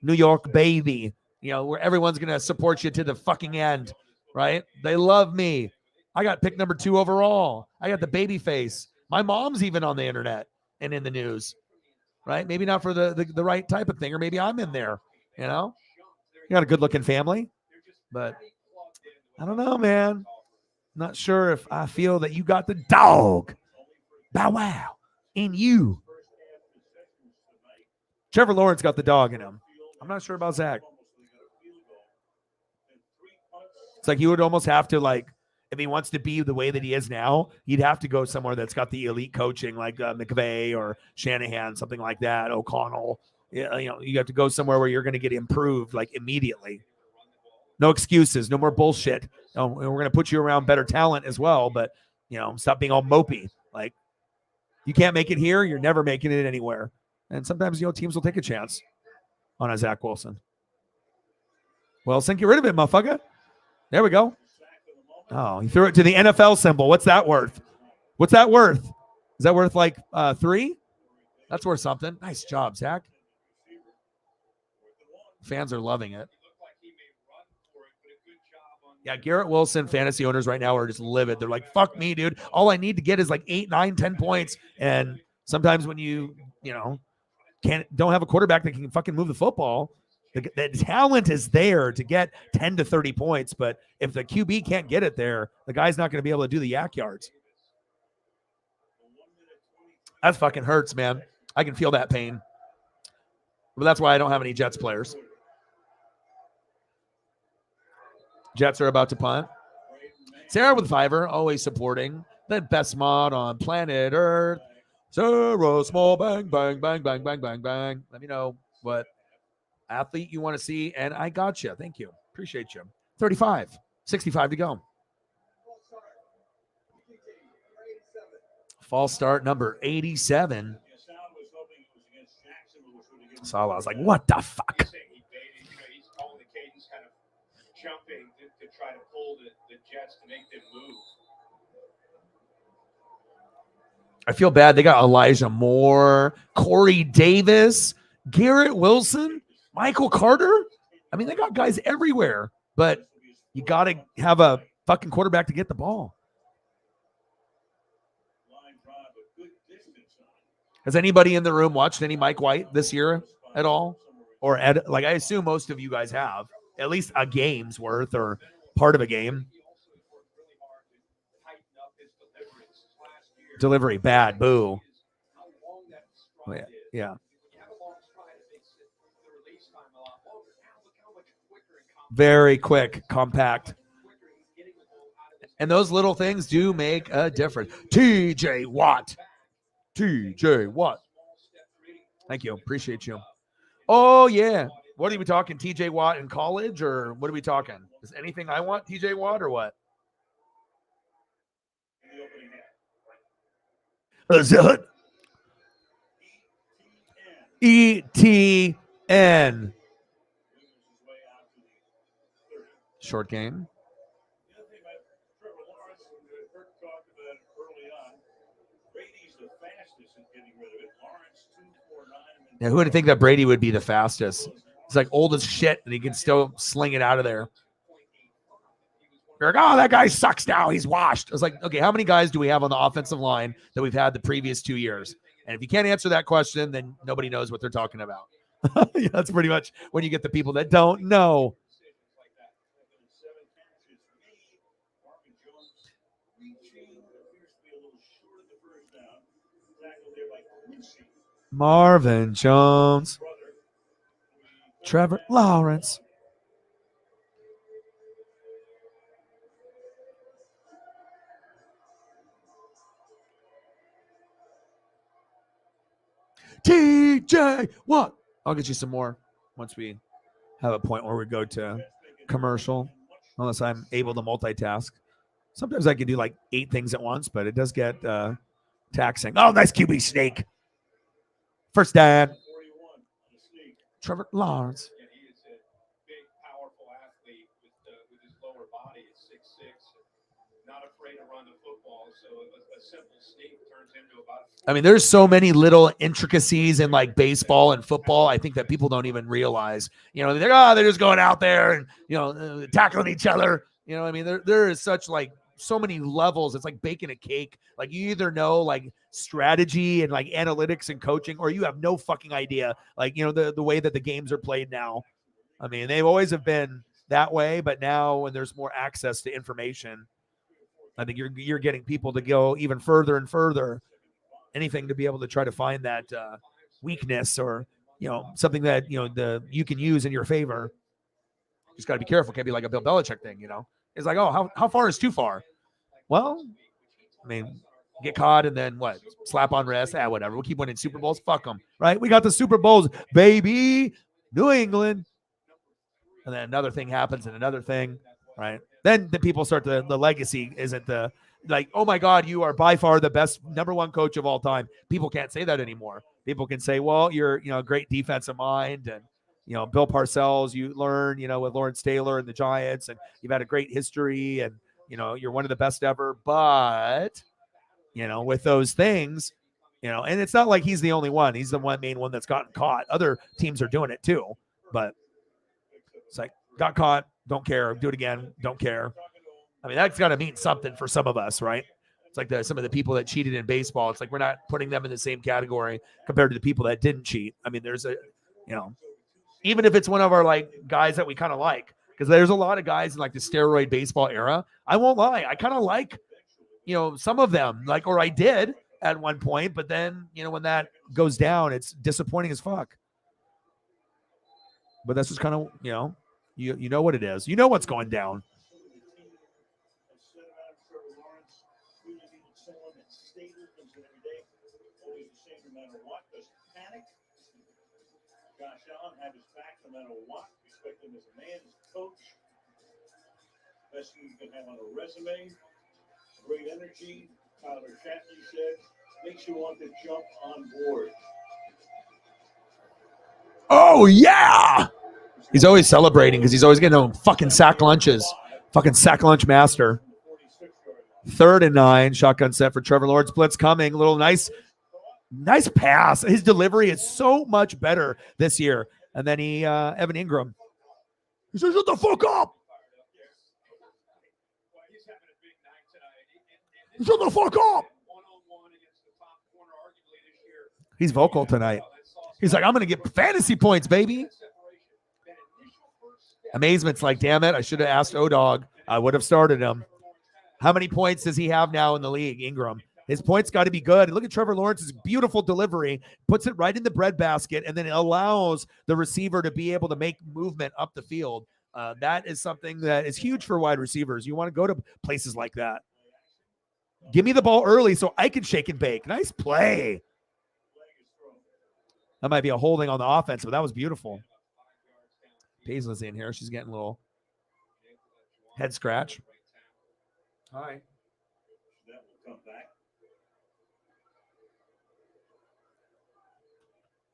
New York baby, you know, where everyone's going to support you to the fucking end, right? They love me. I got pick number 2 overall. I got the baby face. My mom's even on the internet and in the news, right? Maybe not for the right type of thing, or maybe I'm in there, you know? You got a good looking family, but I don't know, man. Not sure if I feel that you got the dog, bow wow, in you. Trevor Lawrence got the dog in him. I'm not sure about Zach. It's like he would almost have to, like, if he wants to be the way that he is now, he'd have to go somewhere that's got the elite coaching, like McVay or Shanahan, something like that, O'Connell. Yeah, you know, you have to go somewhere where you're going to get improved like immediately. No excuses, no more bullshit. We're going to put you around better talent as well, but you know, stop being all mopey. Like, you can't make it here, you're never making it anywhere. And sometimes, you know, teams will take a chance on a Zach Wilson. Wilson, get rid of it, motherfucker. There we go. Oh, he threw it to the NFL symbol. What's that worth? What's that worth? Is that worth like 3? That's worth something. Nice job, Zach. Fans are loving it. Yeah, Garrett Wilson fantasy owners right now are just livid. They're like, fuck me, dude. All I need to get is like 8, 9, 10 points. And sometimes when you know, don't have a quarterback that can fucking move the football, the talent is there to get 10 to 30 points. But if the QB can't get it there, the guy's not going to be able to do the yak yards. That fucking hurts, man. I can feel that pain. But that's why I don't have any Jets players. Jets are about to punt. Sarah with Fiverr, always supporting the best mod on planet Earth. Sarah Small, bang, bang, bang, bang, bang, bang, bang. Let me know what athlete you want to see, and I got you. Thank you. Appreciate you. 35, 65 to go. False start number 87. Salah, I was like, what the fuck? He's calling the cadence, kind of jumping to try to pull the Jets to make them move. I feel bad. They got Elijah Moore, Corey Davis, Garrett Wilson, Michael Carter. I mean, they got guys everywhere, but you got to have a fucking quarterback to get the ball. Has anybody in the room watched any Mike White this year at all? Or I assume most of you guys have at least a game's worth or part of a game. Delivery bad, boo. Oh, yeah. Very quick, compact. And those little things do make a difference. TJ Watt. Thank you. Appreciate you. Oh, yeah. What are we talking? TJ Watt in college, or what are we talking? Is anything I want TJ Watt or what? ETN. Short game. Now, who would think that Brady would be the fastest? He's like old as shit, and he can still sling it out of there. You're like, oh, that guy sucks now. He's washed. I was like, okay, how many guys do we have on the offensive line that we've had the previous 2 years? And if you can't answer that question, then nobody knows what they're talking about. Yeah, that's pretty much when you get the people that don't know. Marvin Jones. Trevor Lawrence. TJ Watt. I'll get you some more once we have a point where we go to commercial unless I'm able to multitask. Sometimes I can do like 8 things at once, but it does get taxing. Oh, nice QB sneak. First down. Trevor Lawrence. Yeah, he is a big, powerful athlete with his lower body at 6'6", not afraid to run the football. So a simple sneak turns into about. I mean, there's so many little intricacies in like baseball and football. I think that people don't even realize. You know, they're just going out there and tackling each other. You know, I mean, there is such like so many levels. It's like baking a cake. Like you either know like strategy and like analytics and coaching, or you have no fucking idea. Like, the way that the games are played now. I mean, they've always have been that way, but now when there's more access to information, I think you're getting people to go even further and further. Anything to be able to try to find that weakness or something that you can use in your favor. Just got to be careful. Can't be like a Bill Belichick thing. It's like, oh, how far is too far? Well, I mean, get caught and then what? Slap on wrist. Whatever. We'll keep winning Super Bowls. Fuck them. Right? We got the Super Bowls, baby. New England. And then another thing happens and another thing. Right? Then the people start the legacy isn't the like, oh my God, you are by far the best number 1 coach of all time. People can't say that anymore. People can say, well, you're a great defensive mind, and Bill Parcells, you learn, with Lawrence Taylor and the Giants, and you've had a great history, and you're one of the best ever. But with those things, and it's not like he's the only one. He's the main one that's gotten caught. Other teams are doing it too, but it's like, got caught, don't care, do it again, don't care. I mean, that's got to mean something for some of us, right? It's like some of the people that cheated in baseball. It's like we're not putting them in the same category compared to the people that didn't cheat. I mean, there's even if it's one of our like guys that we kind of like, because there's a lot of guys in like the steroid baseball era. I won't lie, I kind of like, some of them, like, or I did at one point, but then when that goes down, it's disappointing as fuck. But that's just kind of you know what it is. You know what's going down. Josh Allen had his back no matter what. Respect him as a man, as a coach. Best thing you can have on a resume. Great energy. Tyler Shatley said, makes you want to jump on board. Oh yeah! He's always celebrating because he's always getting on fucking sack lunches. Fucking sack lunch master. 3rd and 9. Shotgun set for Trevor Lawrence. Blitz coming. A little nice pass. His delivery is so much better this year. And then Evan Ingram. He says, shut the fuck up. Shut the fuck up. He's vocal tonight. He's like, I'm going to get fantasy points, baby. Amazement's like, damn it, I should have asked O-Dog. I would have started him. How many points does he have now in the league, Ingram? His points got to be good. Look at Trevor Lawrence's beautiful delivery, puts it right in the breadbasket, and then it allows the receiver to be able to make movement up the field. That is something that is huge for wide receivers. You want to go to places like that. Give me the ball early so I can shake and bake. Nice play. That might be a holding on the offense, but that was beautiful. Paisley's in here. She's getting a little head scratch. Hi. That will come back.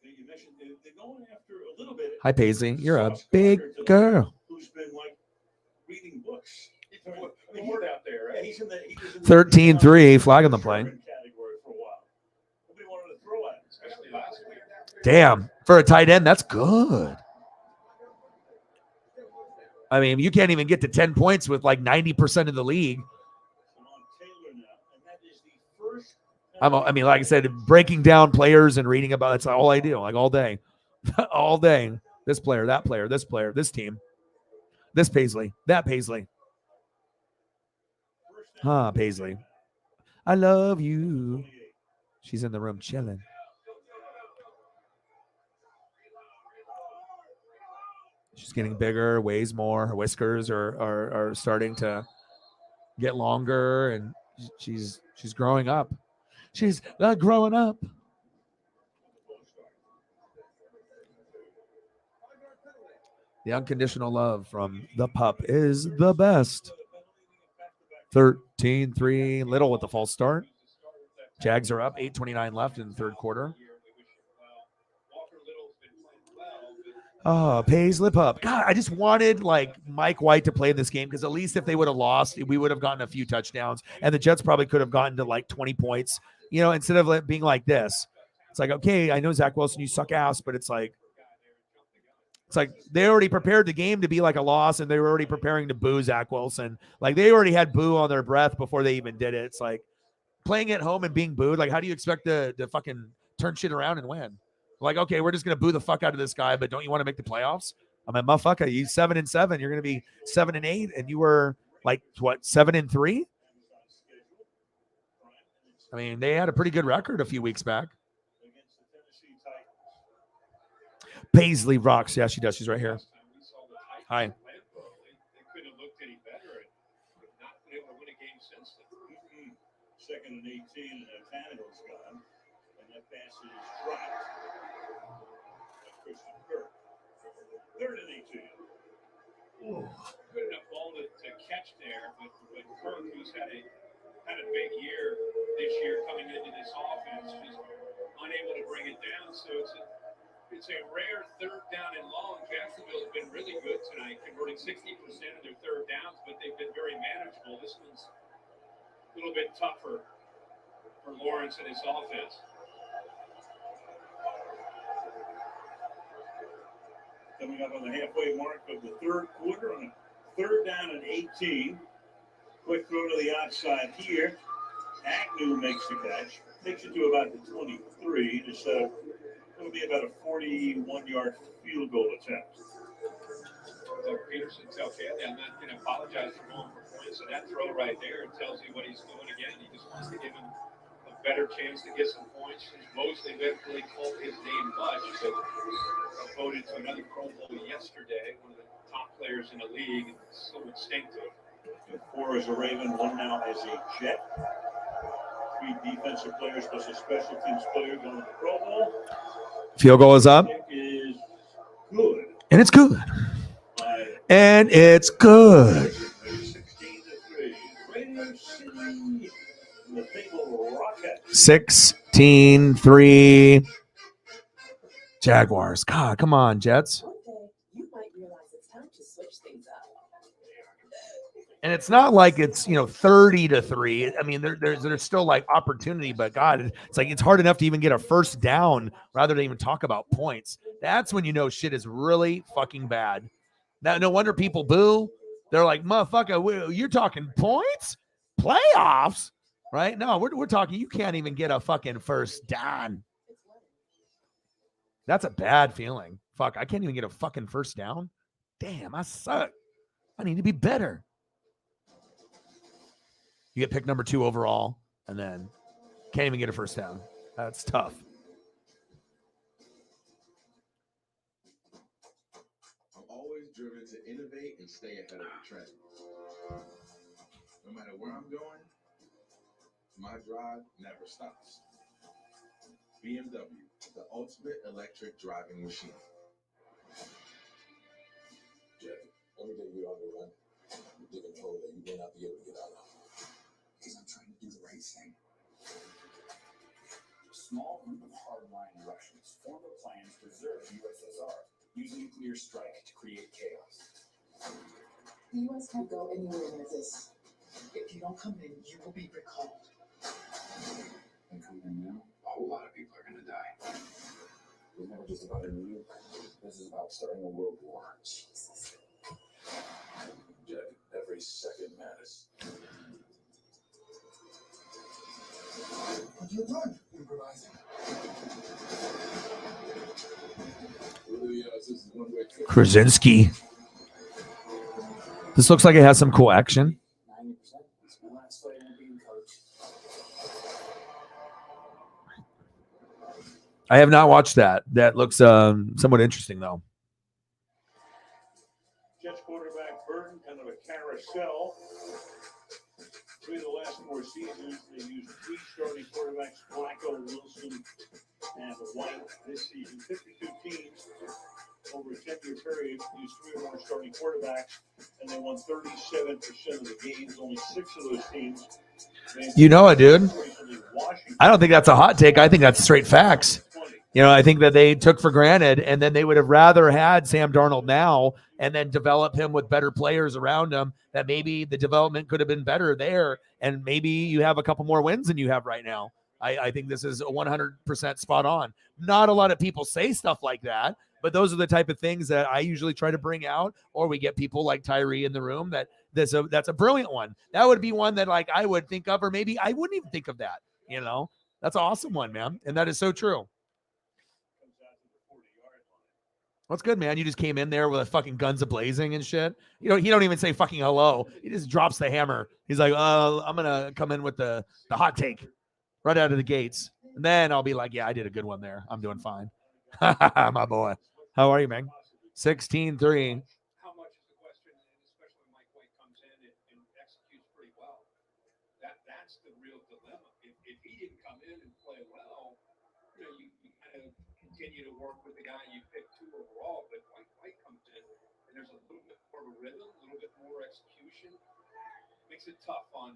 You mentioned they're going after a little bit. Hi, Paisley. You're a big girl. Who's been like reading books. Bored out there, right? He's in the 13-3, flag on the play. Category for a while. Nobody wanted to throw at him, especially last week. Damn, for a tight end, that's good. I mean, you can't even get to 10 points with like 90% of the league. I mean, like I said, breaking down players and reading about that's all I do, like all day. All day. This player, that player, this player, this team. This Paisley, that Paisley. Huh, Paisley. I love you. She's in the room chilling. She's getting bigger, weighs more. Her whiskers are starting to get longer, and she's growing up. She's growing up. The unconditional love from the pup is the best. 13-3. Little with the false start. Jags are up. 8:29 left in the third quarter. Oh, Paisley Pup. God, I just wanted like Mike White to play in this game because at least if they would have lost, we would have gotten a few touchdowns, and the Jets probably could have gotten to like 20 points. You know, instead of it being like this, it's like, okay, I know Zach Wilson, you suck ass, but it's like they already prepared the game to be like a loss, and they were already preparing to boo Zach Wilson. Like they already had boo on their breath before they even did it. It's like playing at home and being booed. Like, how do you expect to fucking turn shit around and win? Like, okay, we're just gonna boo the fuck out of this guy, but don't you want to make the playoffs? I mean, motherfucker, you 7-7. You're gonna be 7-8, and you were like what 7-3? I mean, they had a pretty good record a few weeks back. Paisley rocks. Yeah, she does. She's right here. Hi. Second and 18, and Nathaniel's gone, and that pass is dropped. Christian Kirk. Third and 18. Good enough ball to catch there, but Kirk, who's had a big year this year coming into this offense, was unable to bring it down. So it's a rare third down and long. Jacksonville has been really good tonight, converting 60% of their third downs, but they've been very manageable. This one's a little bit tougher for Lawrence and his offense. Coming up on the halfway mark of the third quarter on a third down and 18. Quick throw to the outside here. Agnew makes the catch. Takes it to about the 23. Just it'll be about a 41-yard field goal attempt. Peterson tells Haley, I'm not going to apologize for going for points. So that throw right there tells you what he's doing again. He just wants to give him a better chance to get some points. Mosley didn't really call his name much, but voted to another Pro Bowl yesterday, one of the top players in the league, and so instinctive. 4 as a Raven, 1 now as a Jet. 3 defensive players plus a special teams player going to the Pro Bowl. Field goal is up. It is good. And it's good. And it's good. 16-3 Jaguars. God, come on, Jets. You might realize it's time to switch things up. And it's not like it's 30-3. I mean, there's still like opportunity, but God, it's like it's hard enough to even get a first down rather than even talk about points. That's when you know shit is really fucking bad. Now, no wonder people boo. They're like, motherfucker, you're talking points? Playoffs? Right? No, we're talking you can't even get a fucking first down. That's a bad feeling. Fuck, I can't even get a fucking first down. Damn, I suck. I need to be better. You get pick number 2 overall, and then can't even get a first down. That's tough. I'm always driven to innovate and stay ahead of the trend. No matter where I'm going, my drive never stops. BMW, the ultimate electric driving machine. Jack, every day you're on the run, you're digging a hole that you may not be able to get out of. Because I'm trying to do the right thing. A small group of hardline Russians formed a plan to preserve the USSR, use nuclear strike to create chaos. The U.S. can't go anywhere near this. If you don't come in, you will be recalled. And come in now, a whole lot of people are going to die. It's never just about a nuke. This is about starting a world war. Jesus. Jack, every second matters. What are you doing? Improvising. Krasinski. This looks like it has some cool action. 90%. It's my last fight in being coach. I have not watched that. That looks somewhat interesting, though. Jets quarterback Burton, kind of a carousel. 3 of the last 4 seasons, they used 3 starting quarterbacks, Flacco, Wilson, and White. This season, 52 teams over a 10-year period, used 3 or more starting quarterbacks, and they won 37% of the games. Only 6 of those teams. You know it, dude. I don't think that's a hot take. I think that's straight facts. You know, I think that they took for granted, and then they would have rather had Sam Darnold now and then develop him with better players around him, that maybe the development could have been better there, and maybe you have a couple more wins than you have right now. I think this is 100% spot on. Not a lot of people say stuff like that, but those are the type of things that I usually try to bring out, or we get people like Tyree in the room that's a brilliant one. That would be one that like I would think of, or maybe I wouldn't even think of that. You know, that's an awesome one, man. And that is so true. What's good, man? You just came in there with a fucking guns a-blazing and shit. You know, he don't even say fucking hello. He just drops the hammer. He's like, I'm going to come in with the hot take right out of the gates. And then I'll be like, yeah, I did a good one there. I'm doing fine. My boy. How are you, man? 16-3. How much is the question, and especially when Mike White comes in and executes pretty well. That's the real dilemma. If he didn't come in and play well, you know, you kind of continue to work with the guy you picked 2 overall, but White comes in and there's a little bit more of a rhythm, a little bit more execution. Makes it tough on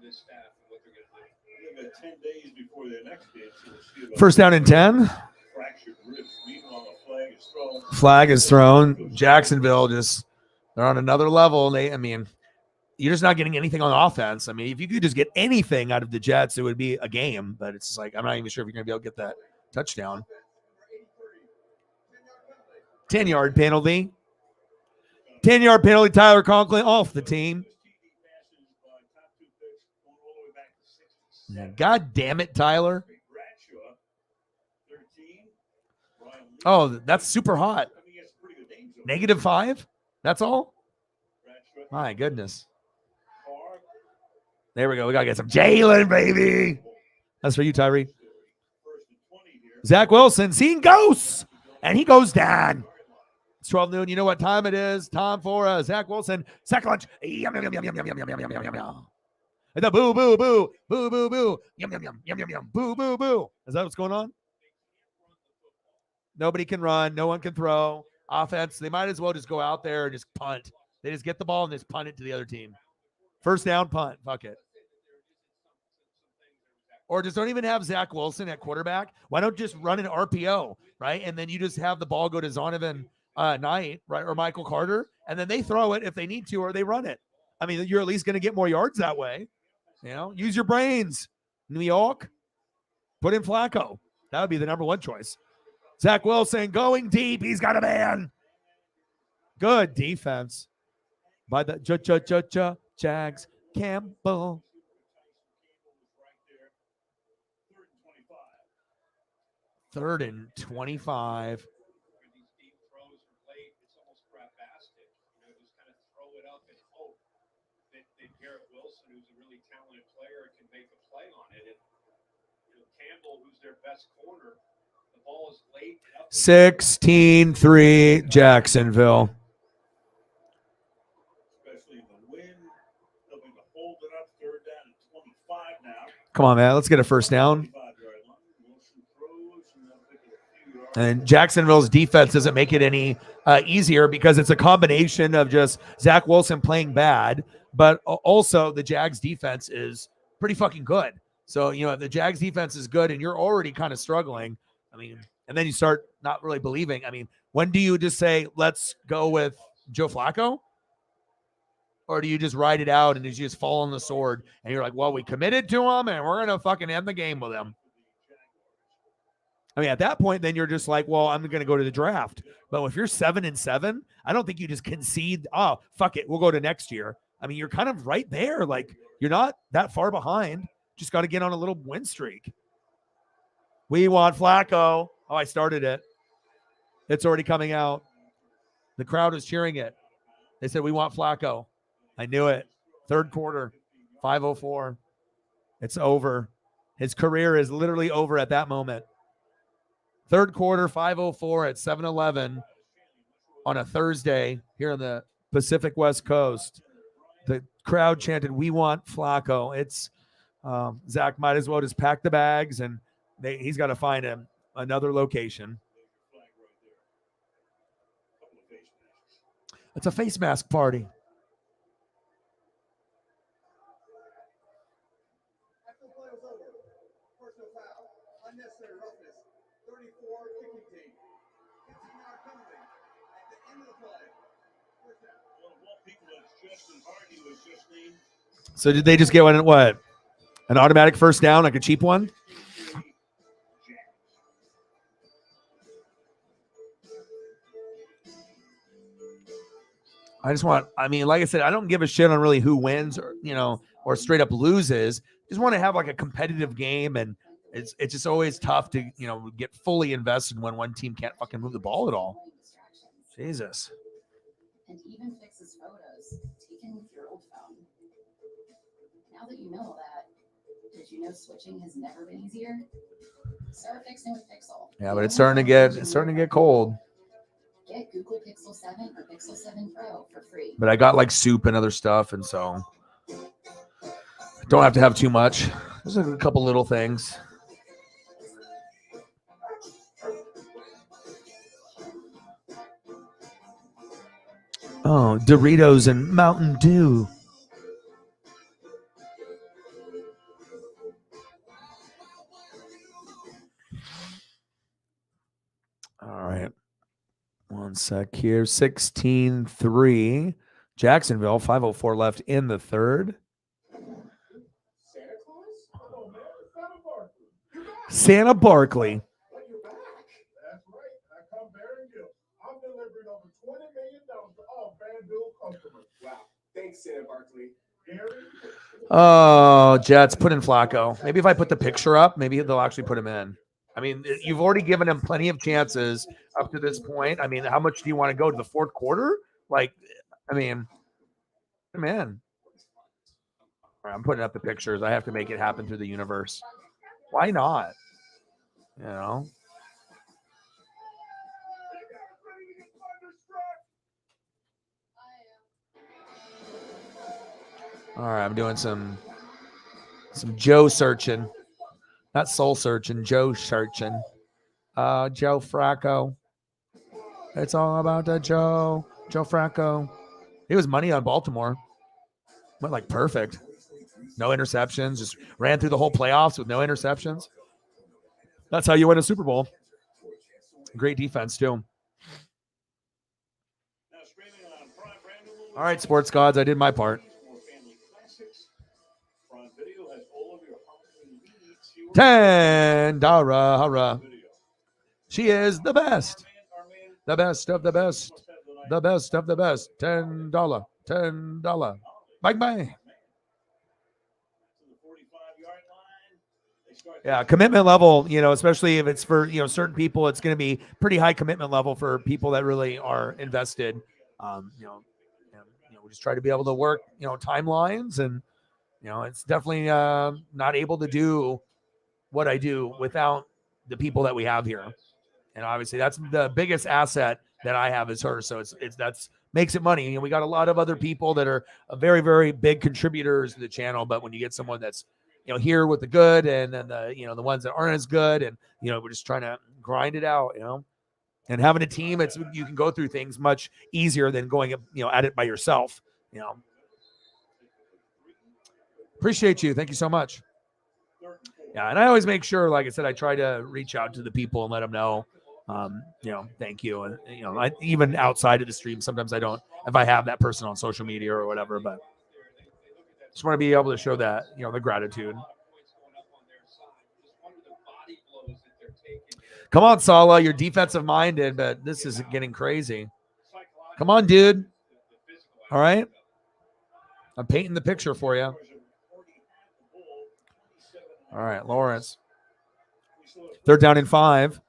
this staff and what they're going to do. They've got 10 days before their next game, so we'll see about First down and 10. fractured ribs. Meanwhile, the flag is thrown. Flag is thrown. Jacksonville they're on another level. You're just not getting anything on offense. I mean, if you could just get anything out of the Jets, it would be a game. But it's just like, I'm not even sure if you're going to be able to get that touchdown. 10-yard penalty. 10-yard penalty. Tyler Conklin off the team. God damn it, Tyler. Oh, that's super hot. -5? That's all? My goodness. There we go. We got to get some Jalen, baby. That's for you, Tyree. Zach Wilson seeing ghosts, and he goes down. It's 12 noon. You know what time it is? Time for Zach Wilson. Sack lunch. Yum, yum, yum, yum, yum, yum, yum, yum, yum, yum, yum. And the boo, boo, boo, boo, boo, boo, yum, yum, yum, yum, yum, yum, boo, boo, boo. Is that what's going on? Nobody can run. No one can throw. Offense, they might as well just go out there and just punt. They just get the ball and just punt it to the other team. First down, punt. Fuck it. Or just don't even have Zach Wilson at quarterback. Why don't just run an RPO, right? And then you just have the ball go to Zonovan Knight, right, or Michael Carter, and then they throw it if they need to, or they run it. I mean, you're at least going to get more yards that way. You know, use your brains. New York, put in Flacco. That would be the number one choice. Zach Wilson going deep. He's got a man. Good defense by the Jags. Campbell. Third and 25. Garrett Wilson, who's a really talented player, can make a play on it. And Campbell, who's their best corner, the ball is late. 16-3 Jacksonville. Especially the win, helping to hold it up. Third down and 25 now. Come on, man. Let's get a first down. And Jacksonville's defense doesn't make it any easier because it's a combination of just Zach Wilson playing bad, but also the Jags defense is pretty fucking good. So, you know, if the Jags defense is good and you're already kind of struggling, I mean, and then you start not really believing. I mean, when do you just say, let's go with Joe Flacco? Or do you just ride it out and you just fall on the sword and you're like, well, we committed to him and we're going to fucking end the game with him? I mean, at that point, then you're just like, well, I'm going to go to the draft. But if you're 7-7, I don't think you just concede, oh, fuck it, we'll go to next year. I mean, you're kind of right there. Like, you're not that far behind. Just got to get on a little win streak. We want Flacco. Oh, I started it. It's already coming out. The crowd is cheering it. They said, we want Flacco. I knew it. Third quarter, 5:04. It's over. His career is literally over at that moment. Third quarter, 5:04 at 7-Eleven on a Thursday here on the Pacific West Coast. The crowd chanted, we want Flacco. It's Zach might as well just pack the bags, and he's got to find him another location. It's a face mask party. After the play was over, personal foul, unnecessary roughness, 34 kicking team, 15-yard penalty at the end of the play. First down. One of all people, that's Justin Hardy was just named. So did they just get what? An automatic first down, like a cheap one? I mean, like I said, I don't give a shit on really who wins or straight up loses. Just want to have like a competitive game, and it's just always tough to, get fully invested when one team can't fucking move the ball at all. Jesus. And even fixes photos taken with your old phone. Now that you know all that, did you know switching has never been easier? Start fixing with Pixel. Yeah, but it's starting to get cold. Get Google Pixel 7 or Pixel 7 Pro for free. But I got like soup and other stuff, and so don't have to have too much. There's a couple little things. Oh, Doritos and Mountain Dew. All right. One sec here. 16-3. Jacksonville, 5:04 left in the third. Santa Claus? Oh, man, Santa Barkley. You're back. Santa Barkley. But you're back. That's right. I come bearing gifts. I'm delivering over $20 million to all FanDuel customers. Wow. Thanks, Santa Barkley. Gary? Oh, Jets, put in Flacco. Maybe if I put the picture up, maybe they'll actually put him in. I mean, you've already given him plenty of chances up to this point. I mean, how much do you want to go to the fourth quarter? Like, I mean, man. All right, I'm putting up the pictures. I have to make it happen through the universe. Why not? All right, I'm doing some Joe searching. Not soul searching, Joe searching. Joe Flacco. It's all about the Joe Flacco. He was money on Baltimore. Went like perfect. No interceptions. Just ran through the whole playoffs with no interceptions. That's how you win a Super Bowl. Great defense, too. All right, sports gods, I did my part. $10. She is the best. The best of the best. The best of the best. $10. $10. Bye bye. Yeah, commitment level, especially if it's for, certain people, it's going to be pretty high commitment level for people that really are invested. We just try to be able to work, timelines, and, it's definitely not able to do what I do without the people that we have here. And obviously that's the biggest asset that I have is her. So that's makes it money. We got a lot of other people that are very, very big contributors to the channel. But when you get someone that's, here with the good and then the ones that aren't as good, and, we're just trying to grind it out, and having a team, you can go through things much easier than going, at it by yourself, Appreciate you. Thank you so much. Yeah, and I always make sure, like I said, I try to reach out to the people and let them know, thank you. And, even outside of the stream, sometimes I don't, if I have that person on social media or whatever, but just want to be able to show that, the gratitude. Come on, Sala, you're defensive minded, but this is getting crazy. Come on, dude. All right. I'm painting the picture for you. All right, Lawrence. Third down and 5.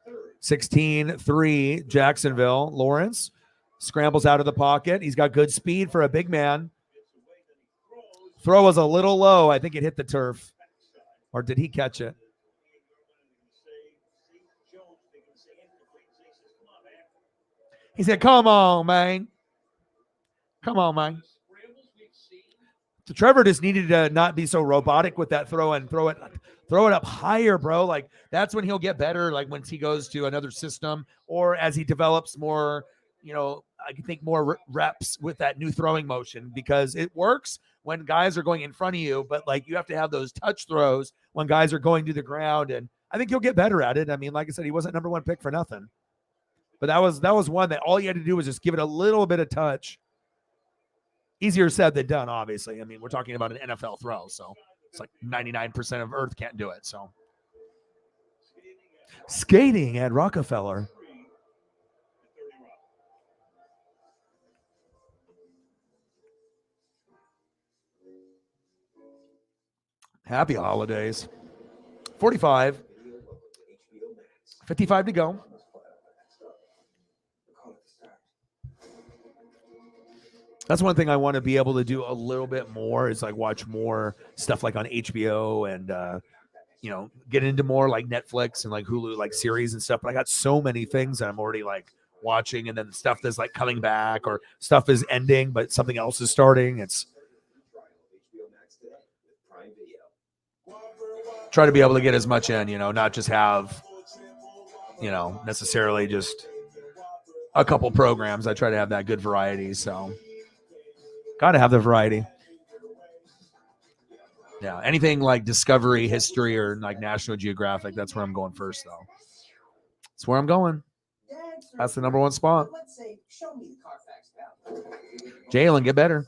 16-3, Jacksonville. Lawrence scrambles out of the pocket. He's got good speed for a big man. Throw was a little low. I think it hit the turf. Or did he catch it? He said, come on, man. Come on, man. So Trevor just needed to not be so robotic with that throw and throw it up higher, bro. Like that's when he'll get better. Like once he goes to another system or as he develops more, I can think more reps with that new throwing motion because it works when guys are going in front of you, but like you have to have those touch throws when guys are going to the ground. And I think he'll get better at it. I mean, like I said, he wasn't number 1 pick for nothing, but that was one that all you had to do was just give it a little bit of touch. Easier said than done, obviously. I mean, we're talking about an NFL throw, so it's like 99% of Earth can't do it. So skating at Rockefeller. Happy holidays. 45. 55 to go. That's one thing I want to be able to do a little bit more is like watch more stuff like on HBO and, get into more like Netflix and like Hulu, like series and stuff. But I got so many things that I'm already like watching, and then stuff that's like coming back or stuff is ending, but something else is starting. It's try to be able to get as much in, not just have, necessarily just a couple programs. I try to have that good variety. So got to have the variety. Yeah. Anything like Discovery, History, or like National Geographic. That's where I'm going first, though. That's where I'm going. That's the number 1 spot. Jalen, get better.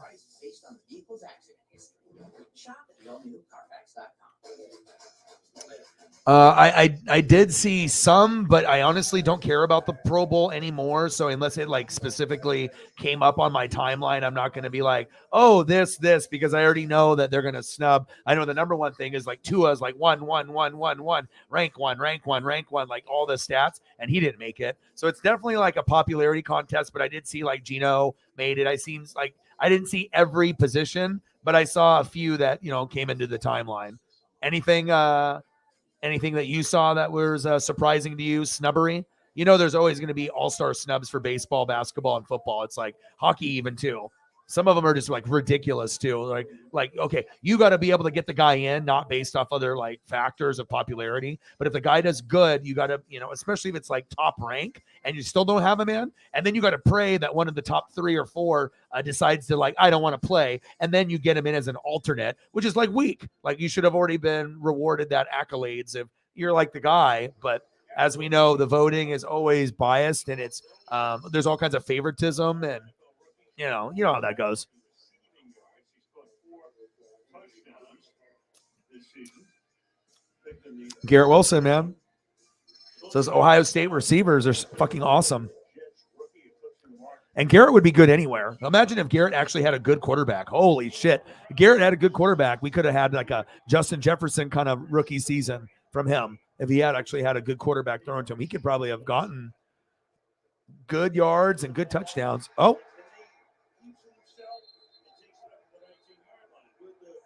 I did see some, but I honestly don't care about the Pro Bowl anymore. So unless it like specifically came up on my timeline, I'm not going to be like, oh, this, because I already know that they're going to snub. I know the number 1 thing is like Tua's like 1, rank one, like all the stats, and he didn't make it. So it's definitely like a popularity contest, but I did see like Geno made it. I didn't see every position, but I saw a few that, came into the timeline. Anything that you saw that was surprising to you, snubbery? There's always going to be all-star snubs for baseball, basketball, and football. It's like hockey even too. Some of them are just like ridiculous too. Like okay, you got to be able to get the guy in, not based off other like factors of popularity. But if the guy does good, you got to, especially if it's like top rank and you still don't have him in, and then you got to pray that one of the top 3 or 4 decides to like, I don't want to play, and then you get him in as an alternate, which is like weak. Like you should have already been rewarded that accolades if you're like the guy. But as we know, the voting is always biased, and it's there's all kinds of favoritism, and you know how that goes. Garrett Wilson, man. Says Ohio State receivers are fucking awesome. And Garrett would be good anywhere. Imagine if Garrett actually had a good quarterback. Holy shit. If Garrett had a good quarterback, we could have had like a Justin Jefferson kind of rookie season from him. If he had actually had a good quarterback thrown to him, he could probably have gotten good yards and good touchdowns. Oh,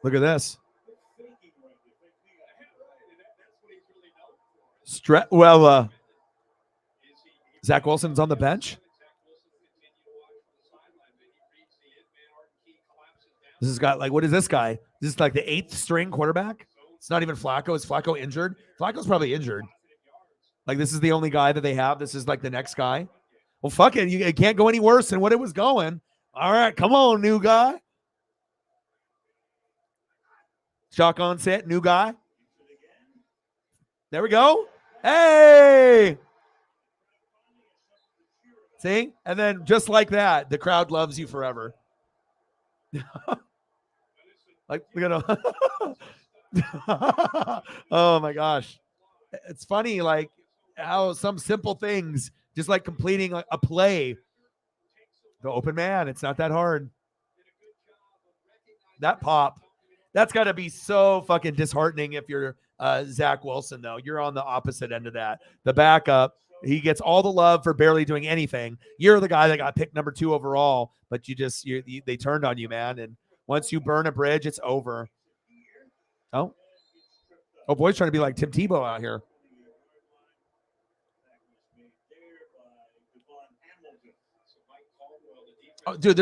look at this. Zach Wilson's on the bench. This has got like, what is this guy? This is like the 8th string quarterback. It's not even Flacco. Is Flacco injured? Flacco's probably injured. Like this is the only guy that they have. This is like the next guy. Well, fuck it. It can't go any worse than what it was going. All right, come on, new guy. Shotgun set, new guy. There we go. Hey! See? And then just like that, the crowd loves you forever. Like, look at him. Oh my gosh. It's funny, like how some simple things, just like completing a play, the open man, it's not that hard. That pop, that's got to be so fucking disheartening if you're Zach Wilson, though. You're on the opposite end of that. The backup, he gets all the love for barely doing anything. You're the guy that got picked number 2 overall, but they turned on you, man. And once you burn a bridge, it's over. Oh, boy's trying to be like Tim Tebow out here. Oh, dude,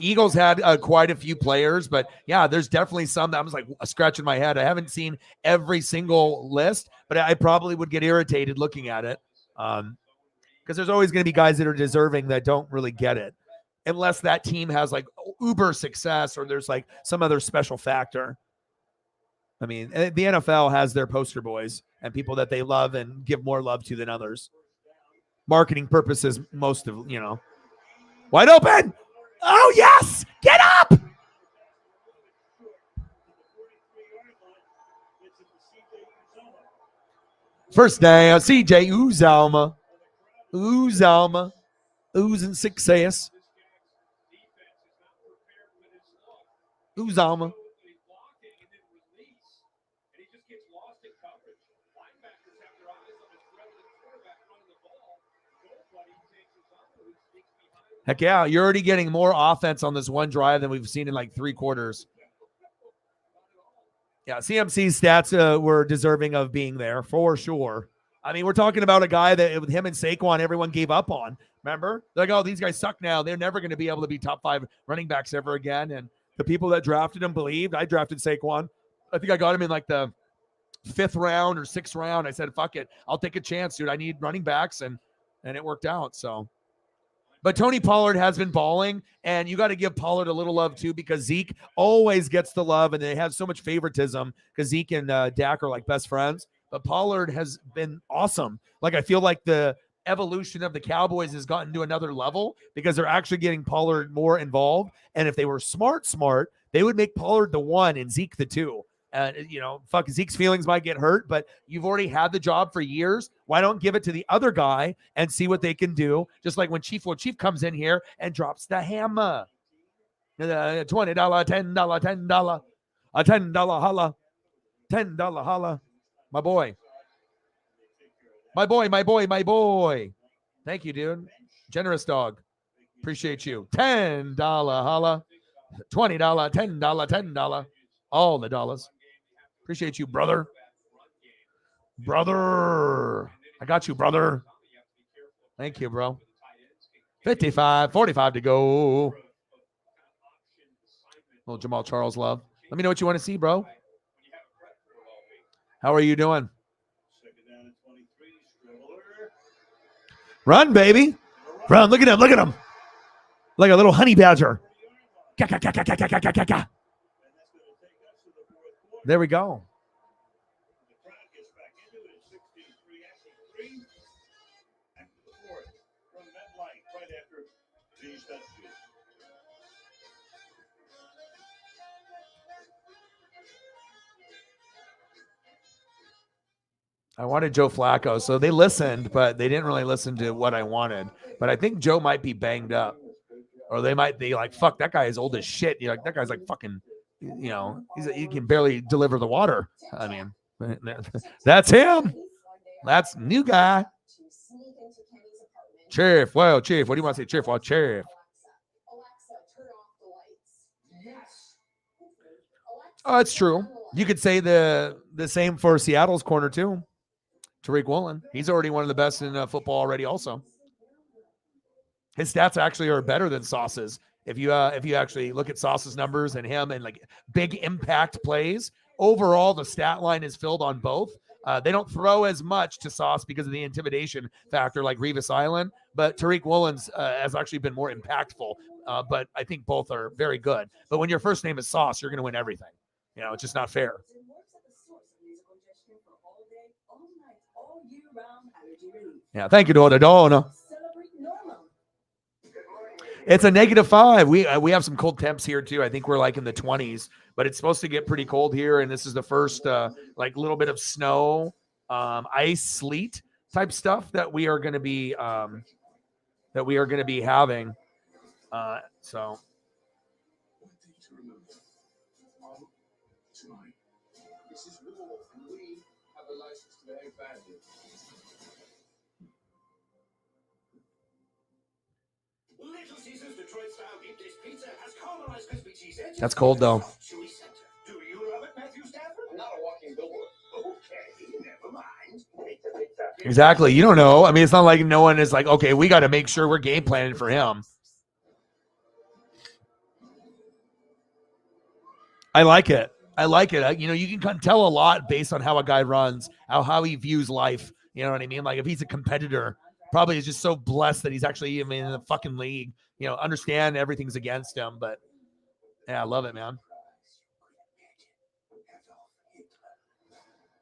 Eagles had quite a few players, but yeah, there's definitely some that I was like scratching my head. I haven't seen every single list, but I probably would get irritated looking at it. because there's always going to be guys that are deserving that don't really get it, unless that team has like uber success or there's like some other special factor. I mean, the NFL has their poster boys and people that they love and give more love to than others. Marketing purposes, most of, wide open. Oh, yes. Get up. First down, CJ Uzomah. Uzomah. Oozing success. Uzomah. Heck yeah, you're already getting more offense on this one drive than we've seen in like 3 quarters. Yeah, CMC's stats were deserving of being there for sure. I mean, we're talking about a guy that with him and Saquon, everyone gave up on. Remember? They're like, oh, these guys suck now. They're never going to be able to be top 5 running backs ever again. And the people that drafted him believed. I drafted Saquon. I think I got him in like the 5th round or 6th round. I said, fuck it. I'll take a chance, dude. I need running backs. And it worked out. So. But Tony Pollard has been balling, and you got to give Pollard a little love too, because Zeke always gets the love, and they have so much favoritism because Zeke and Dak are like best friends. But Pollard has been awesome. Like, I feel like the evolution of the Cowboys has gotten to another level because they're actually getting Pollard more involved. And if they were smart, they would make Pollard the 1 and Zeke the 2. Fuck, Zeke's feelings might get hurt, but you've already had the job for years. Why don't give it to the other guy and see what they can do? Just like when Chief comes in here and drops the hammer. $20, $10, a $10 holla, $10 holla. My boy. Thank you, dude. Generous dog. Appreciate you. $10 holla, $20, $10, $10. All the dollars. Appreciate you, brother. I got you, brother. Thank you, bro. 45 to go. Little Jamal Charles love. Let me know what you want to see, bro. How are you doing? Run, baby. Run. Look at him. Like a little honey badger. There we go. I wanted Joe Flacco, so they listened, but they didn't really listen to what I wanted. But I think Joe might be banged up, or they might be like, "Fuck, that guy is old as shit." You're like, that guy's like fucking, he can barely deliver the water. I mean, that's him. That's new guy. Chief. Well, Chief, what do you want to say, Chief? Well, Chief. Oh, it's true. You could say the same for Seattle's corner too. Tariq Woolen. He's already one of the best in football already also. His stats actually are better than Sauce's. If you actually look at Sauce's numbers and him and like big impact plays, overall the stat line is filled on both. They don't throw as much to Sauce because of the intimidation factor like Revis Island, but Tariq Woolen's has actually been more impactful. But I think both are very good. But when your first name is Sauce, you're going to win everything. It's just not fair. Yeah, thank you, Donna. It's a -5. We have some cold temps here too. I think we're like in the 20s, but it's supposed to get pretty cold here. And this is the first like little bit of snow, ice, sleet type stuff that we are going to be having. So. This is war, and we have a license to behave badly. Little Caesars Detroit style deep dish pizza has caramelized crispy cheese edges. That's cold though. Chewy center. Do you love it, Matthew Stafford? I'm not a walking billboard. Okay, never mind. Exactly. You don't know. I mean, it's not like no one is like, okay, we got to make sure we're game planning for him. I like it. You can kind of tell a lot based on how a guy runs, how he views life. You know what I mean? Like if he's a competitor, probably is just so blessed that he's actually even in the fucking league. You know, understand everything's against him, but yeah, I love it, man.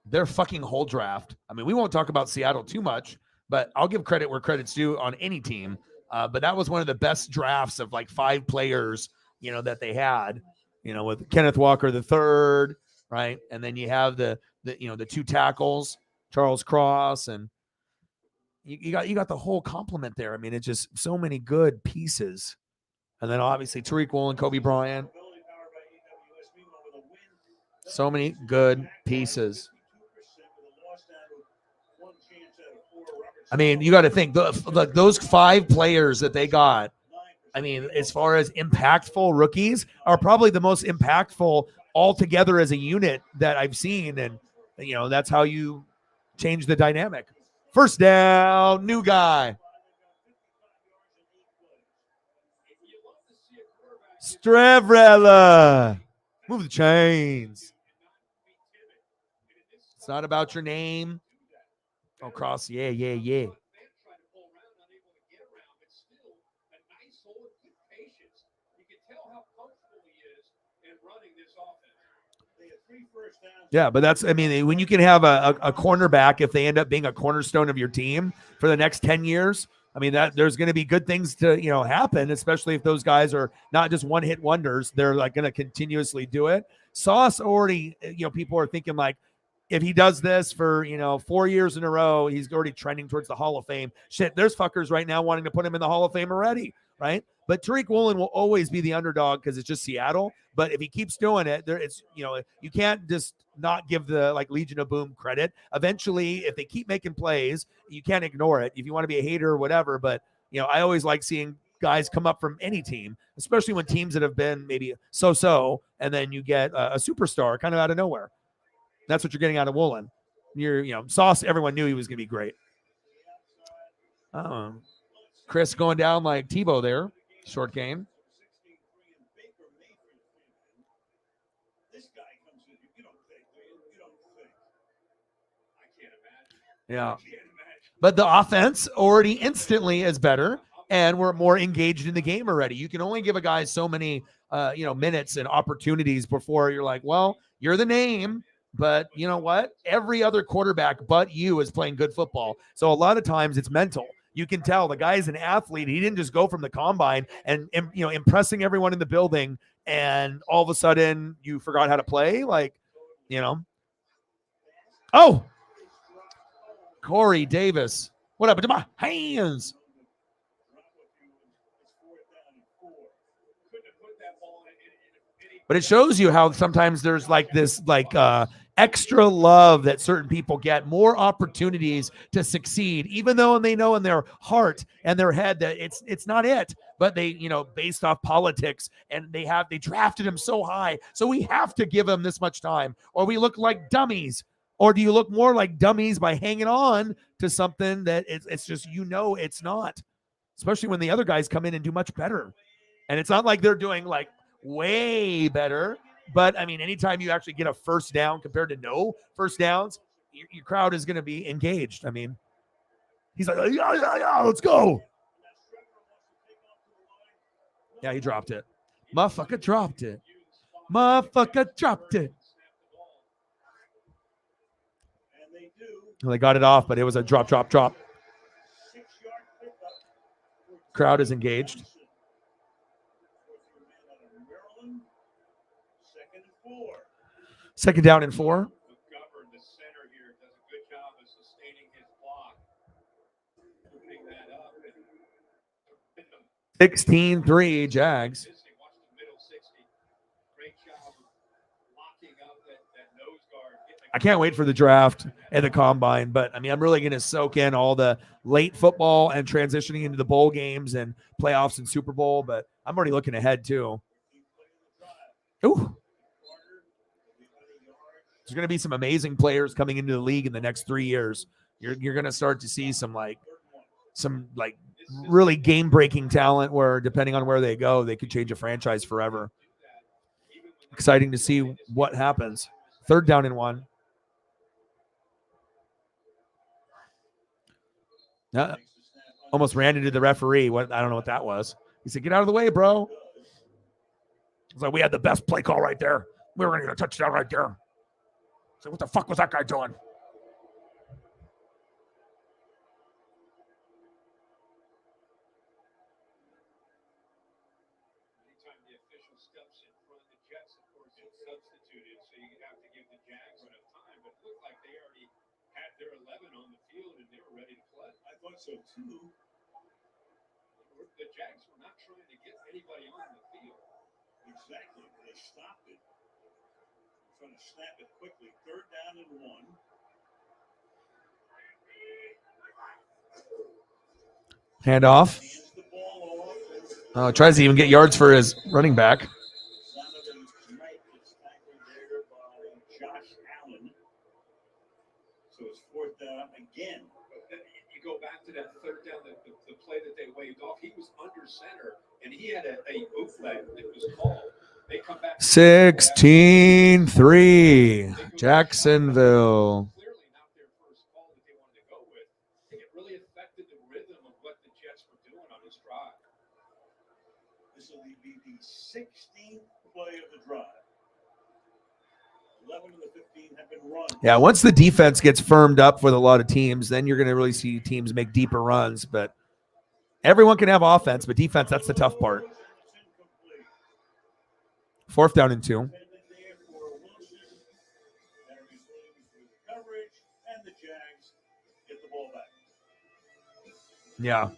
Their fucking whole draft. I mean, we won't talk about Seattle too much, but I'll give credit where credit's due on any team. But that was one of the best drafts of like 5 players, you know, that they had, you know, with Kenneth Walker the third, right? And then you have the 2 tackles, Charles Cross, and you got the whole complement there. I mean, it's just so many good pieces. And then obviously Tariq Woolen, Kobe Bryant. So many good pieces. I mean, you got to think those 5 players that they got. I mean, as far as impactful rookies, are probably the most impactful altogether as a unit that I've seen. And, you know, that's how you change the dynamic. First down, new guy. Strevrella. Move the chains. It's not about your name. Oh, Cross. Yeah. Yeah, but that's, I mean, when you can have a cornerback, if they end up being a cornerstone of your team for the next 10 years, I mean, that there's going to be good things to, you know, happen, especially if those guys are not just one-hit wonders. They're like going to continuously do it. Sauce already, you know, people are thinking like, if he does this for, you know, 4 years in a row, he's already trending towards the Hall of Fame. Shit, there's fuckers right now wanting to put him in the Hall of Fame already, right? But Tariq Woolen will always be the underdog because it's just Seattle. But if he keeps doing it, it's, you know, you can't just not give the like Legion of Boom credit. Eventually, if they keep making plays, you can't ignore it. If you want to be a hater or whatever, but you know, I always like seeing guys come up from any team, especially when teams that have been maybe so, and then you get a superstar kind of out of nowhere. That's what you're getting out of Woolen. You know, Sauce, everyone knew he was going to be great. Chris going down like Tebow there. Short game. Yeah. But the offense already instantly is better, and we're more engaged in the game already. You can only give a guy so many minutes and opportunities before you're like, well, you're the name, but you know what? Every other quarterback but you is playing good football. So a lot of times it's mental. You can tell the guy's an athlete. He didn't just go from the combine and you know, impressing everyone in the building, and all of a sudden you forgot how to play. Like, you know. Oh, Corey Davis. What happened to my hands? But it shows you how sometimes there's like this extra love that certain people get, more opportunities to succeed, even though they know in their heart and their head that it's not it. But they, you know, based off politics, and they drafted him so high, so we have to give him this much time, or we look like dummies. Or do you look more like dummies by hanging on to something that it's just, you know, it's not, especially when the other guys come in and do much better. And it's not like they're doing like way better, but I mean, anytime you actually get a first down compared to no first downs, your crowd is going to be engaged. I mean, he's like, yeah, let's go. Yeah, he dropped it. Motherfucker dropped it. Motherfucker dropped it. Well, they got it off, but it was a drop. Crowd is engaged. Second down and 4. 16-3 Jags. I can't wait for the draft and the combine, but I mean, I'm really going to soak in all the late football and transitioning into the bowl games and playoffs and Super Bowl, but I'm already looking ahead too. Ooh. There's going to be some amazing players coming into the league in the next 3 years. You're going to start to see some really game-breaking talent where, depending on where they go, they could change a franchise forever. Exciting to see what happens. 3rd down and 1. Almost ran into the referee. What I don't know what that was. He said, "Get out of the way, bro." It's like, we had the best play call right there. We were going to get a touchdown right there. So what the fuck was that guy doing? Anytime the official steps in front of the Jets, of course, it's substituted, so you have to give the Jags enough time. But it looked like they already had their 11 on the field and they were ready to play. I thought so too. The Jags were not trying to get anybody on the field. Exactly. They stopped it. Trying to snap it quickly. 3rd down and 1. Handoff. Oh, tries to even get yards for his running back. So it's 4th down again. You go back to that 3rd down, the play that they waved off. He was under center, and he had a bootleg that was called. They come back 16-3, Jacksonville. Clearly not their first call that they wanted to go with. I think it really affected the rhythm of what the Jets were doing on this drive. This will be the 16th play of the drive. 11 of the 15 have been run. Yeah, once the defense gets firmed up with a lot of teams, then you're going to really see teams make deeper runs. But everyone can have offense, but defense, that's the tough part. 4th down and 2. Yeah.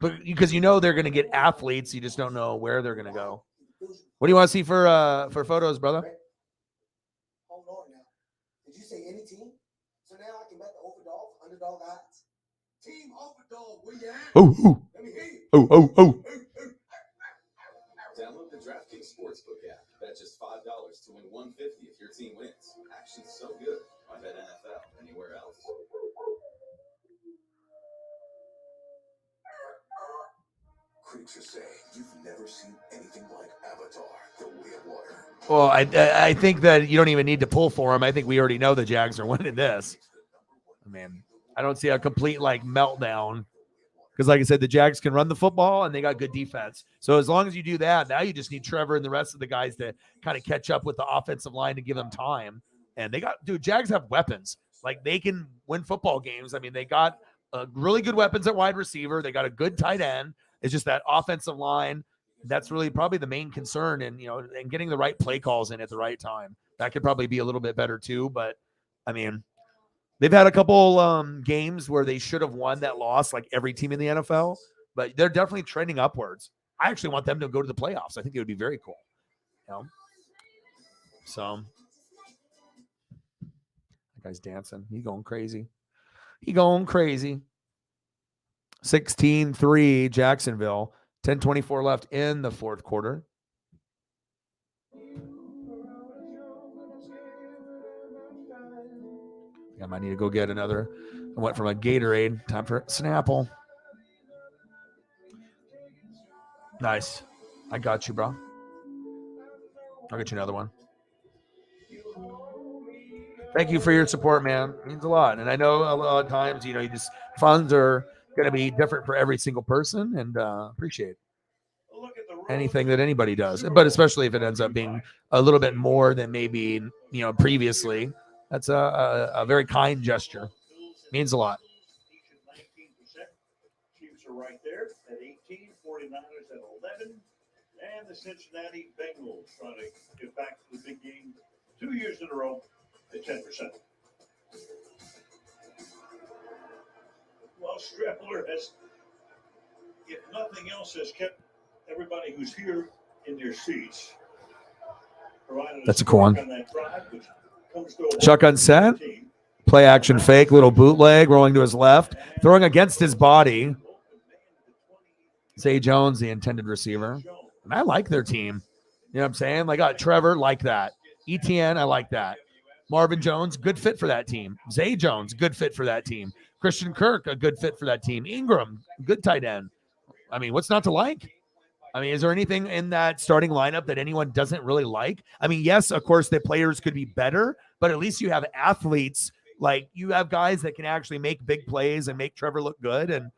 But because you know they're going to get athletes, you just don't know where they're going to go. What do you want to see for photos, brother? Hold on now. Did you say any team? So now I can bet the underdog odds. Team overdog, where you at? Oh. Let me hear you. Oh. Download the DraftKings Sportsbook app. Bet just $5 to win $150 if your team wins. Action's so good. I bet NFL anywhere else. Critics are saying you've never seen anything like Avatar, The Way of Water. Well, I think that you don't even need to pull for them. I think we already know the Jags are winning this. I mean, I don't see a complete meltdown. Because like I said, the Jags can run the football and they got good defense. So as long as you do that, now you just need Trevor and the rest of the guys to kind of catch up with the offensive line to give them time. And Jags have weapons. Like, they can win football games. I mean, they got really good weapons at wide receiver. They got a good tight end. It's just that offensive line. That's really probably the main concern, and getting the right play calls in at the right time. That could probably be a little bit better too. But I mean, they've had a couple games where they should have won that loss, like every team in the NFL. But they're definitely trending upwards. I actually want them to go to the playoffs. I think it would be very cool. So that guy's dancing. He's going crazy. 16-3 Jacksonville. 10:24 left in the 4th quarter. I might need to go get another. I went from a Gatorade. Time for Snapple. Nice. I got you, bro. I'll get you another one. Thank you for your support, man. It means a lot. And I know a lot of times, you just funds are going to be different for every single person, and appreciate anything that anybody does, but especially if it ends up being a little bit more than maybe previously. That's a very kind gesture. Means a lot. Chiefs are right there at 18, 49ers at 11, and the Cincinnati Bengals trying to get back to the big game 2 years in a row at 10%. Well, Strepler has, if nothing else, has kept everybody who's here in their seats. That's a cool one. Shotgun set. Play action fake. Little bootleg. Rolling to his left. Throwing against his body. Zay Jones, the intended receiver. And I like their team. You know what I'm saying? I got Trevor, like that. ETN, I like that. Marvin Jones, good fit for that team. Zay Jones, good fit for that team. Christian Kirk, a good fit for that team. Ingram, good tight end. I mean, what's not to like? I mean, is there anything in that starting lineup that anyone doesn't really like? I mean, yes, of course, the players could be better, but at least you have athletes Like, you have guys that can actually make big plays and make Trevor look good. And,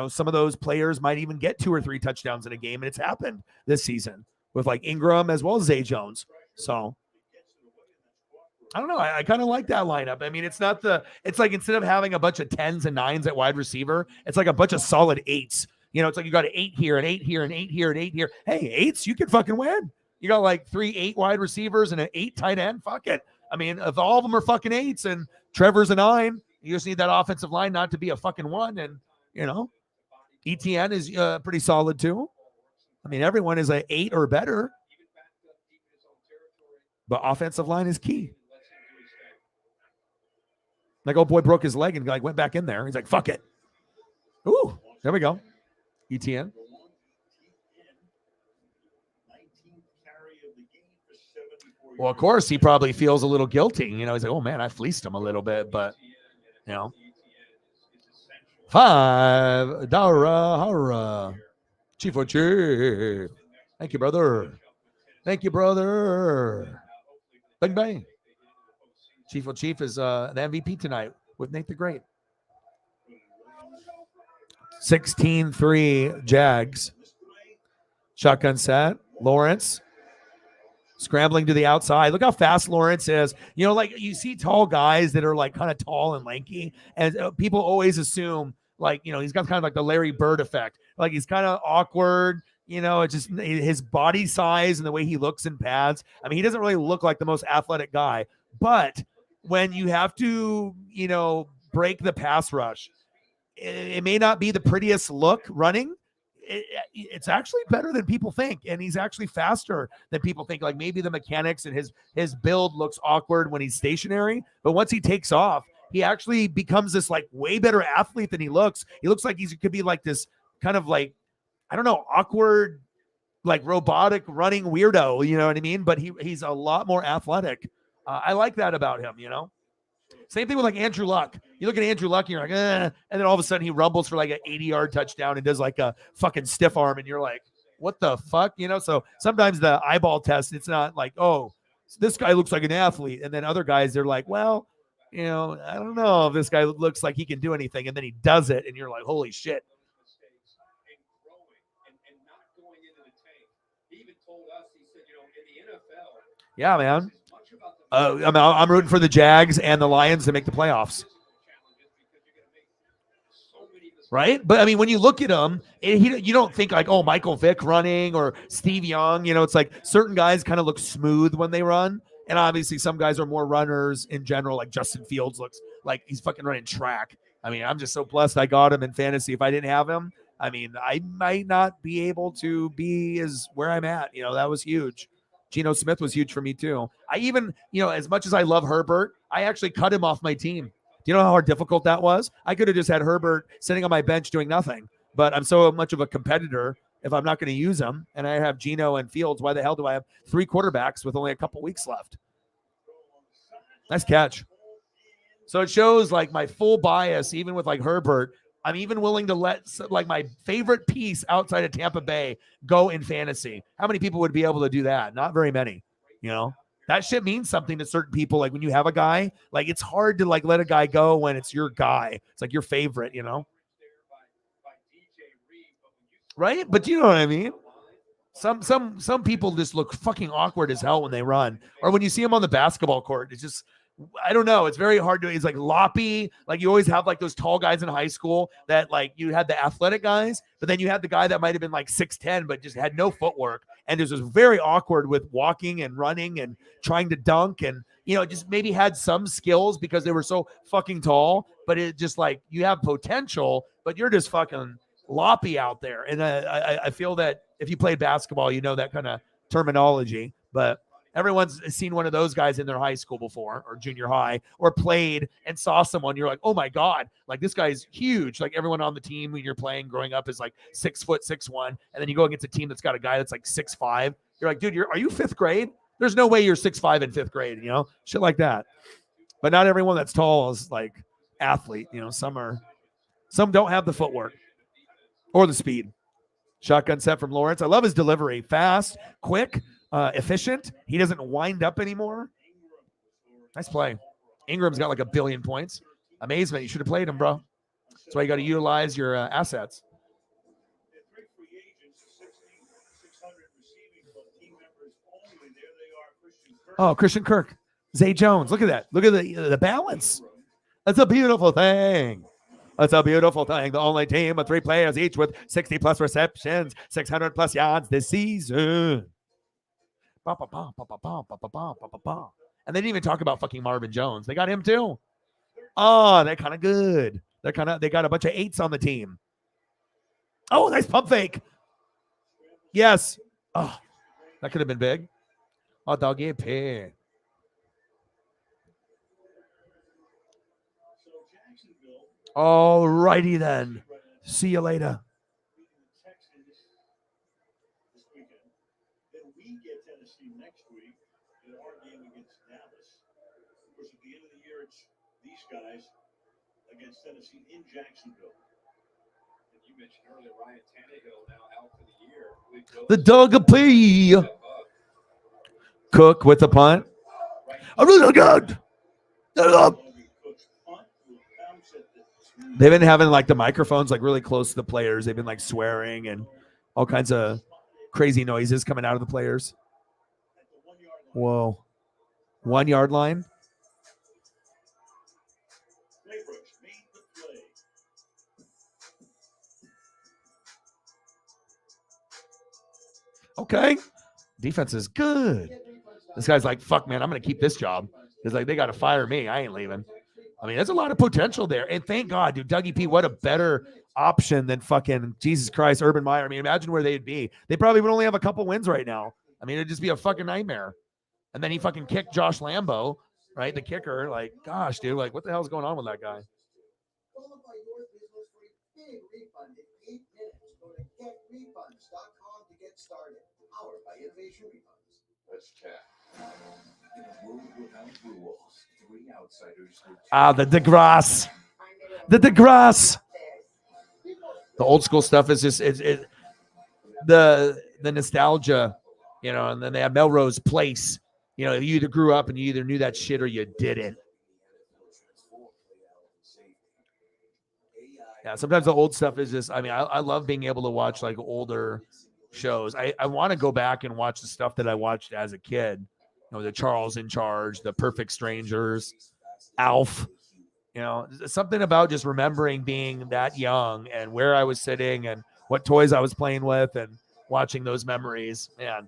some of those players might even get 2 or 3 touchdowns in a game. And it's happened this season with like Ingram as well as Zay Jones. So I don't know. I kind of like that lineup. I mean, it's like instead of having a bunch of 10s and 9s at wide receiver, it's like a bunch of solid 8s. It's like you got an 8 here, an 8 here, an 8 here, an 8 here. Hey, 8s, you can fucking win. You got like 3 8 wide receivers and an 8 tight end. Fuck it. I mean, if all of them are fucking 8s and Trevor's a 9, you just need that offensive line not to be a fucking 1. And, ETN is pretty solid too. I mean, everyone is an 8 or better. But offensive line is key. Like, old boy broke his leg and like went back in there. He's like, fuck it. Ooh, there we go. ETN. Well, of course, he probably feels a little guilty. He's like, oh, man, I fleeced him a little bit. But, $5 hara. Chief of Chief. Thank you, brother. Thank you, brother. Bang, bang. Chief of Chief is the MVP tonight with Nate the Great. 16-3 Jags. Shotgun set. Lawrence scrambling to the outside. Look how fast Lawrence is. Like, you see tall guys that are like kind of tall and lanky, and people always assume like, he's got kind of like the Larry Bird effect. Like, he's kind of awkward. It's just his body size and the way he looks in pads. I mean, he doesn't really look like the most athletic guy, but when you have to, break the pass rush, it may not be the prettiest look running. It's actually better than people think, and he's actually faster than people think. Like, maybe the mechanics and his build looks awkward when he's stationary, but once he takes off, he actually becomes this like way better athlete than he looks. He looks like he could be like this kind of like, I don't know, awkward, like robotic running weirdo, you know what I mean? But he's a lot more athletic. I like that about him, Same thing with like Andrew Luck. You look at Andrew Luck and you're like, and then all of a sudden he rumbles for like an 80-yard touchdown and does like a fucking stiff arm, and you're like, what the fuck? So sometimes the eyeball test, it's not like, oh, this guy looks like an athlete. And then other guys, they're like, well, I don't know if this guy looks like he can do anything. And then he does it, and you're like, holy shit. Yeah, man. I'm rooting for the Jags and the Lions to make the playoffs. Right? But, I mean, when you look at him, you don't think like, oh, Michael Vick running or Steve Young. It's like certain guys kind of look smooth when they run. And obviously some guys are more runners in general, like Justin Fields looks like he's fucking running track. I mean, I'm just so blessed I got him in fantasy. If I didn't have him, I mean, I might not be able to be as where I'm at. That was huge. Geno Smith was huge for me too. I even, as much as I love Herbert, I actually cut him off my team. Do you know how difficult that was? I could have just had Herbert sitting on my bench doing nothing, but I'm so much of a competitor. If I'm not going to use him and I have Geno and Fields, why the hell do I have 3 quarterbacks with only a couple weeks left? Nice catch. So it shows like my full bias, even with like Herbert. I'm even willing to let like my favorite piece outside of Tampa Bay go in fantasy. How many people would be able to do that? Not very many. That shit means something to certain people. Like when you have a guy, like it's hard to like let a guy go when it's your guy. It's like your favorite, right? But you know what I mean? Some people just look fucking awkward as hell when they run, or when you see them on the basketball court. It's just, I don't know. It's very hard to. It's like loppy. Like you always have like those tall guys in high school that like you had the athletic guys, but then you had the guy that might have been like 6'10", but just had no footwork, and it was very awkward with walking and running and trying to dunk, and just maybe had some skills because they were so fucking tall, but it just like you have potential, but you're just fucking loppy out there. And I feel that if you played basketball, that kind of terminology, but everyone's seen one of those guys in their high school before or junior high, or played and saw someone. You're like, oh my God, like this guy's huge. Like everyone on the team when you're playing growing up is like 6 foot, 6'1". And then you go against a team that's got a guy that's like 6'5". You're like, dude, are you 5th grade? There's no way you're 6'5" in 5th grade, shit like that. But not everyone that's tall is like athlete. Some don't have the footwork or the speed. Shotgun set from Lawrence. I love his delivery. Fast, quick, efficient. He doesn't wind up anymore. Nice play. Ingram's got like 1 billion points. Amazement. You should have played him, bro. That's why you got to utilize your assets. Oh, Christian Kirk, Zay Jones. Look at that. Look at the balance. That's a beautiful thing. That's a beautiful thing. The only team with 3 players each with 60 plus receptions, 600 plus yards this season. And they didn't even talk about fucking Marvin Jones. They got him too. Oh, they're kind of good. They got a bunch of 8s on the team. Oh, nice pump fake. Yes. Oh, that could have been big. Oh, doggy pig. All righty then. See you later. Then we get Tennessee next week in our game against Dallas. Of course, at the end of the year, it's these guys against Tennessee in Jacksonville. And you mentioned earlier, Ryan Tannehill now out for the year. The dog P. Cook with the punt. A really good. They've been having like the microphones like really close to the players. They've been like swearing and all kinds of crazy noises coming out of the players. Whoa. 1 yard line. Okay. Defense is good. This guy's like, fuck, man, I'm going to keep this job. He's like, they got to fire me. I ain't leaving. I mean, there's a lot of potential there. And thank God, dude, Dougie P, what a better option than fucking Jesus Christ, Urban Meyer. I mean, imagine where they'd be. They probably would only have a couple wins right now. I mean, it'd just be a fucking nightmare. And then he fucking kicked Josh Lambo, right? The kicker. Like, gosh, dude, like, what the hell's going on with that guy? Qualify your business for a big refund in 8 minutes. Go to getrefunds.com to get started. Powered by Innovation Refunds. Let's chat. In a world without rules, 3 outsiders. The DeGrasse. The DeGrasse. The old school stuff is just the nostalgia, you know, and then they have Melrose Place. You know, you either grew up and you either knew that shit or you didn't. Yeah, sometimes the old stuff is just, I mean, I love being able to watch like older shows. I want to go back and watch the stuff that I watched as a kid. You know, the Charles in Charge, the Perfect Strangers, Alf. You know, something about just remembering being that young and where I was sitting and what toys I was playing with and watching those memories. Man,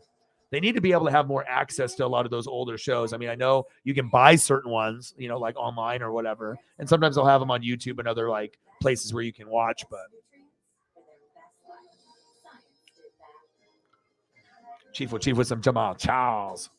they need to be able to have more access to a lot of those older shows. I mean, I know you can buy certain ones, you know, like online or whatever. And sometimes they'll have them on YouTube and other like places where you can watch. But Chief with some Jamal Charles.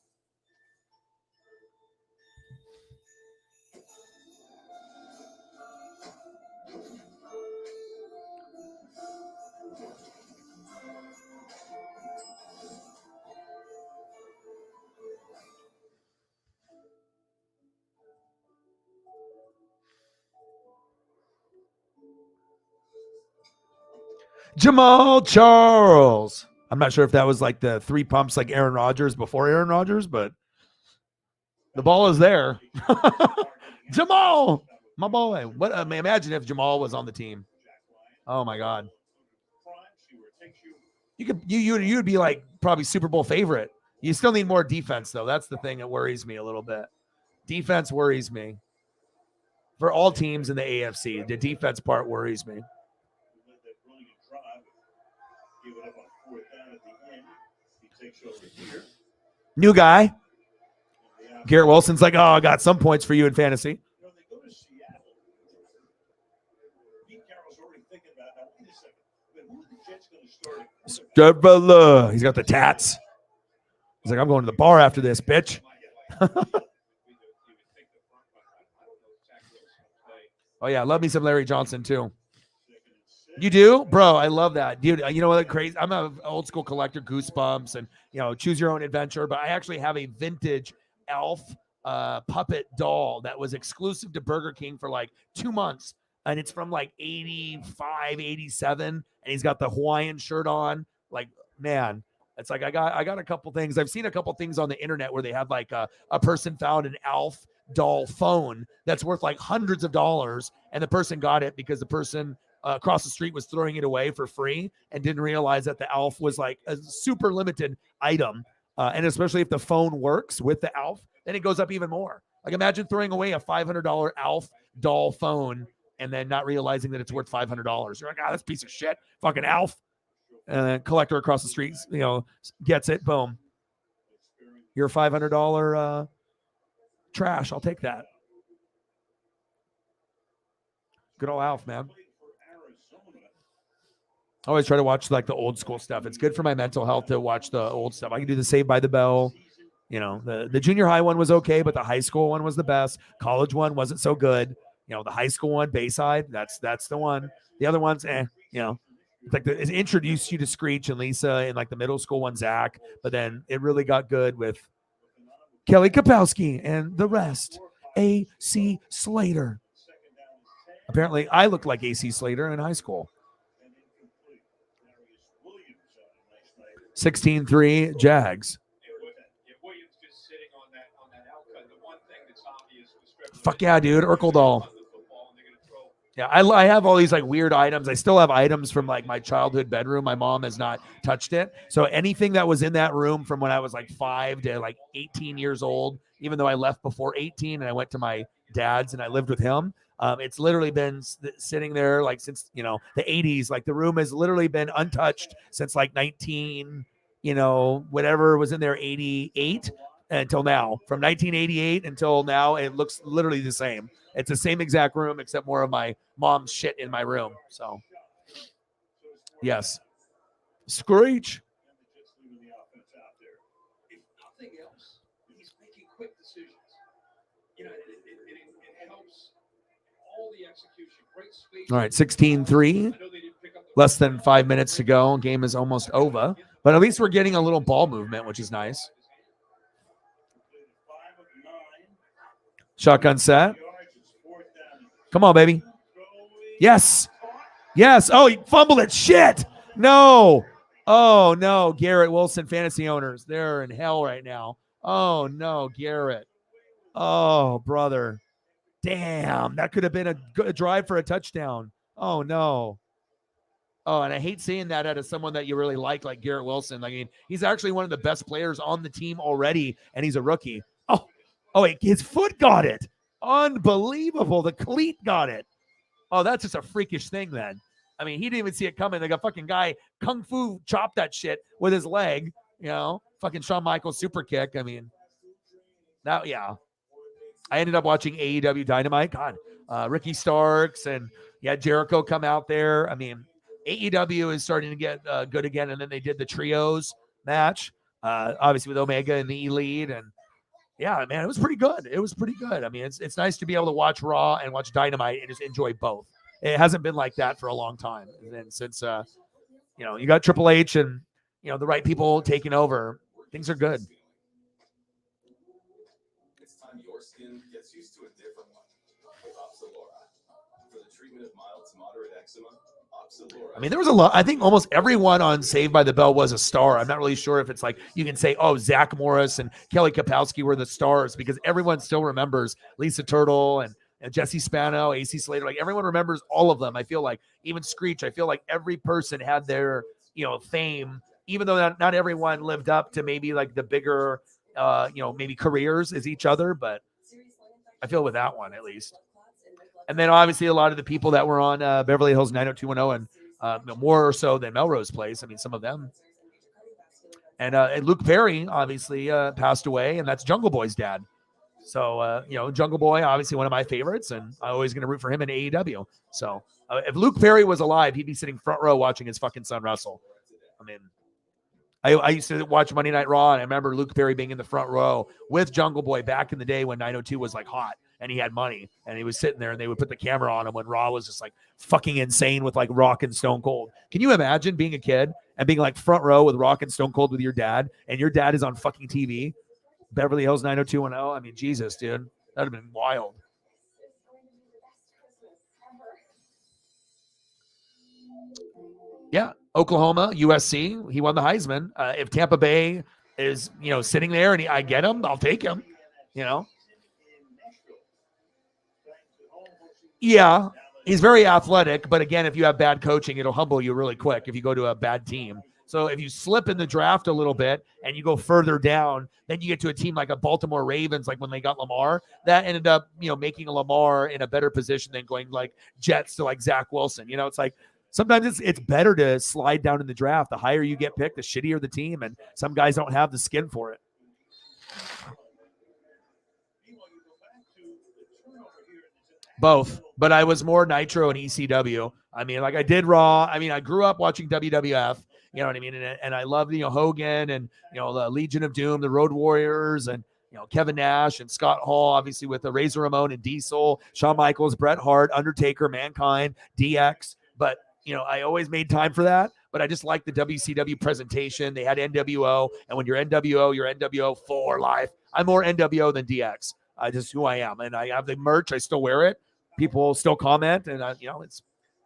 Jamal Charles. I'm not sure if that was like the 3 pumps like Aaron Rodgers before Aaron Rodgers, but the ball is there. Jamal, my boy. What? I mean, imagine if Jamal was on the team. Oh my God. You'd be like probably Super Bowl favorite. You still need more defense though. That's the thing that worries me a little bit. Defense worries me. For all teams in the AFC, the defense part worries me. New guy. Garrett Wilson's like, oh, I got some points for you in fantasy. He's got the tats. He's like, I'm going to the bar after this, bitch. Oh, yeah. Love me some Larry Johnson, too. You do? Bro, I love that. Dude, you know what? Crazy. I'm an old school collector, Goosebumps, and, you know, choose your own adventure. But I actually have a vintage Elf puppet doll that was exclusive to Burger King for like 2 months. And it's from like 85, 87. And he's got the Hawaiian shirt on. Like, man, It's like I got a couple things. I've seen a couple things on the internet where they had like a person found an Alf doll phone that's worth like hundreds of dollars, and the person got it because the person across the street was throwing it away for free and didn't realize that the Alf was like a super limited item. And especially if the phone works with the Alf, then it goes up even more. Like imagine throwing away a $500 Alf doll phone and then not realizing that it's worth $500. You're like, that's a piece of shit. Fucking Alf. And then collector across the street, gets it. Boom. Your $500 trash. I'll take that. Good old Alf, man. I always try to watch like the old school stuff. It's good for my mental health to watch the old stuff. I can do the Saved by the Bell. The junior high one was okay, but the high school one was the best. College one wasn't so good. The high school one, Bayside, that's the one. The other ones, it's like it introduced you to Screech and Lisa, and like the middle school one, Zach. But then it really got good with Kelly Kapowski and the rest. A.C. Slater. Apparently, I looked like A.C. Slater in high school. 16-3 Jags. Fuck yeah, dude. Urkel doll. Yeah, I have all these like weird items. I still have items from like my childhood bedroom. My mom has not touched it. So anything that was in that room from when I was like 5 to like 18 years old, even though I left before 18 and I went to my dad's and I lived with him, it's literally been sitting there like since, the 80s. Like the room has literally been untouched since like 19, whatever was in there, 88 until now. From 1988 until now, it looks literally the same. It's the same exact room, except more of my mom's shit in my room. So, yes. Screech. If nothing else, he's making quick decisions. It helps all the execution. Great space. All right, 16-3. Less than 5 minutes to go. Game is almost over. But at least we're getting a little ball movement, which is nice. Shotgun set. Come on, baby. Yes. Yes. Oh, he fumbled it. Shit. No. Oh, no. Garrett Wilson fantasy owners. They're in hell right now. Oh, no, Garrett. Oh, brother. Damn. That could have been a good drive for a touchdown. Oh, no. Oh, and I hate seeing that out of someone that you really like Garrett Wilson. I mean, he's actually one of the best players on the team already, and he's a rookie. Oh, wait, his foot got it. Unbelievable. The cleat got it. Oh, that's just a freakish thing then. I mean, he didn't even see it coming. Like a fucking guy kung fu chopped that shit with his leg, fucking Shawn Michaels super kick. I mean, yeah. I ended up watching AEW Dynamite. God, Ricky Starks and Jericho come out there. I mean, AEW is starting to get good again. And then they did the trios match, obviously with Omega and the Elite. And yeah, man, it was pretty good. It was pretty good. I mean, it's nice to be able to watch Raw and watch Dynamite and just enjoy both. It hasn't been like that for a long time. And since, you got Triple H and, the right people taking over, things are good. It's time your skin gets used to a different one with Opsilora. For the treatment of mild to moderate eczema, Opsilora. I mean, there was a lot. I think almost everyone on Saved by the Bell was a star. I'm not really sure if it's like you can say, oh, Zach Morris and Kelly Kapowski were the stars, because everyone still remembers Lisa Turtle and Jesse Spano, AC Slater. Like everyone remembers all of them. I feel like even Screech. I feel like every person had their fame, even though not everyone lived up to maybe like the bigger maybe careers as each other, but I feel with that one at least. And then obviously a lot of the people that were on Beverly Hills 90210 and more so than Melrose Place. I mean, some of them. And Luke Perry obviously passed away, and that's Jungle Boy's dad. So, Jungle Boy, obviously one of my favorites, and I'm always going to root for him in AEW. So if Luke Perry was alive, he'd be sitting front row watching his fucking son wrestle. I mean, I used to watch Monday Night Raw, and I remember Luke Perry being in the front row with Jungle Boy back in the day when 902 was like hot and he had money, and he was sitting there and they would put the camera on him when Raw was just like fucking insane with like Rock and Stone Cold. Can you imagine being a kid and being like front row with Rock and Stone Cold with your dad, and your dad is on fucking TV? Beverly Hills 90210. I mean, Jesus, dude, that'd have been wild. Yeah. Oklahoma, USC, he won the Heisman. If Tampa Bay is, sitting there and I get him, I'll take him, Yeah, he's very athletic, but again, if you have bad coaching, it'll humble you really quick if you go to a bad team. So if you slip in the draft a little bit and you go further down, then you get to a team like a Baltimore Ravens, like when they got Lamar, that ended up, making Lamar in a better position than going like Jets to like Zach Wilson. It's like sometimes it's better to slide down in the draft. The higher you get picked, the shittier the team, and some guys don't have the skin for it. Both, but I was more Nitro and ECW. I mean, like I did Raw. I mean, I grew up watching WWF. You know what I mean? And I love, Hogan and, the Legion of Doom, the Road Warriors, and, Kevin Nash and Scott Hall, obviously with the Razor Ramon and Diesel, Shawn Michaels, Bret Hart, Undertaker, Mankind, DX. But, I always made time for that. But I just like the WCW presentation. They had NWO. And when you're NWO for life. I'm more NWO than DX. Just who I am. And I have the merch. I still wear it. People still comment. And, it's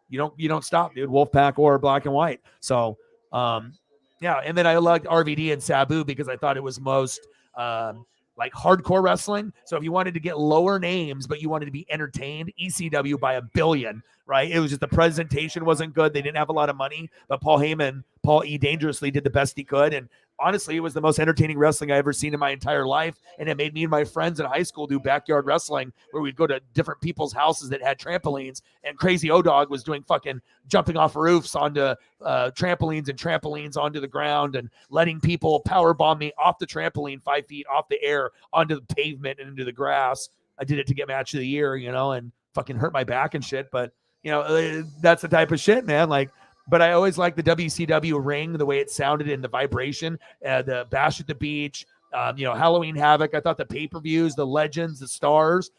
you don't stop, dude. Wolfpack or Black and White. So, yeah. And then I liked RVD and Sabu because I thought it was most like hardcore wrestling. So if you wanted to get lower names, but you wanted to be entertained, ECW by a billion, right? It was just the presentation wasn't good. They didn't have a lot of money, but Paul Heyman, Paul E. Dangerously did the best he could. And honestly, it was the most entertaining wrestling I ever seen in my entire life. And it made me and my friends in high school do backyard wrestling where we'd go to different people's houses that had trampolines. And Crazy O-Dog was doing fucking jumping off roofs onto trampolines and trampolines onto the ground and letting people power bomb me off the trampoline 5 feet off the air onto the pavement and into the grass. I did it to get match of the year, and fucking hurt my back and shit. But, that's the type of shit, man. Like, but I always liked the WCW ring, the way it sounded and the vibration, the Bash at the Beach, Halloween Havoc. I thought the pay-per-views, the legends, the stars,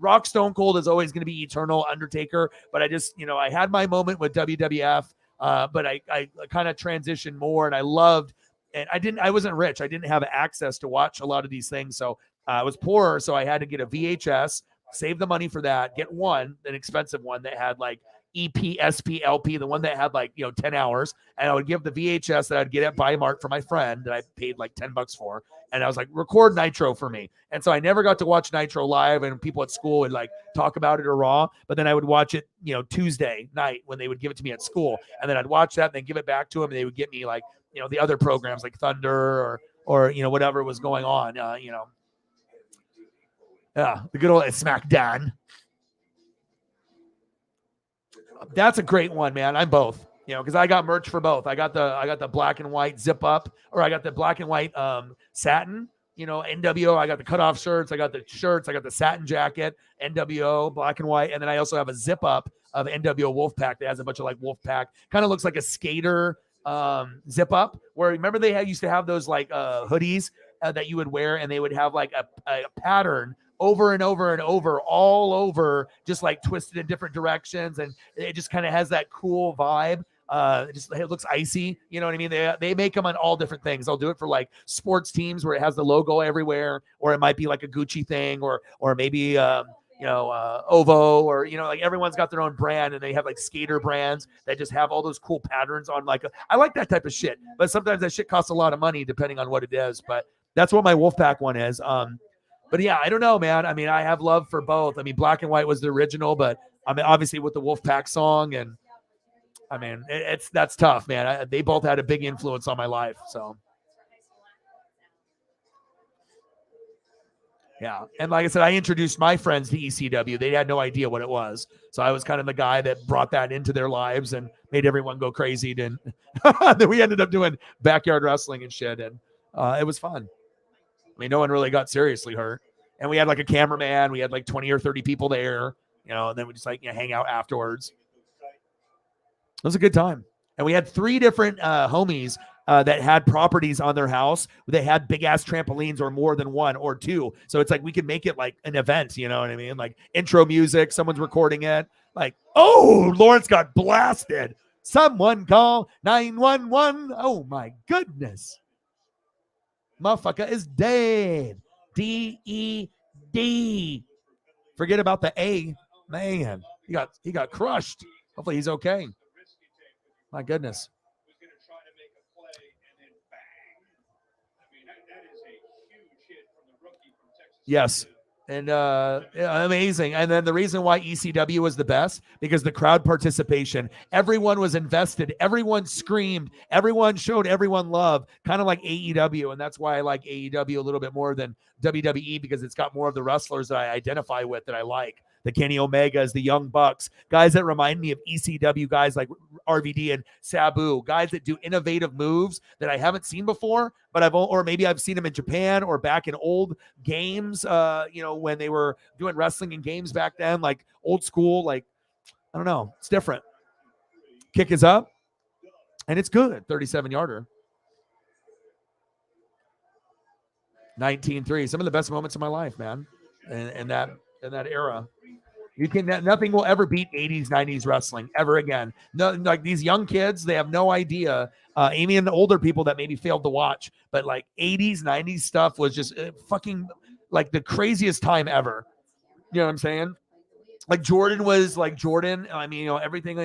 Rock Stone Cold is always going to be eternal, Undertaker. But I just, I had my moment with WWF, but I kind of transitioned more, and I loved, and I wasn't rich. I didn't have access to watch a lot of these things. So I was poor. So I had to get a VHS, save the money for that, get an expensive one that had like EPSPLP, the one that had like 10 hours, and I would give the VHS that I'd get at Bi-Mart for my friend that I paid like $10 for, and I was like, record Nitro for me. And so I never got to watch Nitro live, and people at school would like talk about it or Raw, but then I would watch it Tuesday night when they would give it to me at school, and then I'd watch that and then give it back to them, and they would get me like the other programs like Thunder or whatever was going on. Yeah, the good old SmackDown. That's a great one, man. I'm both, because I got merch for both. I got the black and white zip up, or I got the black and white satin, NWO. I got the cutoff shirts. I got the shirts. I got the satin jacket, NWO, black and white. And then I also have a zip up of NWO Wolfpack that has a bunch of like Wolfpack. Kind of looks like a skater zip up, where remember they used to have those like hoodies that you would wear, and they would have like a pattern over and over and over, all over, just like twisted in different directions. And it just kind of has that cool vibe. It looks icy. You know what I mean? They make them on all different things. They'll do it for like sports teams where it has the logo everywhere, or it might be like a Gucci thing, or maybe, Ovo, or, like everyone's got their own brand, and they have like skater brands that just have all those cool patterns on I like that type of shit, but sometimes that shit costs a lot of money depending on what it is. But that's what my Wolfpack one is. But yeah, I don't know, man. I mean, I have love for both. I mean, Black and White was the original, but I mean, obviously with the Wolfpack song, and I mean, that's tough, man. They both had a big influence on my life. So yeah. And like I said, I introduced my friends to ECW. They had no idea what it was. So I was kind of the guy that brought that into their lives and made everyone go crazy. Then we ended up doing backyard wrestling and shit. And it was fun. I mean, no one really got seriously hurt. And we had like a cameraman. We had like 20 or 30 people there, and then we just like hang out afterwards. It was a good time. And we had 3 different homies that had properties on their house. They had big ass trampolines, or more than 1 or 2. So it's like we could make it like an event, you know what I mean? Like intro music, someone's recording it. Like, oh, Lawrence got blasted. Someone call 911. Oh my goodness. Motherfucker is dead. D-E-D. Forget about the A. Man, he got crushed. Hopefully he's okay. My goodness. Yes. And amazing. And then the reason why ECW was the best, because the crowd participation, everyone was invested, everyone screamed, everyone showed everyone love, kind of like AEW. And that's why I like AEW a little bit more than WWE, because it's got more of the wrestlers that I identify with, that I like. The Kenny Omegas, the Young Bucks, guys that remind me of ECW guys like RVD and Sabu, guys that do innovative moves that I haven't seen before, but or maybe I've seen them in Japan or back in old games, when they were doing wrestling in games back then, like old school, like, I don't know, it's different. Kick is up, and it's good, 37-yarder. 19-3, some of the best moments of my life, man, in that era. Nothing will ever beat 80s, 90s wrestling ever again. No, like these young kids, they have no idea. Amy and the older people that maybe failed to watch, but like 80s, 90s stuff was just fucking like the craziest time ever. You know what I'm saying? Like Jordan was like Jordan. I mean, everything,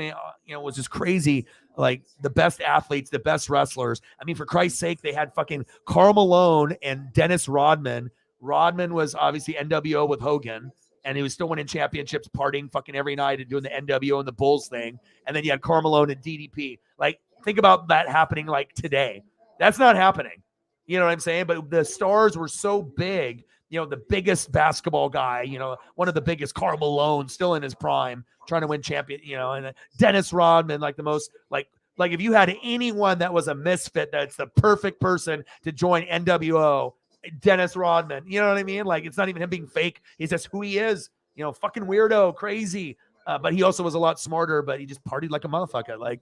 was just crazy. Like the best athletes, the best wrestlers. I mean, for Christ's sake, they had fucking Karl Malone and Dennis Rodman. Rodman was obviously NWO with Hogan, and he was still winning championships, partying fucking every night and doing the NWO and the Bulls thing. And then you had Karl Malone and DDP. Like, think about that happening like today. That's not happening. You know what I'm saying? But the stars were so big. The biggest basketball guy, one of the biggest, Karl Malone, still in his prime, trying to win champion, and Dennis Rodman, like the most, like if you had anyone that was a misfit, that's the perfect person to join NWO, Dennis Rodman. You know what I mean? Like, it's not even him being fake. He's just who he is, fucking weirdo, crazy. But he also was a lot smarter, but he just partied like a motherfucker. Like,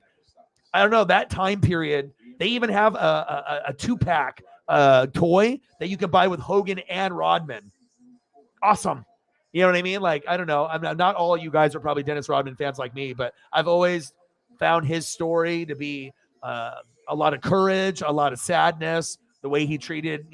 I don't know, that time period, they even have a 2-pack toy that you can buy with Hogan and Rodman. Awesome. You know what I mean? Like, I don't know. I'm not all you guys are probably Dennis Rodman fans like me, but I've always found his story to be a lot of courage, a lot of sadness, the way he treated,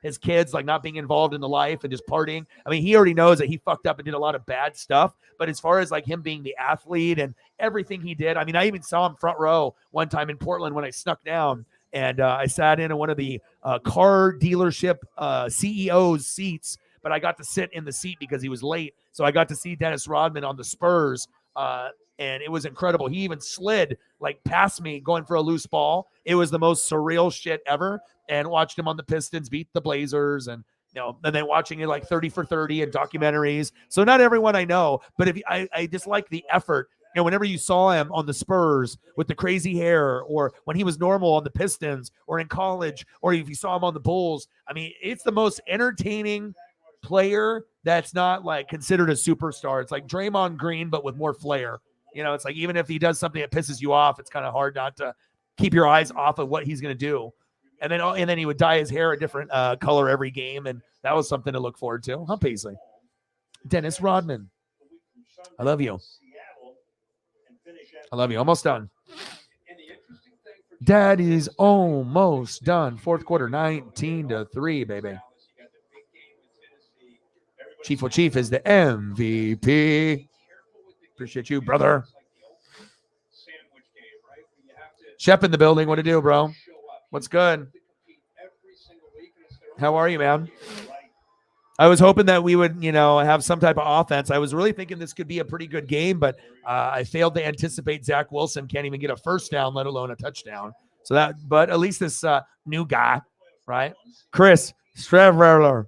his kids, like not being involved in the life and just partying. I mean, he already knows that he fucked up and did a lot of bad stuff, but as far as like him being the athlete and everything he did, I mean, I even saw him front row one time in Portland when I snuck down. And I sat in one of the car dealership CEO's seats, but I got to sit in the seat because he was late. So I got to see Dennis Rodman on the Spurs, and it was incredible. He even slid like past me going for a loose ball. It was the most surreal shit ever. And watched him on the Pistons beat the Blazers, and and then watching it like 30 for 30 and documentaries. So not everyone I know, but I just like the effort. Whenever you saw him on the Spurs with the crazy hair, or when he was normal on the Pistons or in college, or if you saw him on the Bulls, I mean, it's the most entertaining player that's not like considered a superstar. It's like Draymond Green, but with more flair. It's like, even if he does something that pisses you off, it's kind of hard not to keep your eyes off of what he's going to do. And then he would dye his hair a different color every game, and that was something to look forward to. Huh, Paisley? Dennis Rodman. I love you. I love you. Almost done. Daddy's almost done. Fourth quarter, 19-3, baby. Chief O'Chief is the MVP. Appreciate you, brother. Shep in the building. What to do, bro? What's good? How are you, man? I was hoping that we would, have some type of offense. I was really thinking this could be a pretty good game, but I failed to anticipate Zach Wilson can't even get a first down, let alone a touchdown. But at least this new guy, right? Chris Streveler.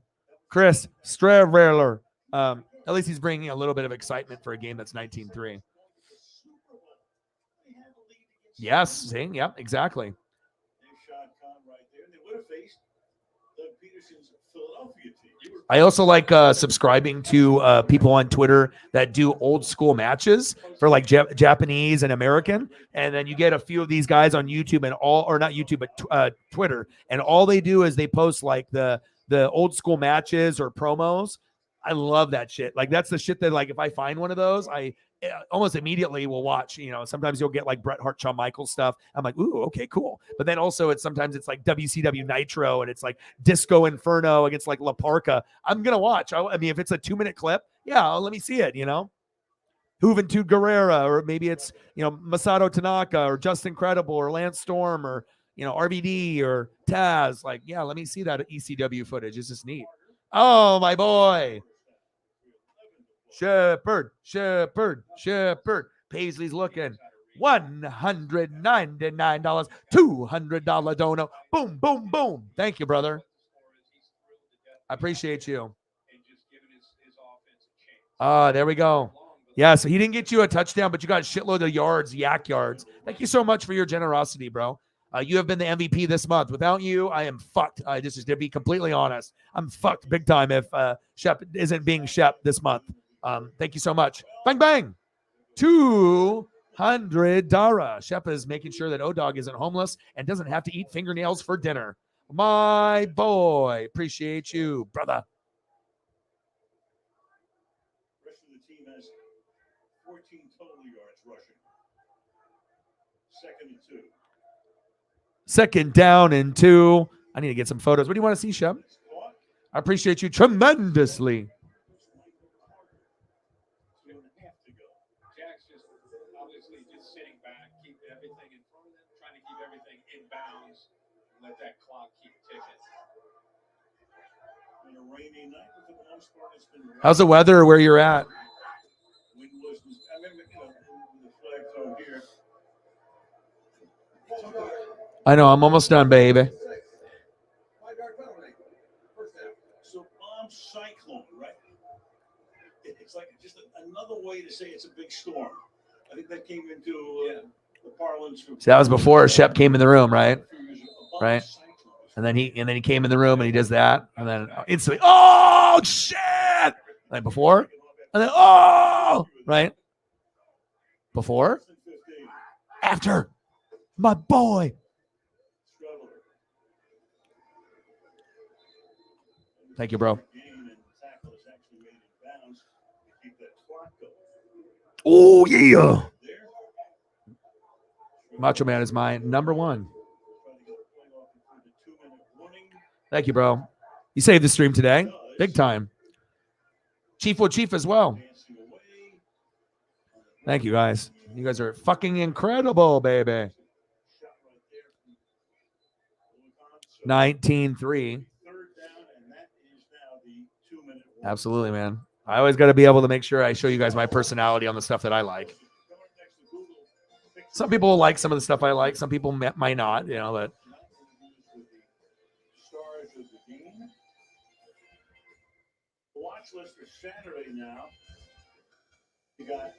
At least he's bringing a little bit of excitement for a game that's 19-3. Yes, see? Yep, exactly. I also like subscribing to people on Twitter that do old school matches for like Japanese and American. And then you get a few of these guys on YouTube not YouTube, but Twitter. And all they do is they post like the old school matches or promos. I love that shit. Like, that's the shit that, like, if I find one of those, I almost immediately will watch. Sometimes you'll get like Bret Hart, Shawn Michaels stuff. I'm like, ooh, okay, cool. But then also sometimes it's like WCW Nitro, and it's like Disco Inferno against like La Parka. I'm gonna watch. I mean, if it's a 2-minute clip, yeah, let me see it. Juventud Guerrera, or maybe it's Masato Tanaka or Justin Credible or Lance Storm or RVD or Taz. Like, yeah, let me see that ECW footage. It's just neat. Oh, my boy. Shepard. Paisley's looking. $199. $200 dono. Boom, boom, boom. Thank you, brother. I appreciate you. There we go. Yeah, so he didn't get you a touchdown, but you got a shitload of yards, yak yards. Thank you so much for your generosity, bro. You have been the MVP this month. Without you, I am fucked. Just to be completely honest, I'm fucked big time if Shep isn't being Shep this month. Thank you so much. Bang, bang. 200 Dara. Shep is making sure that O-Dog isn't homeless and doesn't have to eat fingernails for dinner. My boy. Appreciate you, brother. Rest of the team has 14 total yards rushing. 2nd and 2. 2nd down and 2. I need to get some photos. What do you want to see, Shep? I appreciate you tremendously. Jack's just obviously just sitting back, keep everything in front of them, trying to keep everything in bounds, and let that clock keep ticking. On a rainy night, for the most part, it's been How's the weather where you're at? windless. I remember, the flag thrown here. I know. I'm almost done, baby. So bomb cyclone, right? It's like just another way to say it's a big storm. I think that came into the parlance. See, that was before Shep came in the room, right? Right. And then he came in the room and he does that, and then instantly, oh shit! Like before, and then oh, right? Before, after, my boy. Thank you, bro. Oh yeah. Macho Man is my number one. Thank you, bro. You saved the stream today. Big time. Chief as well. Thank you, guys. You guys are fucking incredible, baby. 19-3. Absolutely, man. I always got to be able to make sure I show you guys my personality on the stuff that I like. Some people like some of the stuff I like. Some people might not, but. Watch list for Saturday now. You got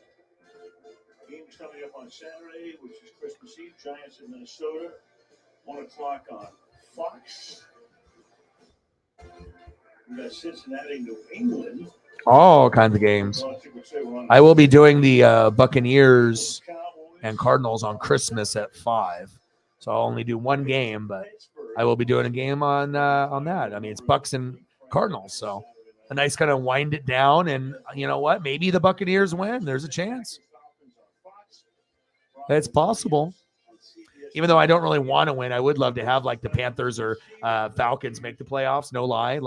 games coming up on Saturday, which is Christmas Eve. Giants in Minnesota, 1 o'clock on Fox. We got Cincinnati, New England. All kinds of games. I will be doing the Buccaneers and Cardinals on Christmas at 5. So I'll only do one game, but I will be doing a game on that. I mean, it's Bucs and Cardinals, so a nice kind of wind it down. And you know what? Maybe the Buccaneers win. There's a chance. It's possible. Even though I don't really want to win, I would love to have like the Panthers or Falcons make the playoffs. No lie.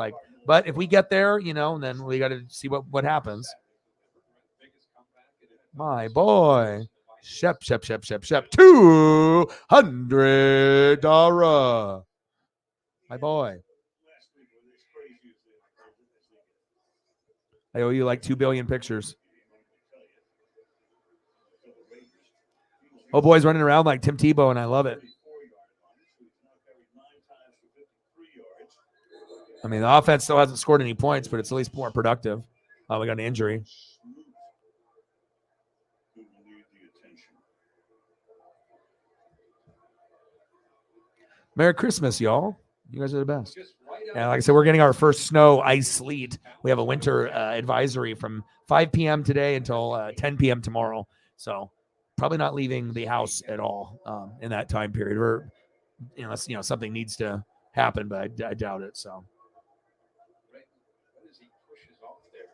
But if we get there, then we got to see what happens. My boy, Shep. $200. My boy. I owe you like 2 billion pictures. Oh, boy's running around like Tim Tebow, and I love it. I mean, the offense still hasn't scored any points, but it's at least more productive. Oh, we got an injury. Merry Christmas, y'all. You guys are the best. And like I said, we're getting our first snow, ice, sleet. We have a winter advisory from 5 p.m. today until 10 p.m. tomorrow. So probably not leaving the house at all in that time period. Or, unless, something needs to happen, but I doubt it. So. He pushes off there.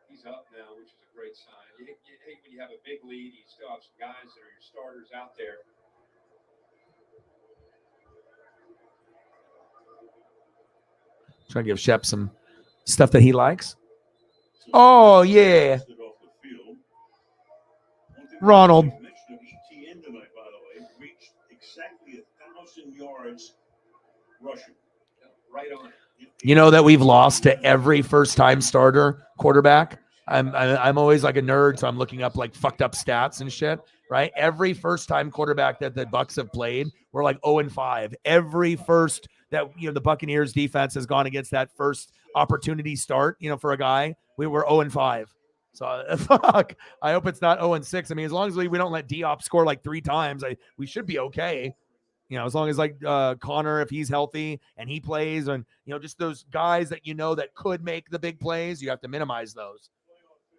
He's up now, which is a great sign. You hate when you have a big lead, you still have some guys that are your starters out there. Trying to give Shep some stuff that he likes. Oh, yeah. Ronald. ETN tonight, by the way, reached exactly 1,000 yards rushing. Right on. You know that we've lost to every first-time starter quarterback. I'm always like a nerd, so I'm looking up like fucked up stats and shit. Right? Every first-time quarterback that the Bucs have played, we're like 0-5. Every first that the Buccaneers defense has gone against that first opportunity start, for a guy, we were 0-5. So fuck. I hope it's not 0-6. I mean, as long as we don't let Diop score like 3 times, we should be okay. As long as like Connor, if he's healthy and he plays, and just those guys that that could make the big plays, you have to minimize those.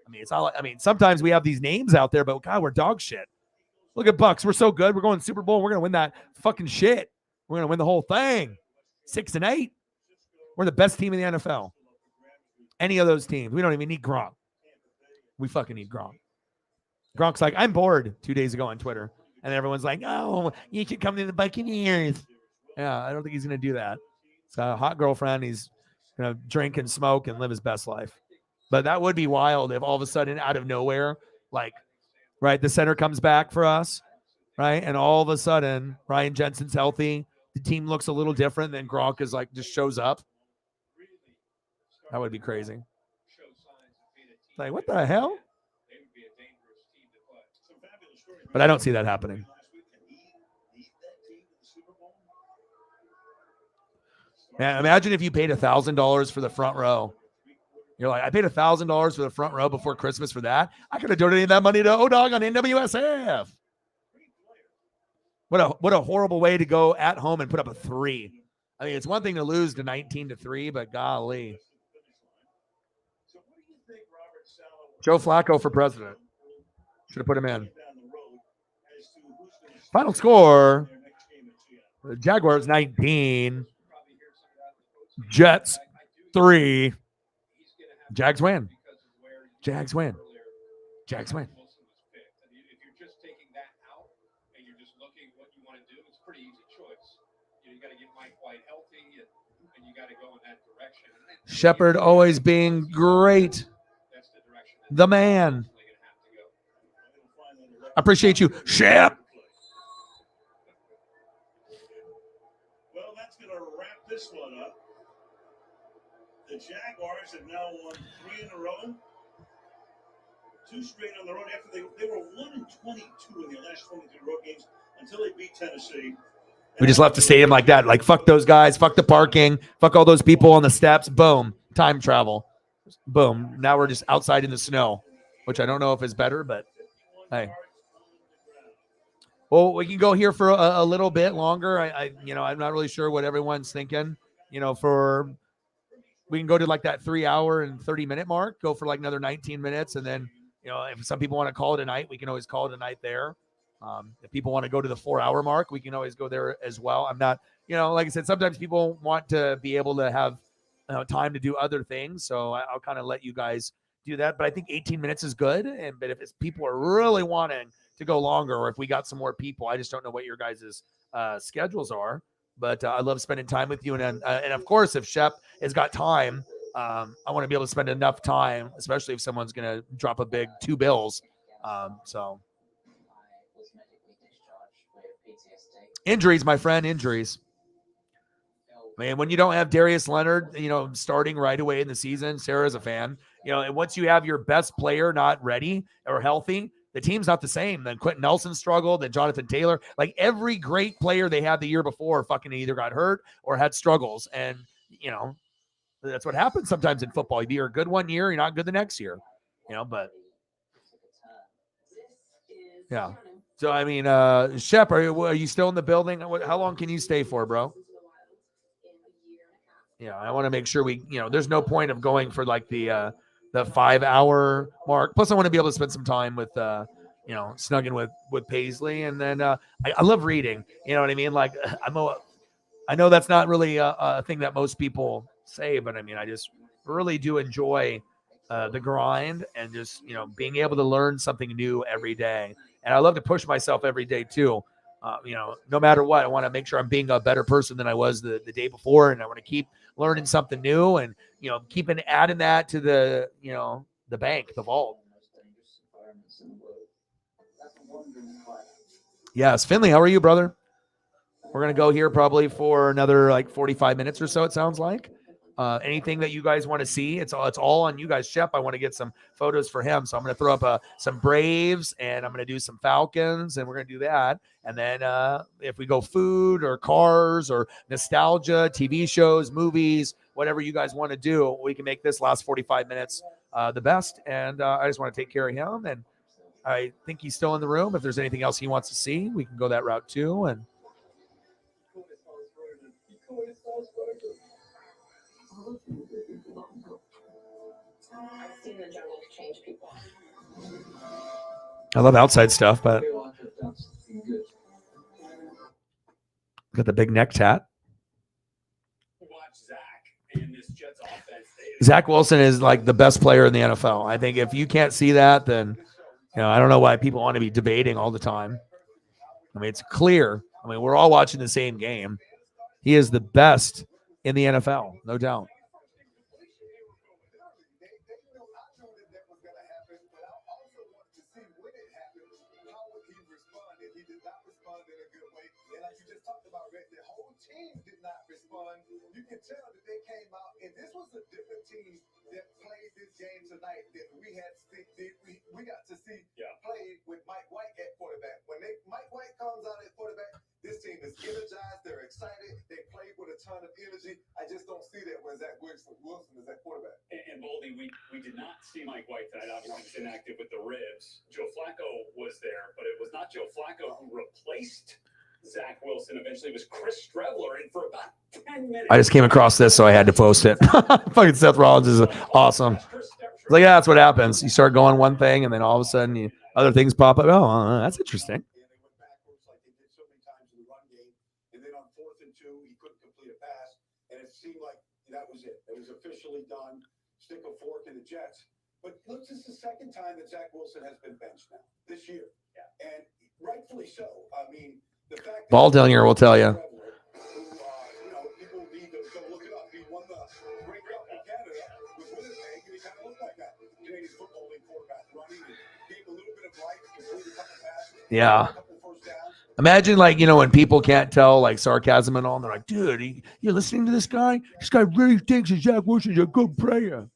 I mean, it's not like, sometimes we have these names out there, but God, we're dog shit. Look at Bucks. We're so good. We're going Super Bowl. We're going to win that fucking shit. We're going to win the whole thing. 6-8. We're the best team in the NFL. Any of those teams. We don't even need Gronk. We fucking need Gronk. Gronk's like, I'm bored 2 days ago on Twitter. And everyone's like, oh, you should come to the Buccaneers. Yeah, I don't think he's going to do that. He's got a hot girlfriend. He's going to drink and smoke and live his best life. But that would be wild if all of a sudden, out of nowhere, like, right, the center comes back for us, right? And all of a sudden, Ryan Jensen's healthy. The team looks a little different. Then Gronk is like, just shows up. That would be crazy. Like, what the hell? But I don't see that happening. Man, imagine if you paid $1,000 for the front row. You're like, I paid $1,000 for the front row before Christmas for that. I could have donated that money to ODog on NWSF. What a horrible way to go at home and put up a 3. I mean, it's one thing to lose to 19-3, but golly. Joe Flacco for president. Should have put him in. Final score, the Jaguars 19, Jets 3. Jags win. Jags win. Jags win. If you're just taking that out and you're just looking at what you want to do, it's a pretty easy choice. You got to get Mike White healthy, and you got to go in that direction. Shepard always being great. The man. I appreciate you, Shep. Well, that's going to wrap this one up. The Jaguars have now won 3 in a row. 2 straight on the road after they were 1-22 in their last 22 road games until they beat Tennessee. We just left the stadium like that. Like, fuck those guys. Fuck the parking. Fuck all those people on the steps. Boom. Time travel. Boom. Now we're just outside in the snow, which I don't know if is better, but hey. Well, we can go here for a little bit longer. I'm not really sure what everyone's thinking. We can go to like that 3-hour and 30-minute mark, go for like another 19 minutes. And then, if some people want to call it a night, we can always call it a night there. If people want to go to the 4-hour mark, we can always go there as well. I'm not, like I said, sometimes people want to be able to have time to do other things. So I'll kind of let you guys do that. But I think 18 minutes is good. But if people are really wanting to go longer, or if we got some more people, I just don't know what your guys' schedules are. But I love spending time with you. And of course, if Shep has got time, I want to be able to spend enough time, especially if someone's going to drop a big 2 bills. So injuries, my friend, injuries. Man, when you don't have Darius Leonard, starting right away in the season, Sarah's a fan, and once you have your best player not ready or healthy, the team's not the same. Then Quentin Nelson struggled, then Jonathan Taylor. Like every great player they had the year before fucking either got hurt or had struggles. And, that's what happens sometimes in football. You're good one year, you're not good the next year. But yeah. So, I mean, Shep, are you still in the building? How long can you stay for, bro? Yeah, I want to make sure there's no point of going for like the 5-hour mark. Plus, I want to be able to spend some time with, snugging with Paisley. And then I love reading. You know what I mean? Like, I know that's not really a thing that most people say, but I mean, I just really do enjoy the grind and just, being able to learn something new every day. And I love to push myself every day too. No matter what, I want to make sure I'm being a better person than I was the day before. And I want to keep learning something new and, keeping adding that to the, the bank, the vault. Yes. Finley, how are you, brother? We're going to go here probably for another like 45 minutes or so, it sounds like. Anything that you guys want to see, it's all on you guys. Shep, I want to get some photos for him, so I'm going to throw up some Braves, and I'm going to do some Falcons, and we're going to do that. And then if we go food or cars or nostalgia, TV shows, movies, whatever you guys want to do, we can make this last 45 minutes the best. And I just want to take care of him, and I think he's still in the room. If there's anything else he wants to see, we can go that route too. And I've seen the jungle change people. I love outside stuff, but got the big neck tat. Zach Wilson is like the best player in the NFL. I think if you can't see that, then I don't know why people want to be debating all the time. I mean, it's clear. I mean, we're all watching the same game. He is the best in the NFL, no doubt. You can tell that they came out, and this was a different team that played this game tonight that we got to see play with Mike White at quarterback. When Mike White comes out at quarterback, this team is energized. They're excited. They play with a ton of energy. I just don't see that when Zach Wilson is at quarterback. And Boldy, we did not see Mike White tonight. Obviously, he's inactive with the ribs. Joe Flacco was there, but it was not Joe Flacco who replaced Zach Wilson. Eventually, it was Chris Streveler in for about 10 minutes. I just came across this, so I had to post it. Fucking Seth Rollins is awesome. It's like, yeah, that's what happens. You start going one thing, and then all of a sudden, other things pop up. Oh, that's interesting. And then on 4th and 2, he couldn't complete a pass, and it seemed like that was it. It was officially done. Stick a fork in the Jets. But look, this is the second time that Zach Wilson has been benched now this year, and rightfully so. I mean, the fact Ball down here will tell you. People need to go look it up. He won the Grey Cup in Canada with Winnipeg, and he kind of looked like that. Canadian Football League quarterback running and gave a little bit of life, completed a couple passes. Yeah. Imagine, like, when people can't tell, like, sarcasm and all, and they're like, dude, you're listening to this guy? This guy really thinks that Zach Wilson's a good player.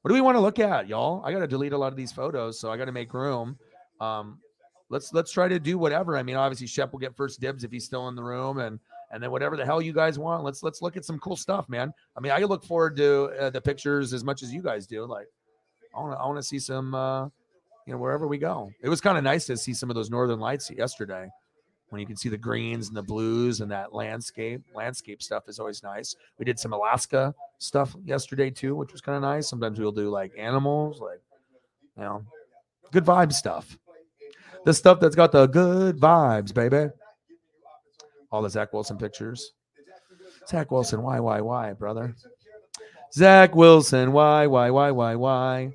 What do we want to look at, y'all? I got to delete a lot of these photos, so I got to make room. Let's try to do whatever. I mean, obviously, Shep will get first dibs if he's still in the room, and then whatever the hell you guys want. Let's look at some cool stuff, man. I mean, I look forward to the pictures as much as you guys do. Like, I want to see some, wherever we go. It was kind of nice to see some of those northern lights yesterday, when you can see the greens and the blues and that landscape. Landscape stuff is always nice. We did some Alaska stuff yesterday too, which was kind of nice. Sometimes we'll do like animals, like, good vibe stuff. The stuff that's got the good vibes, baby. All the Zach Wilson pictures. Zach Wilson, why, brother? Zach Wilson, why?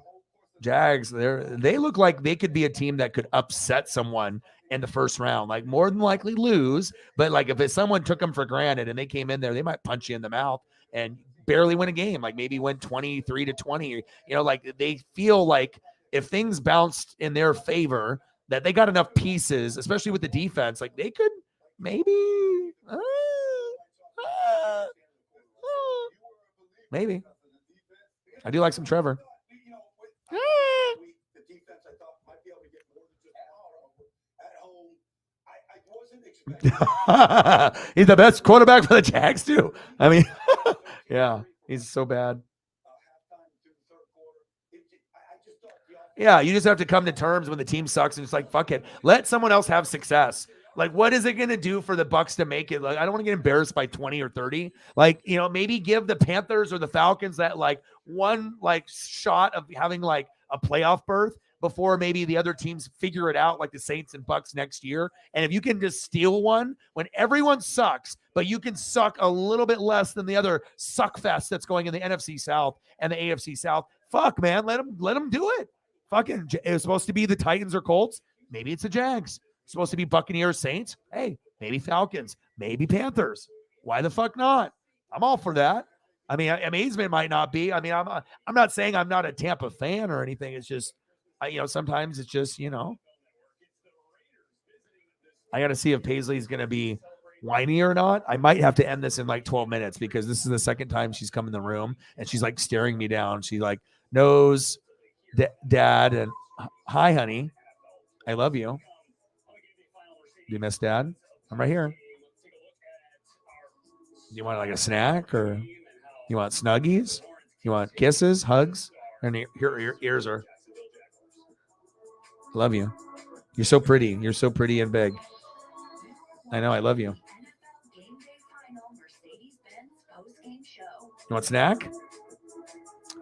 Jags, they look like they could be a team that could upset someone in the first round. Like, more than likely lose, but like if someone took them for granted and they came in there, they might punch you in the mouth and barely win a game. Like maybe win 23-20. Like they feel like if things bounced in their favor, that they got enough pieces, especially with the defense, like they could maybe, maybe. I do like some Trevor. He's the best quarterback for the Jags too. I mean, yeah, he's so bad. Yeah, you just have to come to terms when the team sucks and it's like, fuck it. Let someone else have success. Like, what is it going to do for the Bucs to make it? Like, I don't want to get embarrassed by 20 or 30. Like, maybe give the Panthers or the Falcons that like one like shot of having like a playoff berth before maybe the other teams figure it out, like the Saints and Bucs next year. And if you can just steal one when everyone sucks, but you can suck a little bit less than the other suck fest that's going in the NFC South and the AFC South, fuck, man, let them do it. Fucking, it was supposed to be the Titans or Colts. Maybe it's the Jags. It's supposed to be Buccaneers, Saints. Hey, maybe Falcons, maybe Panthers. Why the fuck not? I'm all for that. I mean, amazement might not be. I mean, I'm not saying I'm not a Tampa fan or anything. It's just, sometimes it's just, I got to see if Paisley's going to be whiny or not, I might have to end this in like 12 minutes because this is the second time she's come in the room and she's like staring me down. She like knows dad and hi, honey. I love you. Do you miss dad? I'm right here. Do you want like a snack or you want snuggies? You want kisses, hugs? And your ears are. Love you. You're so pretty. You're so pretty and big. I know. I love you. You want a snack?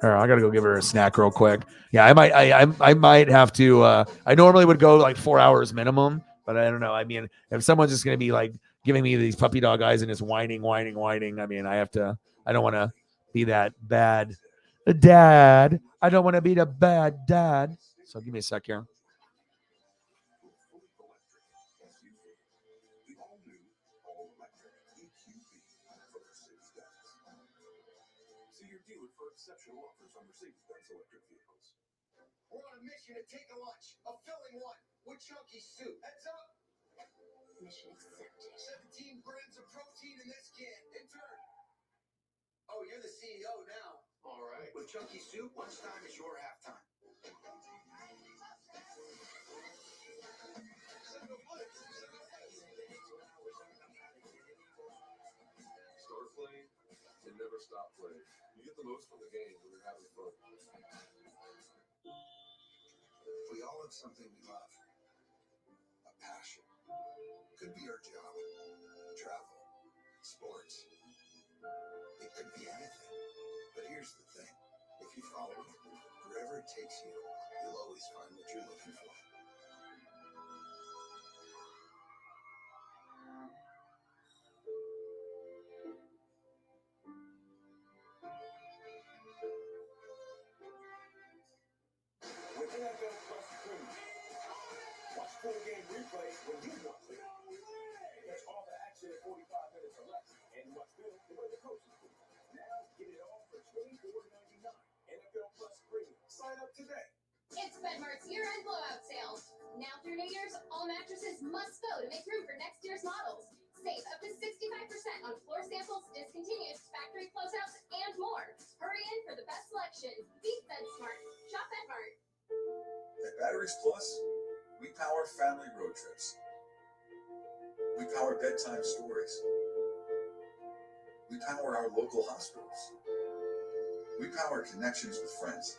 All right, I gotta go give her a snack real quick. Yeah, I might have to. I normally would go like 4 hours minimum, but I don't know. I mean, if someone's just gonna be like giving me these puppy dog eyes and just whining, I mean, I have to. I don't want to be that bad dad. I don't want to be the bad dad. So give me a sec here. Exceptional offers on Mercedes-Benz electric vehicles. We're on a mission to take a lunch, a filling one, with chunky soup. Heads up. Mission accepted. 17 grams of protein in this can. Intern. Oh, you're the CEO now. All right. With chunky soup, lunchtime is your halftime. Start playing and never stop playing. You get the most from the game when you're having fun. We all have something we love. A passion. Could be our job, travel, sports. It could be anything. But here's the thing. If you follow it, wherever it takes you, you'll always find what you're looking for. With NFL Plus Premium. Watch full game replays when you want to. Catch all the action in 45 minutes or less. And watch film the way the coaches do. Now get it all for $24.99. NFL Plus Premium. Sign up today. It's Bedmart's year-end blowout sale. Now through New Year's, all mattresses must go to make room for next year's models. Save up to 65% on floor samples, discontinued, factory closeouts, and more. Hurry in for the best selection. Beat BedSmart. Shop Bedmart. At Batteries Plus, we power family road trips. We power bedtime stories. We power our local hospitals. We power connections with friends.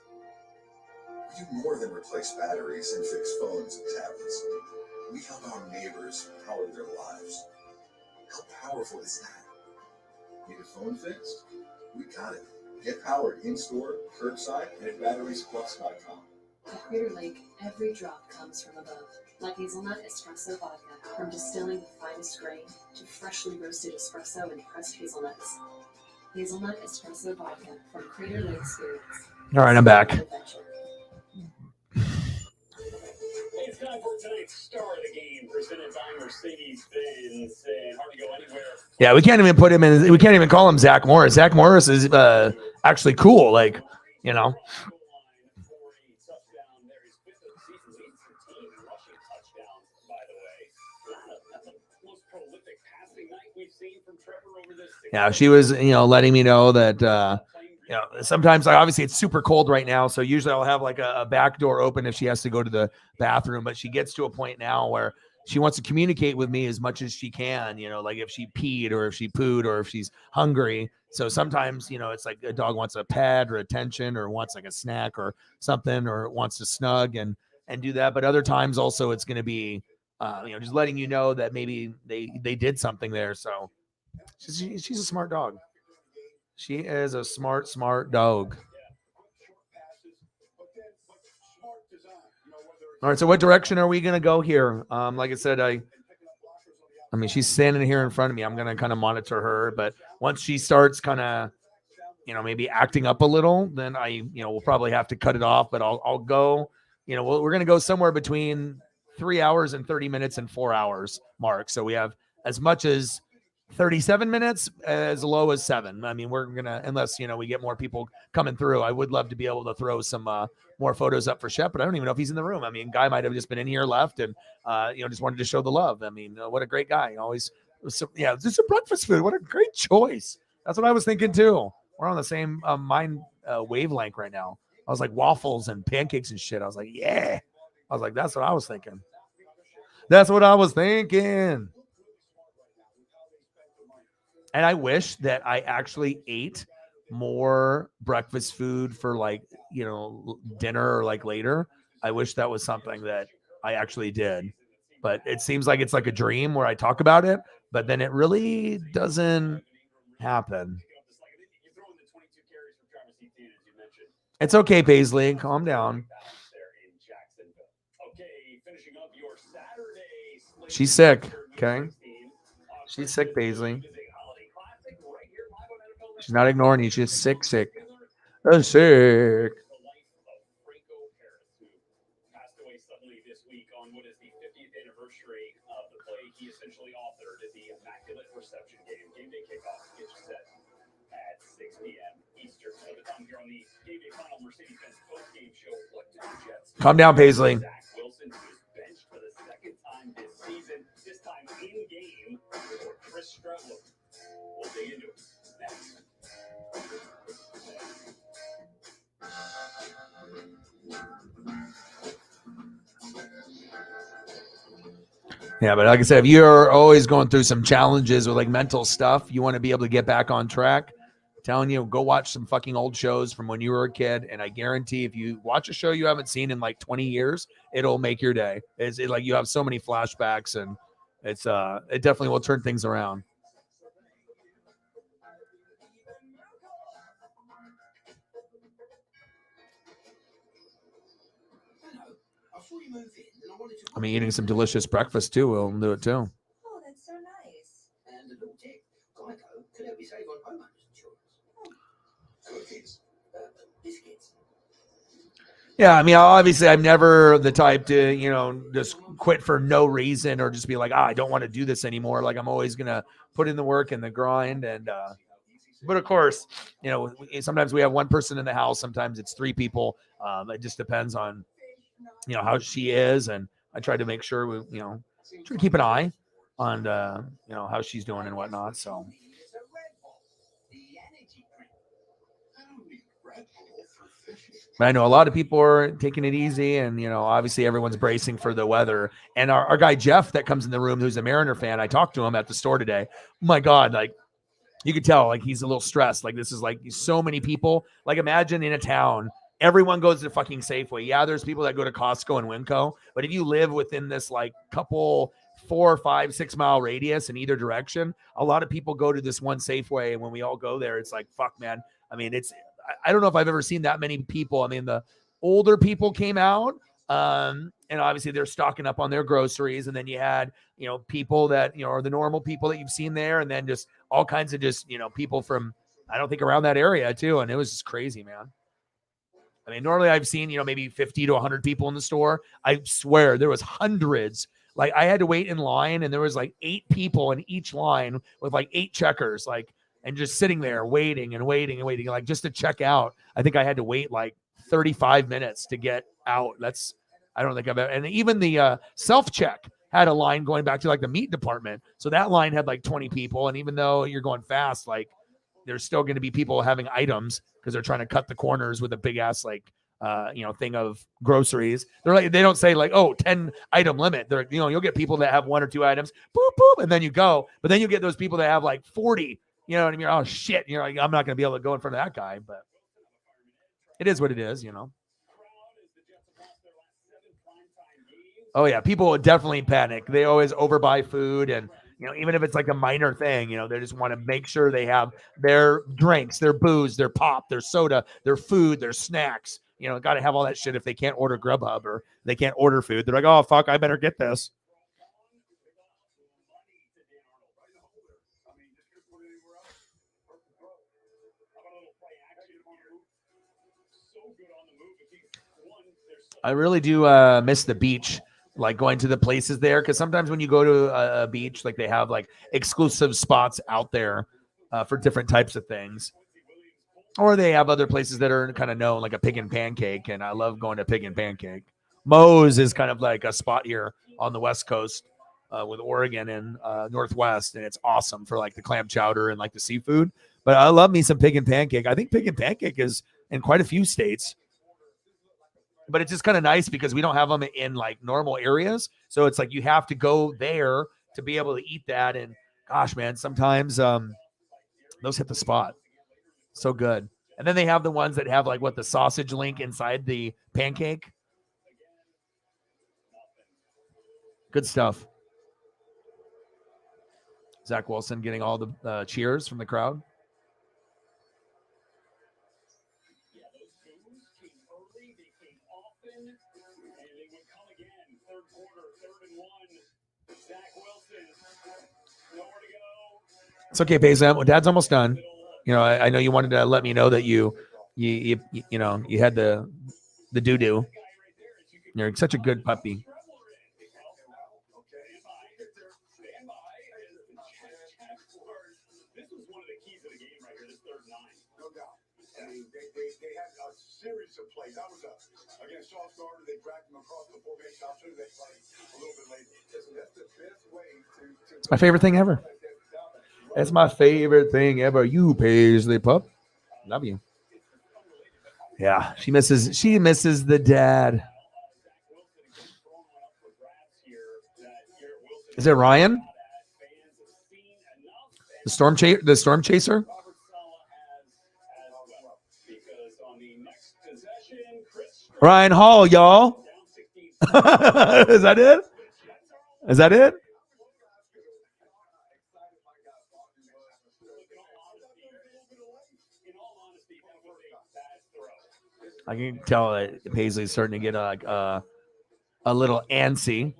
We do more than replace batteries and fix phones and tablets. We help our neighbors power their lives. How powerful is that? Need a phone fixed? We got it. Get powered in-store, curbside, and at batteriesplus.com. At Crater Lake, every drop comes from above. Like hazelnut espresso vodka, from distilling the finest grain to freshly roasted espresso and pressed hazelnuts. Hazelnut espresso vodka from Crater Lake Spirits. All right, I'm back. It's time for tonight's star of the game, presented by Mercedes-Benz. And hard to go anywhere. Yeah, we can't even put him in. We can't even call him Zach Morris. Zach Morris is actually cool. Like, you know. Yeah, she was, letting me know that, sometimes obviously it's super cold right now. So usually I'll have like a back door open if she has to go to the bathroom, but she gets to a point now where she wants to communicate with me as much as she can, like if she peed or if she pooed or if she's hungry. So sometimes, it's like a dog wants a pet or attention or wants like a snack or something or wants to snug and do that. But other times also it's going to be, just letting you know that maybe they did something there. So she's a smart dog. She is a smart dog. All right. So what direction are we going to go here? Like I said, I mean, she's standing here in front of me. I'm going to kind of monitor her, but once she starts kind of, maybe acting up a little, then we'll probably have to cut it off, but I'll go, we're going to go somewhere between 3 hours and 30 minutes and 4 hours mark. So we have as much as 37 minutes, as low as 7. I mean, we're going to, unless, we get more people coming through, I would love to be able to throw some more photos up for Shep, but I don't even know if he's in the room. I mean, Guy might have just been in here, left, and, just wanted to show the love. I mean, what a great guy. Always So, yeah, it's just a breakfast food. What a great choice. That's what I was thinking too. We're on the same mind wavelength right now. I was like waffles and pancakes and shit. I was like, yeah. I was like, that's what I was thinking. That's what I was thinking. And I wish that I actually ate more breakfast food for like, dinner or like later. I wish that was something that I actually did. But it seems like it's like a dream where I talk about it, but then it really doesn't happen. It's okay, Paisley. Calm down. She's sick. Okay. She's sick, Paisley. She's not ignoring you. She's sick. Sick. Sick. Passed away suddenly this week on what is the 50th anniversary of the play he essentially authored at the Immaculate Reception game. Game day kickoff gets you set at 6 p.m. Eastern. So the time here on the Game Day Final Mercedes-Benz post-game show. What do the Jets? Calm down, Paisley. Zach Wilson, who is benched for the second time this season, this time in game for Chris Strebler. We'll dig into it next. Yeah, but like I said, if you're always going through some challenges with like mental stuff, you want to be able to get back on track. I'm telling you, go watch some fucking old shows from when you were a kid, and I guarantee if you watch a show you haven't seen in like 20 years, it'll make your day. It's like you have so many flashbacks, and it definitely will turn things around. I mean, eating some delicious breakfast too will do it too. Oh, that's so nice. And a little tip, Geico could help you save on homeowners insurance. Cookies, biscuits. Yeah, I mean, obviously, I'm never the type to, just quit for no reason or just be like, I don't want to do this anymore. Like, I'm always gonna put in the work and the grind. And but of course, sometimes we have one person in the house. Sometimes it's three people. It just depends on how she is, and I try to make sure we try to keep an eye on how she's doing and whatnot. So I know a lot of people are taking it easy, and obviously everyone's bracing for the weather. And our guy Jeff that comes in the room, who's a Mariner fan, I talked to him at the store today. Oh my God, like you could tell, like he's a little stressed. Like this is like so many people. Like imagine in a town, everyone goes to fucking Safeway. Yeah, there's people that go to Costco and Winco, but if you live within this like couple 4, 5, 6 mile radius in either direction, a lot of people go to this one Safeway, and when we all go there, it's like fuck, man. I mean, I don't know if I've ever seen that many people. I mean, the older people came out, and obviously they're stocking up on their groceries, and then you had people that are the normal people that you've seen there, and then just all kinds of just people from I don't think around that area too, and it was just crazy, man. I mean, normally I've seen, maybe 50 to 100 people in the store. I swear there was hundreds. Like I had to wait in line, and there was like 8 people in each line with like 8 checkers, like, and just sitting there waiting and waiting and waiting, like just to check out. I think I had to wait like 35 minutes to get out. I don't think I've ever, and even the self-check had a line going back to like the meat department. So that line had like 20 people. And even though you're going fast, like there's still going to be people having items because they're trying to cut the corners with a big ass, like, thing of groceries. They're like, they don't say like, 10 item limit. They're, you'll get people that have 1 or 2 items, boop, boop, and then you go, but then you get those people that have like 40, you know what I mean? Oh shit. You're like, I'm not going to be able to go in front of that guy, but it is what it is, Oh yeah. People would definitely panic. They always overbuy food, and, even if it's like a minor thing, they just want to make sure they have their drinks, their booze, their pop, their soda, their food, their snacks, got to have all that shit. If they can't order Grubhub or they can't order food, they're like, oh fuck, I better get this. I really do miss the beach, like going to the places there, because sometimes when you go to a beach, like they have like exclusive spots out there for different types of things, or they have other places that are kind of known, like a Pig and Pancake, and I love going to Pig and Pancake. Moe's is kind of like a spot here on the West Coast with Oregon and Northwest, and it's awesome for like the clam chowder and like the seafood. But I love me some pig and pancake. I think pig and pancake is in quite a few states. But it's just kind of nice because we don't have them in like normal areas. So it's like you have to go there to be able to eat that. And gosh, man, sometimes those hit the spot. So good. And then they have the ones that have like the sausage link inside the pancake. Good stuff. Zach Wilson getting all the cheers from the crowd. Yeah, those boos came early, they came often, and they would come again. Third quarter, 3rd and 1. Zach Wilson, nowhere to go. It's okay, Payson. Well, Dad's almost done. I know you wanted to let me know that you had the doo-doo. You're such a good puppy. This was one of the keys of the game right here, this 3rd and 9. No doubt. I mean, they had a series of plays. That was against Sauce Gardner. They dragged him across the formation. I'm sure they played a little bit later. That's the best way to. It's my favorite thing ever. It's my favorite thing ever. You Paisley pup. Love you. Yeah, she misses the dad. Is it Ryan? The storm chaser? Ryan Hall, y'all. Is that it? Is that it? I can tell that Paisley's starting to get a little antsy.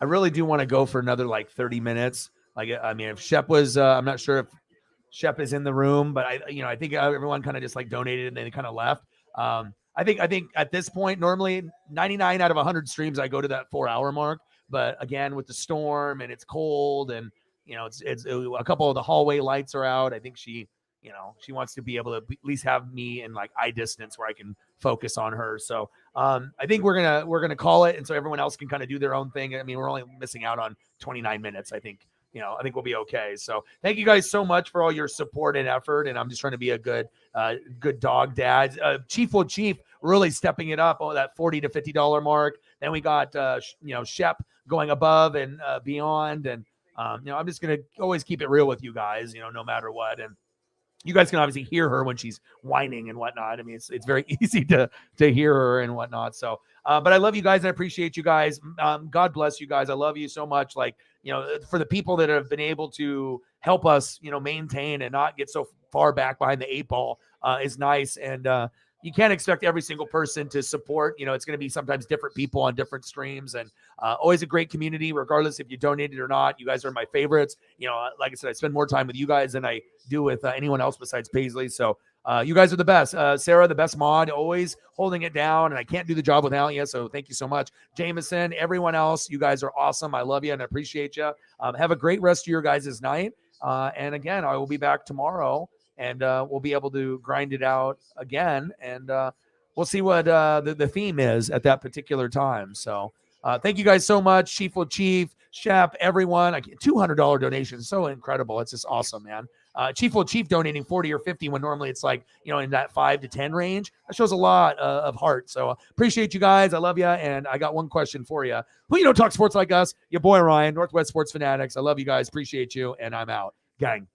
I really do want to go for another 30 minutes. If Shep was, I'm not sure if Shep is in the room, but I think everyone kind of just donated and then they kind of left. I think at this point, normally 99 out of 100 streams, I go to that 4-hour mark. But again, with the storm and it's cold and it's a couple of the hallway lights are out. I think she wants to be able to at least have me in eye distance where I can focus on her. So I think we're gonna call it, and so everyone else can kind of do their own thing. I mean, we're only missing out on 29 minutes. I think we'll be okay. So thank you guys so much for all your support and effort. And I'm just trying to be a good dog dad. Chief really stepping it up. That $40 to $50 mark. Then we got Shep going above and beyond. And I'm just gonna always keep it real with you guys. No matter what. And you guys can obviously hear her when she's whining and whatnot. I mean, it's very easy to hear her and whatnot. So, but I love you guys and I appreciate you guys. God bless you guys. I love you so much. For the people that have been able to help us, maintain and not get so far back behind the 8 ball is nice. And you can't expect every single person to support. It's going to be sometimes different people on different streams, and always a great community, regardless if you donated or not. You guys are my favorites. Like I said, I spend more time with you guys than I do with anyone else besides Paisley. So you guys are the best. Sarah, the best mod, always holding it down, and I can't do the job without you. So thank you so much. Jameson, everyone else, you guys are awesome. I love you and I appreciate you. Have a great rest of your guys' night. And again, I will be back tomorrow. And we'll be able to grind it out again. And we'll see what the theme is at that particular time. So thank you guys so much. Chief, Shep, everyone. $200 donation. So incredible. It's just awesome, man. Chief donating 40 or 50 when normally it's in that 5 to 10 range. That shows a lot of heart. So appreciate you guys. I love you. And I got one question for you. Who talk sports like us? Your boy Ryan, Northwest Sports Fanatics. I love you guys. Appreciate you. And I'm out. Gang.